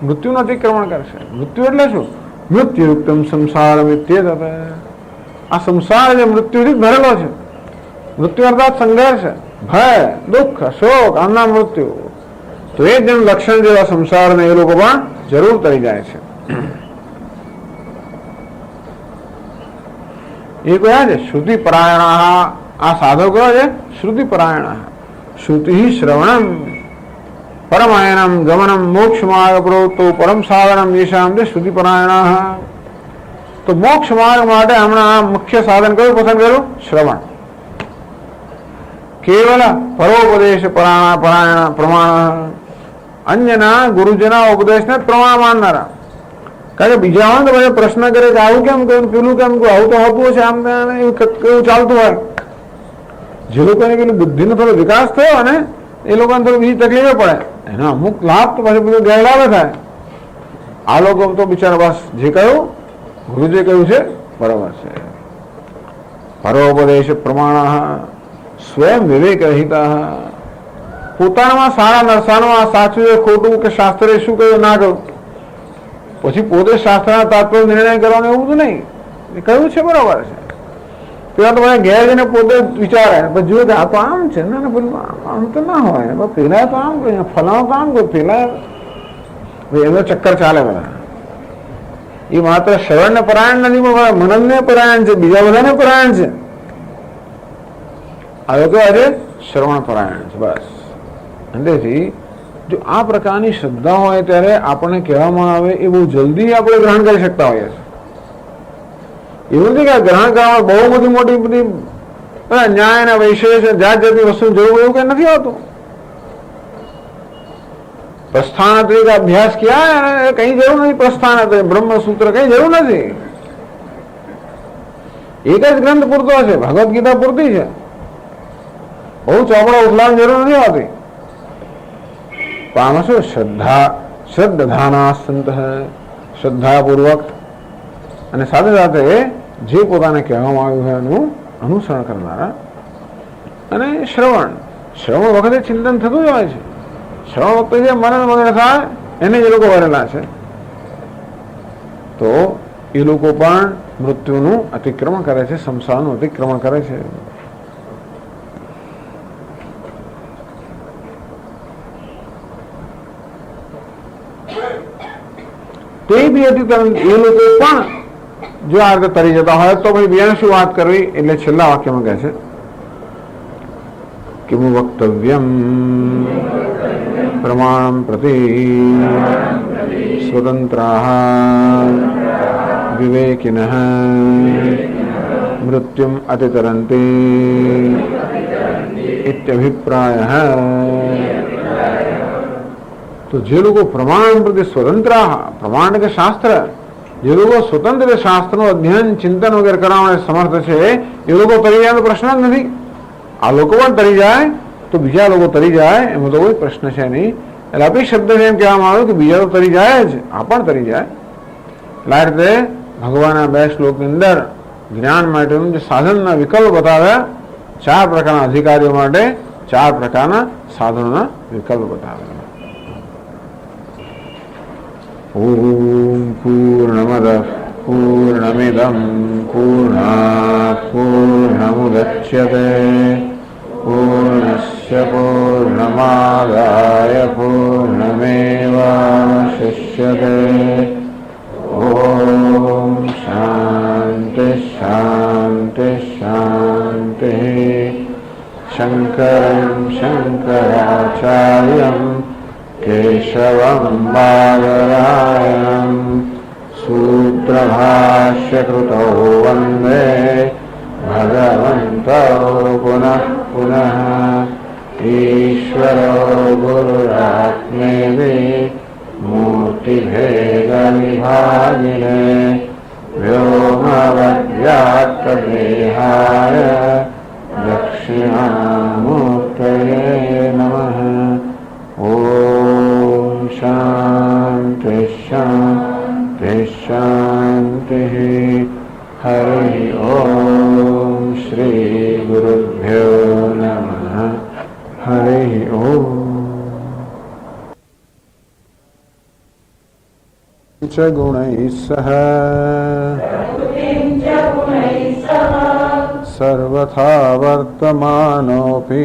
મૃત્યુનું અતિક્રમણ કરશે. મૃત્યુ એટલે શું? મૃત્યુયુક્તમ સંસાર મિત્યેત, આ સંસાર જે મૃત્યુથી ભરેલો છે. મૃત્યુ અર્થાત સંઘર્ષ, ભય, દુઃખ, શોક, આમના મૃત્યુ. તો એ જેમ લક્ષણ જેવા સંસારને એ લોકો પણ જરૂર તરી જાય છે. એ કયા છે? શ્રુતિ પરાયણા. આ સાધકો છે શ્રુતિ પરાયણા. શ્રુતિ શ્રવણમ પરમાયણમ ગમનમ મોક્ષ માર્ગ પ્રવૃત્તો પરમ સાધનમ યેષામ તે શ્રુતિ પરાયણા. તો મોક્ષ માર્ગ માટે હમણાં મુખ્ય સાધન કયું પસંદ કર્યું? શ્રવણ. કેવલ પરોપદેશ પરાયણ પ્રમાણ, અન્યના ગુરુજના ઉપદેશને પ્રમાણ માનનારા. કારણ કે બીજા હોય તો પછી પ્રશ્ન કરે કે આવું કેમ કહ્યું, પેલું કેમ કહ્યું, આવું તો હોતું હશે, આમ એવું ચાલતું હોય. જે લોકોને પેલું બુદ્ધિનો થોડો વિકાસ થયો અને એ લોકોને થોડી બીજી તકલીફો પડે, એનો અમુક લાભ તો પછી બધું ગેરલાભ થાય. આ લોકો તો બિચારા બસ જે કહ્યું ગુરુ જે કહ્યું છે બરાબર છે. પરોપદેશ પ્રમાણ સ્વયં વિવેક રહિતા, પોતાનામાં સારા નરસાનું આ સાચું છે ખોટું કે શાસ્ત્રે શું કહ્યું ના કહ્યું, પછી પોતે શાસ્ત્રના તાત્પર્ય નિર્ણય કરવાનો એવું બધું નહીં. એ કહ્યું છે બરાબર છે. પેલા તો બધા ઘેર જઈને પોતે વિચારે, પછી જોયું કે આ તો આમ છે, ના પેલું આમ તો ના હોય, પેલા તો આમ કહ્યું, ફલાણું તો આમ કહ્યું, પેલા એનો ચક્કર ચાલે બધા. એ માત્ર શ્રવણને પરાયણ નથી, પણ મનનને પરાયણ છે, બીજા બધાને પરાયણ છે. હવે તો આજે શ્રવણ પરાયણ છે બસ. અંદરથી જો આ પ્રકારની શ્રદ્ધા હોય ત્યારે આપણને કહેવામાં આવે એ બહુ જલ્દી આપણે ગ્રહણ કરી શકતા હોઈએ છીએ. એવું નથી કે ગ્રહણ કરવામાં બહુ બધી મોટી બધી ન્યાય અને વૈશેષ જાત જાતની વસ્તુ જરૂર એવું કઈ નથી આવતું. પ્રસ્થાન તરીકે અભ્યાસ ક્યાં કઈ જરૂર નથી. પ્રસ્થાન બ્રહ્મસૂત્ર કઈ જરૂર નથી. એક જ ગ્રંથ પૂરતો છે, ભગવદ ગીતા પૂરતી છે. બહુ ચોપડા ઉથલાવાની જરૂર નથી હોતી. પણ આમાં શું? શ્રદ્ધા, શ્રદ્ધાના સંત, શ્રદ્ધાપૂર્વક અને સાથે સાથે જે પોતાને કહેવામાં આવ્યું છે એનું અનુસરણ કરનારા. અને શ્રવણ, શ્રવણ વખતે ચિંતન થતું જ હોય છે. શ્રવણ વખતે જે મનન વગેરે થાય એને જે લોકો વરેલા છે, તો એ લોકો પણ મૃત્યુનું અતિક્રમણ કરે છે, સંસારનું અતિક્રમણ કરે છે. તે બી અતિક્રમણ એ લોકો પણ જો આ રીતે તરી જતા હોય તો ભાઈ બીજાને શું વાત કરવી? એટલે છેલ્લા વાક્યમાં કહે છે કિમ વક્તવ્યમ પ્રમાણમ પ્રતિ સ્વતંત્રાઃ વિવેકિનઃ મૃત્યુમ અતિતરન્તિ ઇત્યભિપ્રાયઃ. તો જે લોકો પ્રમાણ પ્રતિ સ્વતંત્ર, પ્રમાણ કે શાસ્ત્ર, જે લોકો સ્વતંત્ર શાસ્ત્રનું અધ્યયન ચિંતન વગેરે કરવા સમર્થ છે એ લોકો તરી જાય તો પ્રશ્ન જ નથી. આ લોકો પણ તરી જાય તો બીજા લોકો તરી જાય એમાં તો કોઈ પ્રશ્ન છે નહીં. એટલે અપી શબ્દ એમ કહેવામાં આવ્યું કે બીજા તો તરી જાય જ, આ પણ તરી જાય. એટલે આ રીતે ભગવાનના 2 શ્લોકની અંદર જ્ઞાન માટેનું જે સાધનના વિકલ્પ બતાવ્યા, 4 પ્રકારના અધિકારીઓ માટે 4 પ્રકારના સાધનોના વિકલ્પ બતાવ્યા. ઓમ પૂર્ણમદ પૂર્ણમિદં પૂર્ણાત પૂર્ણમુદચ્યતે પૂર્ણસ્ય પૂર્ણમાદાય પૂર્ણમેવાવશિષ્યતે. ઓમ શાંતિ શાંતિ શાંતિ. શંકરં શંકરાચાર્યં કેશવં બાદરાયણં સૂત્રભાષ્યકૃતૌ વંદે ભગવन्तौ પુનઃ પુનઃ. ઈશ્વરો ગુરુરાત્મેતિ મૂર્તિભેદવિભાગિને વ્યોમવદ્વ્યાપ્તદેહાય દક્ષિણામૂર્તયે નમઃ. ઓમ શાંતિ શાંતિ શાંતિ. હરિ ઓમ શ્રી ગુરુભ્યો નમઃ. હરિ ઓમ. च गुणैः सह सर्वथा वर्तमानोऽपि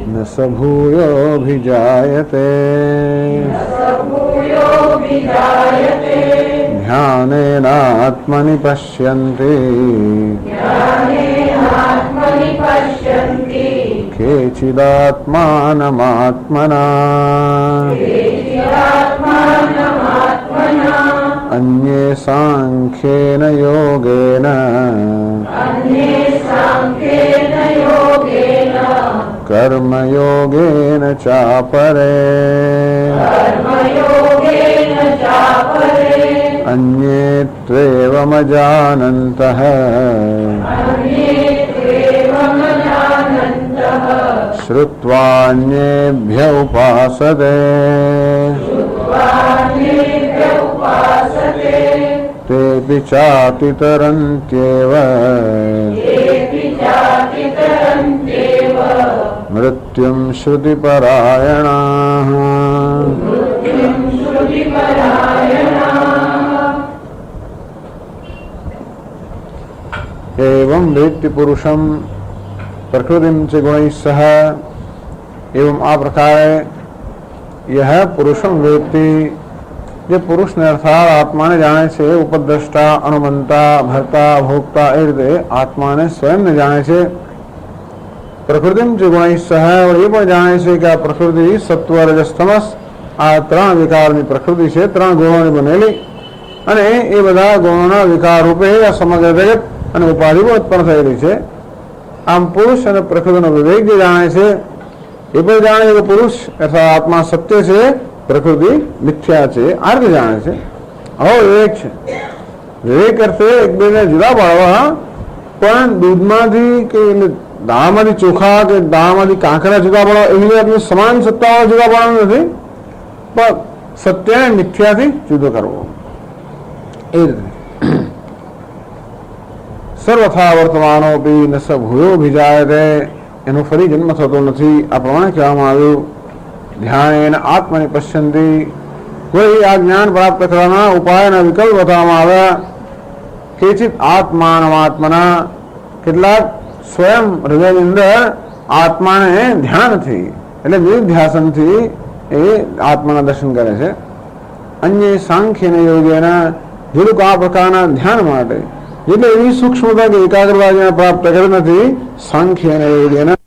न स भूयोऽभिजायते. ध्यानेनात्मनि पश्यन्ति केचिदात्मानमात्मना अन्ये सांख्येन योगेन कर्मयोगेन चापरे अन्ये त्वेवमजानन्तः श्रुत्वान्येभ्य उपासते तेऽपि चातितरन्त्येव मृत्युं श्रुतिपरायणाः. एवं वेत्ति पुरुषं प्रकृतिं च गुणैः सह. एवं आ प्रकार यह पुरुषम वेत्ति, જે પુરુષને અર્થાત આત્માને જાણે છે, ઉપદ્રષ્ટા, અનુમંતા, ભર્તા, ભોગતા, એ રીતે આત્માને સ્વયંને જાણે છે. પ્રકૃતિમ જે ગુણૈઃ સહ, એ પણ જાણે છે કે આ પ્રકૃતિ સત્વ રજસ તમસ આ 3 વિકારની પ્રકૃતિ છે, 3 ગુણોની બનેલી, અને એ બધા ગુણોના વિકાર રૂપે આ સમગ્ર જગત અને ઉપાધિઓ ઉત્પન્ન થયેલી છે. આમ પુરુષ અને પ્રકૃતિનો વિવેક જે જાણે છે એ પણ જાણે છે કે પુરુષ અર્થાત આત્મા સત્ય છે, પ્રકૃતિ મિથ્યા છે, આ રીતે જાણે છે. આવો વિવેક છે. વિવેક અર્થે એકબીજાને જુદા પાડવા, પણ દૂધમાંથી કે દાળમાંથી ચોખા કે દાળમાંથી કાંકરા જુદા પાડવા એવી જાતની સમાન સત્તાઓ જુદા પાડવાનું નથી, પણ સત્યને મિથ્યાથી જુદો કરવો એ રીતે. સર્વથા વર્તમાનોપી ન સ ભૂયોભિજાયતે, એનો ફરી જન્મ થતો નથી. આ પ્રમાણે કહેવામાં આવ્યું. ધ્યાન આત્માને પશ્યંતિ, કોઈ આ જ્ઞાન પ્રાપ્ત કરવાના ઉપાયના વિકલ્પ બતાવવામાં આવ્યા. કેચિત આત્માનમાત્મના, કેટલાક સ્વયં હૃદયની અંદર આત્માને ધ્યાનથી એટલે નિર્ધ્યાસનથી એ આત્માના દર્શન કરે છે. અન્ય સાંખ્યને યોગેના, જે લોકો આ પ્રકારના ધ્યાન માટે એટલે એવી સૂક્ષ્મતા કે એકાગ્રતા પ્રાપ્ત કરી નથી, સાંખ્ય અને યોગેના